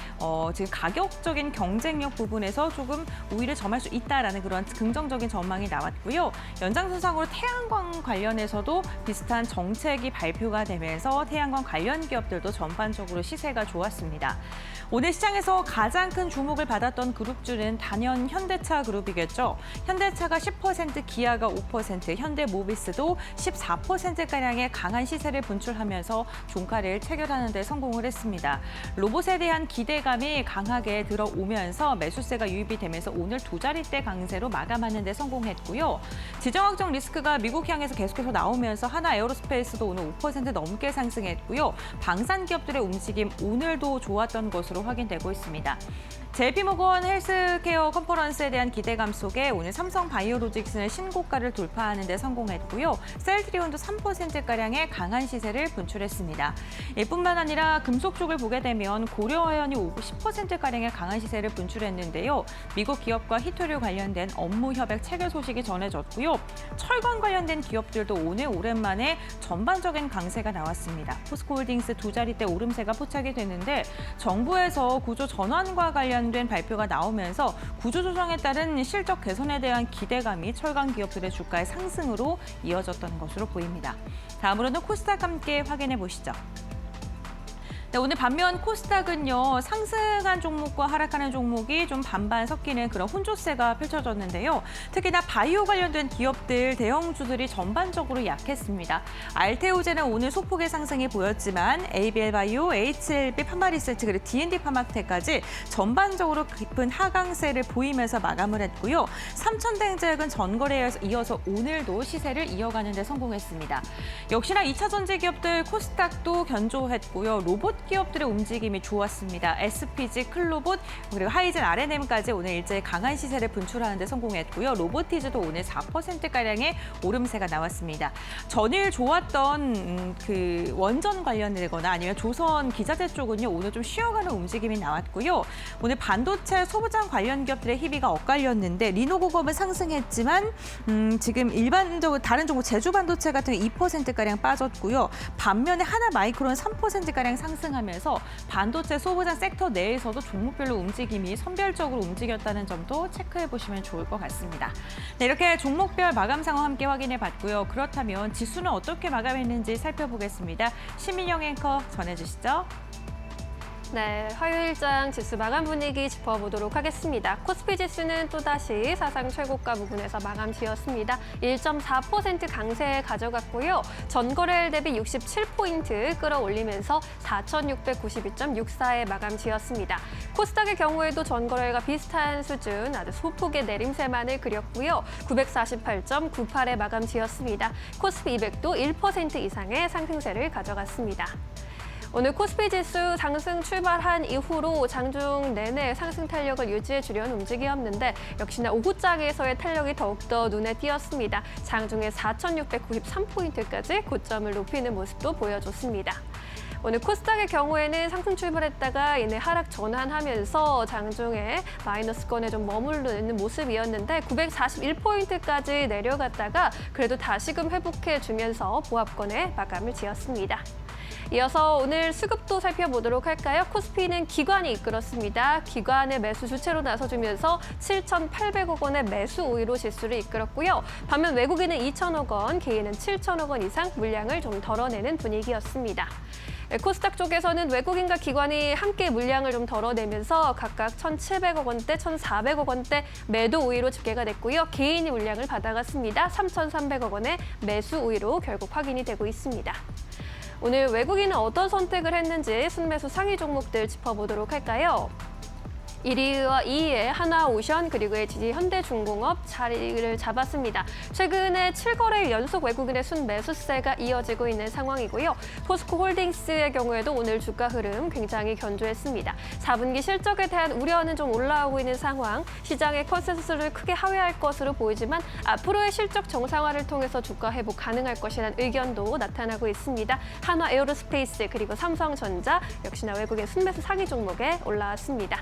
지금 가격적인 경쟁력 부분에서 조금 우위를 점할 수 있다라는 그런 긍정적인 전망이 나왔고요. 연장선상으로 태양광 관련해서도 비슷한 정책이 발표가 되면서 태양광 관련 기업들도 전반적으로 시세가 좋았습니다. 오늘 시장에서 가장 큰 주목을 받았던 그룹주는 단연 현대차 그룹이겠죠. 현대차가 10%, 기아가 5%, 현대모비스도 14%가량의 강한 시세를 분출하면서 종가를 체결하는 데 성공을 했습니다. 로봇에 대한 기대감이 강하게 들어오면서 매수세가 유입이 되면서 오늘 두 자릿대 강세로 마감하는 데 성공했고요. 지정학적 리스크가 미국 향해서 계속해서 나오면서 하나 에어로스페이스도 오늘 5% 넘게 상승했고요. 방산 기업들의 움직임 오늘도 좋았던 것으로 확인되고 있습니다. JP모건 헬스케어 컨퍼런스에 대한 기대감 속에 오늘 삼성 바이오로직스는 신고가를 돌파하는 데 성공했고요. 셀트리온도 3%가량의 강한 시세를 분출했습니다. 이뿐만 아니라 금속 쪽을 보게 되면 고려아연이 10%가량의 강한 시세를 분출했는데요. 미국 기업과 히토류 관련된 업무 협약 체결 소식이 전해졌고요. 철강 관련된 기업들도 오늘 오랜만에 전반적인 강세가 나왔습니다. 포스코홀딩스 두 자릿대 오름세가 포착이 됐는데 정부에서 구조 전환과 관련된 발표가 나오면서 구조조정에 따른 실적 개선에 대한 기대감이 철강 기업들의 주가의 상승으로 이어졌던 것으로 보입니다. 다음으로는 코스닥 함께 확인해 보시죠. 네, 오늘 반면 코스닥은요, 상승한 종목과 하락하는 종목이 좀 반반 섞이는 그런 혼조세가 펼쳐졌는데요. 특히나 바이오 관련된 기업들, 대형주들이 전반적으로 약했습니다. 알테오제는 오늘 소폭의 상승이 보였지만 ABL바이오, HLB, 파마리셀트, 그리고 D&D 파마텍까지 전반적으로 깊은 하강세를 보이면서 마감을 했고요. 삼천대행제약은 전거래에 이어서 오늘도 시세를 이어가는 데 성공했습니다. 역시나 2차 전지 기업들 코스닥도 견조했고요. 로봇 기업들의 움직임이 좋았습니다. SPG, 클로봇, 그리고 하이젠, R&M까지 오늘 일제히 강한 시세를 분출하는 데 성공했고요. 로보티즈도 오늘 4%가량의 오름세가 나왔습니다. 전일 좋았던 그 원전 관련되거나 아니면 조선 기자재 쪽은요, 오늘 좀 쉬어가는 움직임이 나왔고요. 오늘 반도체 소부장 관련 기업들의 희비가 엇갈렸는데 리노고검은 상승했지만 지금 일반적으로 다른 종목 제주 반도체 같은 경우 2%가량 빠졌고요. 반면에 하나 마이크로는 3%가량 상승하면서 반도체 소부장 섹터 내에서도 종목별로 움직임이 선별적으로 움직였다는 점도 체크해 보시면 좋을 것 같습니다. 네, 이렇게 종목별 마감 상황 함께 확인해 봤고요. 그렇다면 지수는 어떻게 마감했는지 살펴보겠습니다. 심인영 앵커 전해주시죠. 네, 화요일장 지수 마감 분위기 짚어보도록 하겠습니다. 코스피 지수는 또다시 사상 최고가 부근에서 마감 지었습니다. 1.4% 강세 가져갔고요. 전거래일 대비 67포인트 끌어올리면서 4,692.64에 마감 지었습니다. 코스닥의 경우에도 전거래일과 비슷한 수준 아주 소폭의 내림세만을 그렸고요. 948.98에 마감 지었습니다. 코스피 200도 1% 이상의 상승세를 가져갔습니다. 오늘 코스피 지수 상승 출발한 이후로 장중 내내 상승 탄력을 유지해 주려는 움직임이었는데 역시나 오후장에서의 탄력이 더욱더 눈에 띄었습니다. 장중에 4,693포인트까지 고점을 높이는 모습도 보여줬습니다. 오늘 코스닥의 경우에는 상승 출발했다가 이내 하락 전환하면서 장중에 마이너스권에 좀 머무르는 모습이었는데 941포인트까지 내려갔다가 그래도 다시금 회복해주면서 보합권에 마감을 지었습니다. 이어서 오늘 수급도 살펴보도록 할까요? 코스피는 기관이 이끌었습니다. 기관의 매수 주체로 나서주면서 7,800억 원의 매수 우위로 지수를 이끌었고요. 반면 외국인은 2천억 원, 개인은 7천억 원 이상 물량을 좀 덜어내는 분위기였습니다. 코스닥 쪽에서는 외국인과 기관이 함께 물량을 좀 덜어내면서 각각 1,700억 원대, 1,400억 원대 매도 우위로 집계가 됐고요. 개인이 물량을 받아갔습니다. 3,300억 원의 매수 우위로 결국 확인이 되고 있습니다. 오늘 외국인은 어떤 선택을 했는지 순매수 상위 종목들 짚어보도록 할까요? 1위와 2위에 하나오션 그리고 HG 현대중공업 자리를 잡았습니다. 최근에 7거래일 연속 외국인의 순매수세가 이어지고 있는 상황이고요. 포스코홀딩스의 경우에도 오늘 주가 흐름 굉장히 견조했습니다. 4분기 실적에 대한 우려는 좀 올라오고 있는 상황, 시장의 컨센서스를 크게 하회할 것으로 보이지만 앞으로의 실적 정상화를 통해서 주가 회복 가능할 것이라는 의견도 나타나고 있습니다. 한화에어로스페이스 그리고 삼성전자 역시나 외국인 순매수 상위 종목에 올라왔습니다.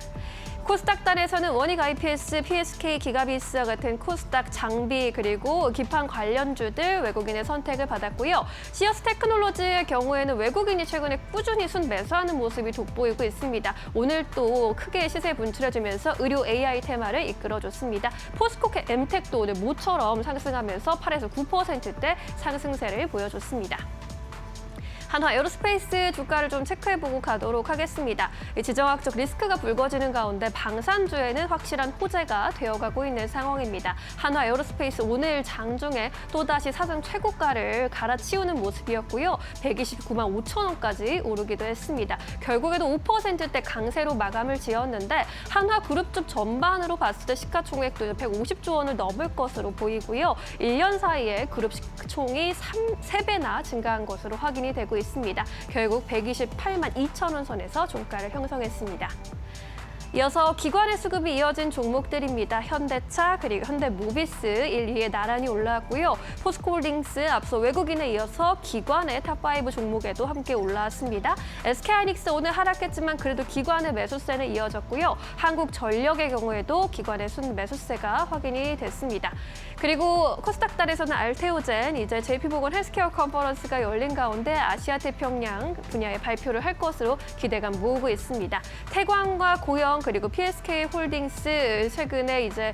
코스닥단에서는 원익 IPS, PSK 기가비스와 같은 코스닥 장비 그리고 기판 관련주들 외국인의 선택을 받았고요. 시어스 테크놀로지의 경우에는 외국인이 최근에 꾸준히 순매수하는 모습이 돋보이고 있습니다. 오늘 또 크게 시세 분출해주면서 의료 AI 테마를 이끌어줬습니다. 포스코 엠텍도 오늘 모처럼 상승하면서 8에서 9%대 상승세를 보여줬습니다. 한화에어로스페이스 주가를 좀 체크해보고 가도록 하겠습니다. 지정학적 리스크가 불거지는 가운데 방산주에는 확실한 호재가 되어가고 있는 상황입니다. 한화에어로스페이스 오늘 장중에 또다시 사상 최고가를 갈아치우는 모습이었고요. 129만 5천 원까지 오르기도 했습니다. 결국에도 5%대 강세로 마감을 지었는데 한화그룹 전반으로 봤을 때 시가총액도 150조 원을 넘을 것으로 보이고요. 1년 사이에 그룹 시총이 3배나 증가한 것으로 확인이 되고 있습니다. 결국 128만 2천 원 선에서 종가를 형성했습니다. 이어서 기관의 수급이 이어진 종목들입니다. 현대차 그리고 현대모비스 1, 2에 나란히 올라왔고요. 포스코홀딩스 앞서 외국인에 이어서 기관의 탑5 종목에도 함께 올라왔습니다. SK하이닉스 오늘 하락했지만 그래도 기관의 매수세는 이어졌고요. 한국전력의 경우에도 기관의 순매수세가 확인이 됐습니다. 그리고 코스닥단에서는 알테오젠, 이제 JP모건 헬스케어 컨퍼런스가 열린 가운데 아시아 태평양 분야의 발표를 할 것으로 기대감 모으고 있습니다. 태광과 고영 그리고 PSK 홀딩스 최근에 이제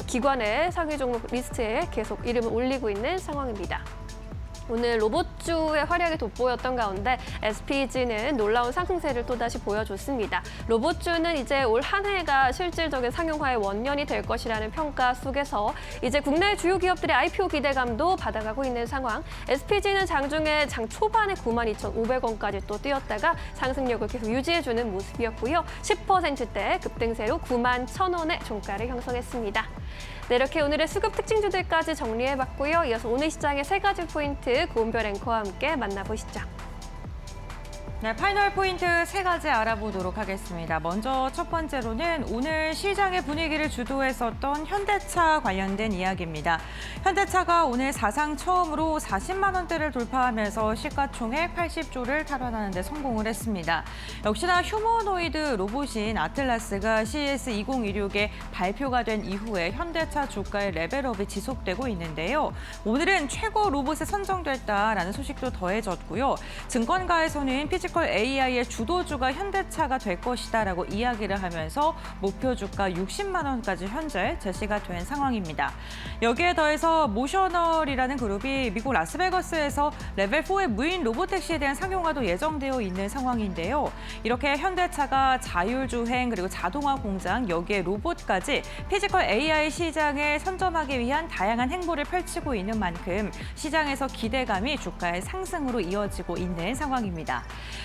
기관의 상위 종목 리스트에 계속 이름을 올리고 있는 상황입니다. 오늘 로봇주의 활약이 돋보였던 가운데 SPG는 놀라운 상승세를 또다시 보여줬습니다. 로봇주는 이제 올 한 해가 실질적인 상용화의 원년이 될 것이라는 평가 속에서 이제 국내 주요 기업들의 IPO 기대감도 받아가고 있는 상황. SPG는 장중에 장 초반에 92,500원까지 또 뛰었다가 상승력을 계속 유지해주는 모습이었고요. 10%대 급등세로 91,000원의 종가를 형성했습니다. 네, 이렇게 오늘의 수급 특징주들까지 정리해봤고요. 이어서 오늘 시장의 세 가지 포인트 고은별 앵커와 함께 만나보시죠. 네, 파이널 포인트 3가지 알아보도록 하겠습니다. 먼저 첫 번째로는 오늘 시장의 분위기를 주도했었던 현대차 관련된 이야기입니다. 현대차가 오늘 사상 처음으로 40만 원대를 돌파하면서 시가총액 80조를 탈환하는 데 성공을 했습니다. 역시나 휴머노이드 로봇인 아틀라스가 CES 2016에 발표가 된 이후에 현대차 주가의 레벨업이 지속되고 있는데요. 오늘은 최고 로봇에 선정됐다라는 소식도 더해졌고요. 증권가에서는 피지컬 AI의 주도주가 현대차가 될 것이다라고 이야기를 하면서 목표 주가 60만 원까지 현재 제시가 된 상황입니다. 여기에 더해서 모셔널이라는 그룹이 미국 라스베거스에서 레벨 4의 무인 로보택시에 대한 상용화도 예정되어 있는 상황인데요. 이렇게 현대차가 자율주행 그리고 자동화 공장 여기에 로봇까지 피지컬 AI 시장에 선점하기 위한 다양한 행보를 펼치고 있는 만큼 시장에서 기대감이 주가의 상승으로 이어지고 있는 상황입니다.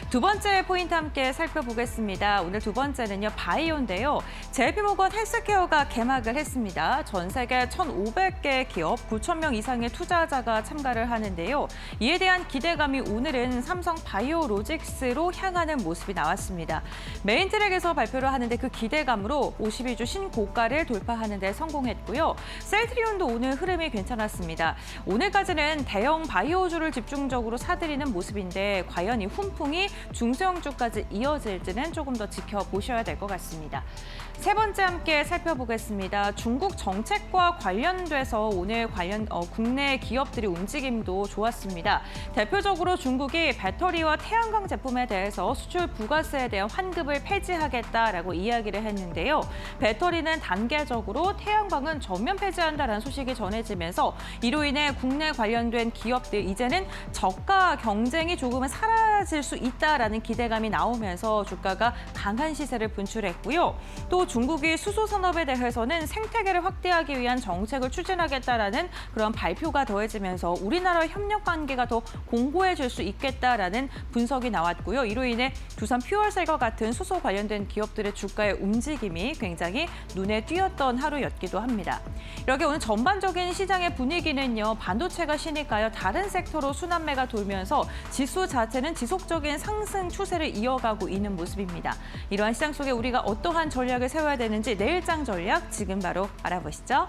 두 번째 포인트 함께 살펴보겠습니다. 오늘 두 번째는요, 바이오인데요. JP모건 헬스케어가 개막을 했습니다. 전 세계 1,500개 기업 9천 명 이상의 투자자가 참가를 하는데요. 이에 대한 기대감이 오늘은 삼성 바이오로직스로 향하는 모습이 나왔습니다. 메인 트랙에서 발표를 하는데 그 기대감으로 52주 신고가를 돌파하는 데 성공했고요. 셀트리온도 오늘 흐름이 괜찮았습니다. 오늘까지는 대형 바이오주를 집중적으로 사들이는 모습인데 과연 이 훈풍이 중소형주까지 이어질지는 조금 더 지켜보셔야 될 것 같습니다. 세 번째 함께 살펴보겠습니다. 중국 정책과 관련돼서 오늘 국내 기업들이 움직임도 좋았습니다. 대표적으로 중국이 배터리와 태양광 제품에 대해서 수출 부가세에 대한 환급을 폐지하겠다라고 이야기를 했는데요. 배터리는 단계적으로, 태양광은 전면 폐지한다라는 소식이 전해지면서 이로 인해 국내 관련된 기업들 이제는 저가 경쟁이 조금은 사라질 수 있다라는 기대감이 나오면서 주가가 강한 시세를 분출했고요. 또 중국이 수소 산업에 대해서는 생태계를 확대하기 위한 정책을 추진하겠다라는 그런 발표가 더해지면서 우리나라 협력 관계가 더 공고해질 수 있겠다라는 분석이 나왔고요. 이로 인해 두산 퓨얼셀과 같은 수소 관련된 기업들의 주가의 움직임이 굉장히 눈에 띄었던 하루였기도 합니다. 이렇게 오늘 전반적인 시장의 분위기는요, 반도체가 쉬니까요, 다른 섹터로 순환매가 돌면서 지수 자체는 지속적인 상승 추세를 이어가고 있는 모습입니다. 이러한 시장 속에 우리가 어떠한 전략을 세워야 되는지 내일장 전략 지금 바로 알아보시죠.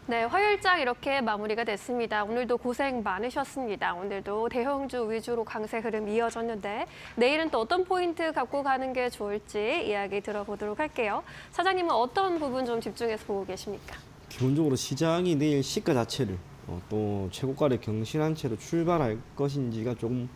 네, 화요일장 이렇게 마무리가 됐습니다. 오늘도 고생 많으셨습니다. 오늘도 대형주 위주로 강세 흐름 이어졌는데 내일은 또 어떤 포인트 갖고 가는 게 좋을지 이야기 들어보도록 할게요. 사장님은 어떤 부분 좀 집중해서 보고 계십니까? 기본적으로 시장이 내일 시가 자체를 또 최고가를 경신한 채로 출발할 것인지가 좀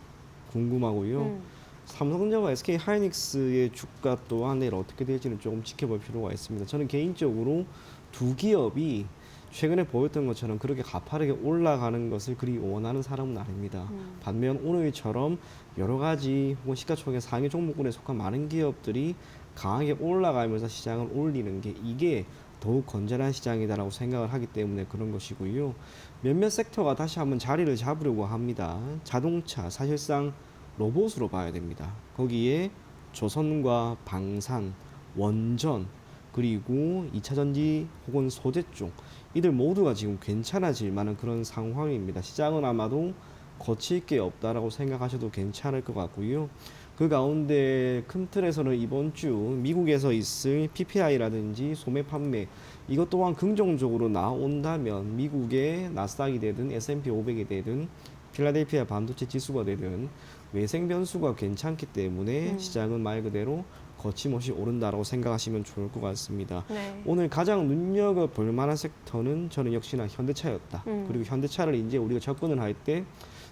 궁금하고요. 삼성전자와 SK 하이닉스의 주가 또한 내일 어떻게 될지는 조금 지켜볼 필요가 있습니다. 저는 개인적으로 두 기업이 최근에 보였던 것처럼 그렇게 가파르게 올라가는 것을 그리 원하는 사람은 아닙니다. 반면 오늘처럼 여러 가지 혹은 시가총액 상위 종목군에 속한 많은 기업들이 강하게 올라가면서 시장을 올리는 게 이게 더욱 건전한 시장이다라고 생각을 하기 때문에 그런 것이고요. 몇몇 섹터가 다시 한번 자리를 잡으려고 합니다. 자동차 사실상 로봇으로 봐야 됩니다. 거기에 조선과 방산, 원전, 그리고 2차 전지 혹은 소재 쪽 이들 모두가 지금 괜찮아질 만한 그런 상황입니다. 시장은 아마도 거칠 게 없다라고 생각하셔도 괜찮을 것 같고요. 그 가운데 큰 틀에서는 이번 주 미국에서 있을 PPI라든지 소매 판매 이것 또한 긍정적으로 나온다면 미국의 나스닥이 되든 S&P 500이 되든 필라델피아 반도체 지수가 되든 외생 변수가 괜찮기 때문에 시장은 말 그대로 거침없이 오른다라고 생각하시면 좋을 것 같습니다. 네. 오늘 가장 눈여겨볼 만한 섹터는 저는 역시나 현대차였다. 그리고 현대차를 이제 우리가 접근을 할 때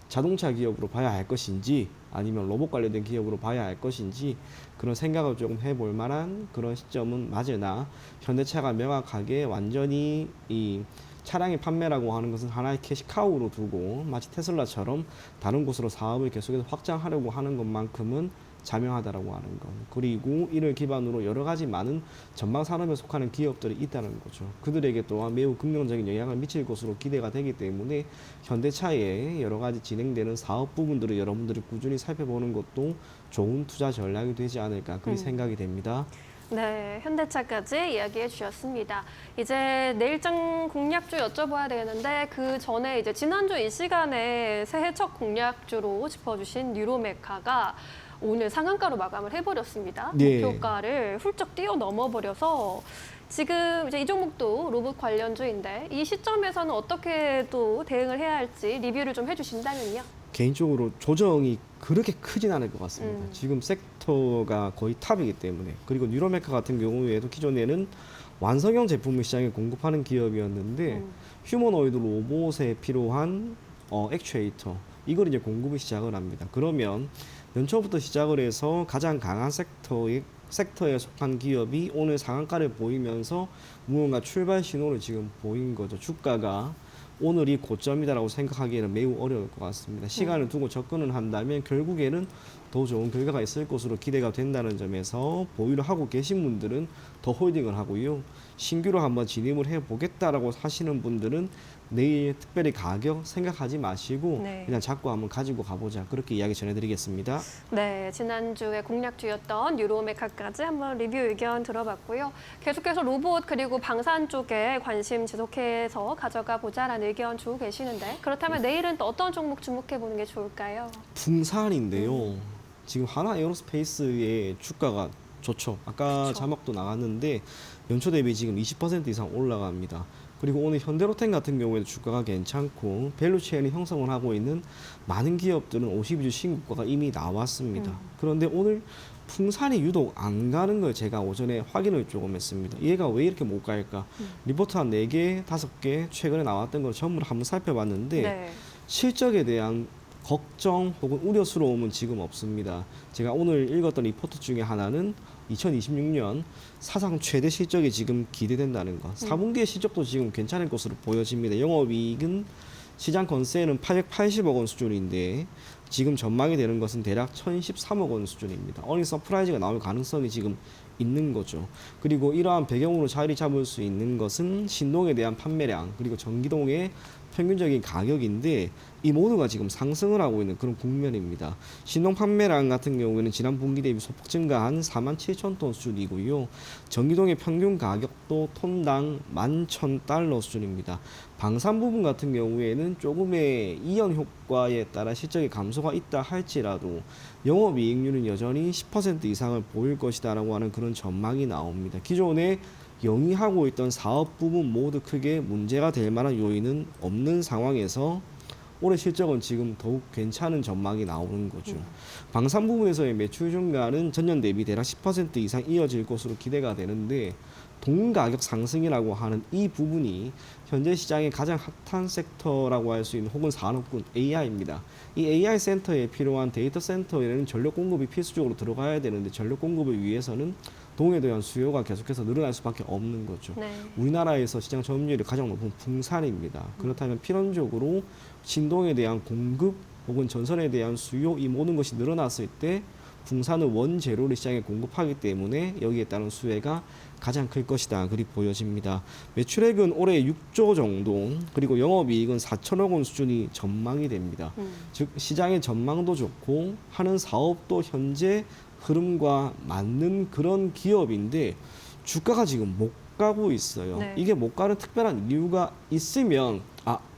자동차 기업으로 봐야 할 것인지 아니면 로봇 관련된 기업으로 봐야 할 것인지 그런 생각을 조금 해볼 만한 그런 시점은 맞으나 현대차가 명확하게 완전히 이 차량의 판매라고 하는 것은 하나의 캐시카우로 두고 마치 테슬라처럼 다른 곳으로 사업을 계속해서 확장하려고 하는 것만큼은 자명하다라고 하는 것. 그리고 이를 기반으로 여러 가지 많은 전방 산업에 속하는 기업들이 있다는 거죠. 그들에게 또한 매우 긍정적인 영향을 미칠 것으로 기대가 되기 때문에 현대차에 여러 가지 진행되는 사업 부분들을 여러분들이 꾸준히 살펴보는 것도 좋은 투자 전략이 되지 않을까 그렇게 생각이 됩니다. 네, 현대차까지 이야기해 주셨습니다. 이제 내일장 공략주 여쭤봐야 되는데 그 전에 이제 지난주 이 시간에 새해 첫 공략주로 짚어주신 뉴로메카가 오늘 상한가로 마감을 해버렸습니다. 네. 목표가를 훌쩍 뛰어넘어버려서 지금 이제 이 종목도 로봇 관련주인데 이 시점에서는 어떻게 또 대응을 해야 할지 리뷰를 좀 해주신다면요. 개인적으로 조정이 그렇게 크진 않을 것 같습니다. 지금 섹터가 거의 탑이기 때문에. 그리고 뉴로메카 같은 경우에도 기존에는 완성형 제품을 시장에 공급하는 기업이었는데 휴머노이드 로봇에 필요한 액추에이터 이걸 이제 공급을 시작을 합니다. 그러면 연초부터 시작을 해서 가장 강한 섹터에 속한 기업이 오늘 상한가를 보이면서 무언가 출발 신호를 지금 보인 거죠. 주가가 오늘이 고점이다라고 생각하기에는 매우 어려울 것 같습니다. 시간을 두고 접근을 한다면 결국에는 더 좋은 결과가 있을 것으로 기대가 된다는 점에서 보유를 하고 계신 분들은 더 홀딩을 하고요. 신규로 한번 진입을 해보겠다라고 하시는 분들은 내일 특별히 가격 생각하지 마시고 네. 그냥 잡고 한번 가지고 가보자. 그렇게 이야기 전해드리겠습니다. 네, 지난주에 공략주였던 뉴로메카까지 한번 리뷰 의견 들어봤고요. 계속해서 로봇 그리고 방산 쪽에 관심 지속해서 가져가 보자라는 의견 주고 계시는데 그렇다면 내일은 또 어떤 종목 주목해 보는 게 좋을까요? 풍산인데요. 지금 하나 에어로스페이스의 주가가 좋죠. 아까 그쵸. 자막도 나갔는데 연초 대비 지금 20% 이상 올라갑니다. 그리고 오늘 현대로템 같은 경우에도 주가가 괜찮고 밸류체인이 형성을 하고 있는 많은 기업들은 52주 신고가가 이미 나왔습니다. 그런데 오늘 풍산이 유독 안 가는 걸 제가 오전에 확인을 조금 했습니다. 얘가 왜 이렇게 못 갈까? 리포트 한 4개, 5개 최근에 나왔던 걸 전부 한번 살펴봤는데 네. 실적에 대한 걱정 혹은 우려스러움은 지금 없습니다. 제가 오늘 읽었던 리포트 중에 하나는 2026년 사상 최대 실적이 지금 기대된다는 것. 4분기의 실적도 지금 괜찮을 것으로 보여집니다. 영업이익은 시장 건세는 880억 원 수준인데 지금 전망이 되는 것은 대략 1013억 원 수준입니다. 어닝 서프라이즈가 나올 가능성이 지금 있는 거죠. 그리고 이러한 배경으로 자리 잡을 수 있는 것은 신동에 대한 판매량 그리고 전기동의 평균적인 가격인데 이 모두가 지금 상승을 하고 있는 그런 국면입니다. 신동 판매량 같은 경우에는 지난 분기 대비 소폭 증가한 47,000톤 수준이고요. 전기동의 평균 가격도 톤당 11,000달러 수준입니다. 방산 부분 같은 경우에는 조금의 이연 효과에 따라 실적의 감소가 있다 할지라도 영업이익률은 여전히 10% 이상을 보일 것이다라고 하는 그런 전망이 나옵니다. 기존에 영위하고 있던 사업 부분 모두 크게 문제가 될 만한 요인은 없는 상황에서 올해 실적은 지금 더욱 괜찮은 전망이 나오는 거죠. 방산 부분에서의 매출 증가는 전년 대비 대략 10% 이상 이어질 것으로 기대가 되는데 동가격 상승이라고 하는 이 부분이 현재 시장의 가장 핫한 섹터라고 할 수 있는 혹은 산업군 AI입니다. 이 AI 센터에 필요한 데이터 센터에는 전력 공급이 필수적으로 들어가야 되는데 전력 공급을 위해서는 동에 대한 수요가 계속해서 늘어날 수밖에 없는 거죠. 네. 우리나라에서 시장 점유율이 가장 높은 풍산입니다. 그렇다면 필연적으로 신동에 대한 공급 혹은 전선에 대한 수요 이 모든 것이 늘어났을 때 풍산은 원재료를 시장에 공급하기 때문에 여기에 따른 수혜가 가장 클 것이다. 그리 보여집니다. 매출액은 올해 6조 정도 그리고 영업이익은 4천억 원 수준이 전망이 됩니다. 즉 시장의 전망도 좋고 하는 사업도 현재 흐름과 맞는 그런 기업인데 주가가 지금 못 가고 있어요. 네. 이게 못 가는 특별한 이유가 있으면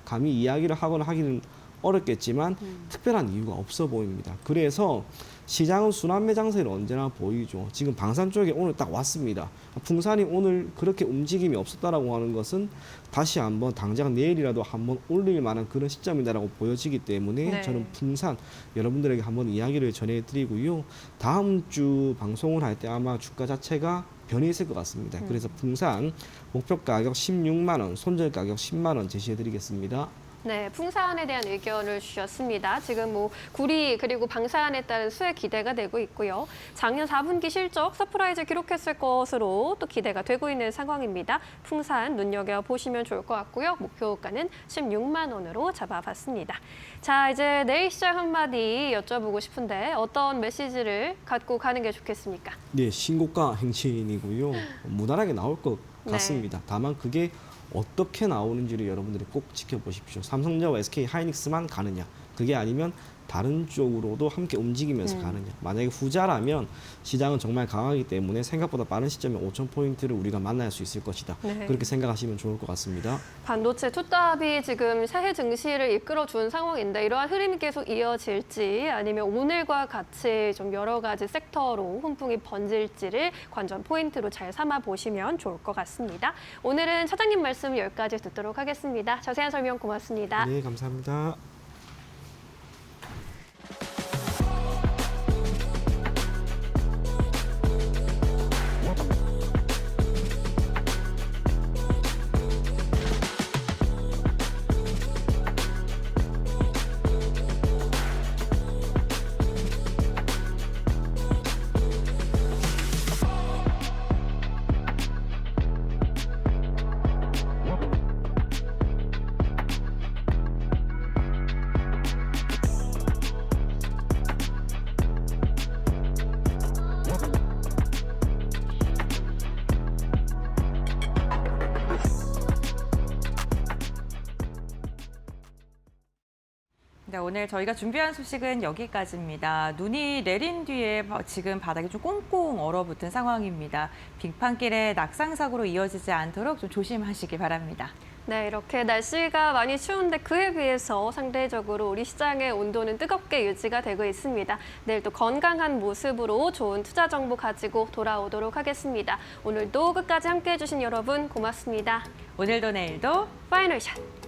감히 이야기를 하거나 하기는 어렵겠지만 특별한 이유가 없어 보입니다. 그래서 시장은 순환매 장세를 언제나 보이죠. 지금 방산 쪽에 오늘 딱 왔습니다. 풍산이 오늘 그렇게 움직임이 없었다라고 하는 것은 다시 한번 당장 내일이라도 한번 올릴 만한 그런 시점이다라고 보여지기 때문에 네. 저는 풍산 여러분들에게 한번 이야기를 전해드리고요. 다음 주 방송을 할 때 아마 주가 자체가 변해 있을 것 같습니다. 그래서 풍산 목표 가격 16만 원, 손절 가격 10만 원 제시해드리겠습니다. 네, 풍산에 대한 의견을 주셨습니다. 지금 구리 그리고 방산에 따른 수혜 기대가 되고 있고요. 작년 4분기 실적 서프라이즈 기록했을 것으로 또 기대가 되고 있는 상황입니다. 풍산 눈여겨보시면 좋을 것 같고요. 목표가는 16만 원으로 잡아봤습니다. 자, 이제 내일 시장 한마디 여쭤보고 싶은데 어떤 메시지를 갖고 가는 게 좋겠습니까? 네, 신고가 행진이고요. 무난하게 나올 것 같습니다. 다만 그게 어떻게 나오는지를 여러분들이 꼭 지켜보십시오. 삼성전자와 SK 하이닉스만 가느냐, 그게 아니면 다른 쪽으로도 함께 움직이면서 가느냐. 만약에 후자라면 시장은 정말 강하기 때문에 생각보다 빠른 시점에 5,000포인트를 우리가 만날 수 있을 것이다. 네. 그렇게 생각하시면 좋을 것 같습니다. 반도체 투탑이 지금 새해 증시를 이끌어준 상황인데 이러한 흐름이 계속 이어질지 아니면 오늘과 같이 좀 여러 가지 섹터로 훈풍이 번질지를 관전 포인트로 잘 삼아 보시면 좋을 것 같습니다. 오늘은 차장님 말씀 여기까지 듣도록 하겠습니다. 자세한 설명 고맙습니다. 네, 감사합니다. 네, 오늘 저희가 준비한 소식은 여기까지입니다. 눈이 내린 뒤에 지금 바닥이 좀 꽁꽁 얼어붙은 상황입니다. 빙판길에 낙상사고로 이어지지 않도록 좀 조심하시기 바랍니다. 네, 이렇게 날씨가 많이 추운데 그에 비해서 상대적으로 우리 시장의 온도는 뜨겁게 유지가 되고 있습니다. 내일 또 건강한 모습으로 좋은 투자 정보 가지고 돌아오도록 하겠습니다. 오늘도 끝까지 함께해 주신 여러분 고맙습니다. 오늘도 내일도 파이널 샷!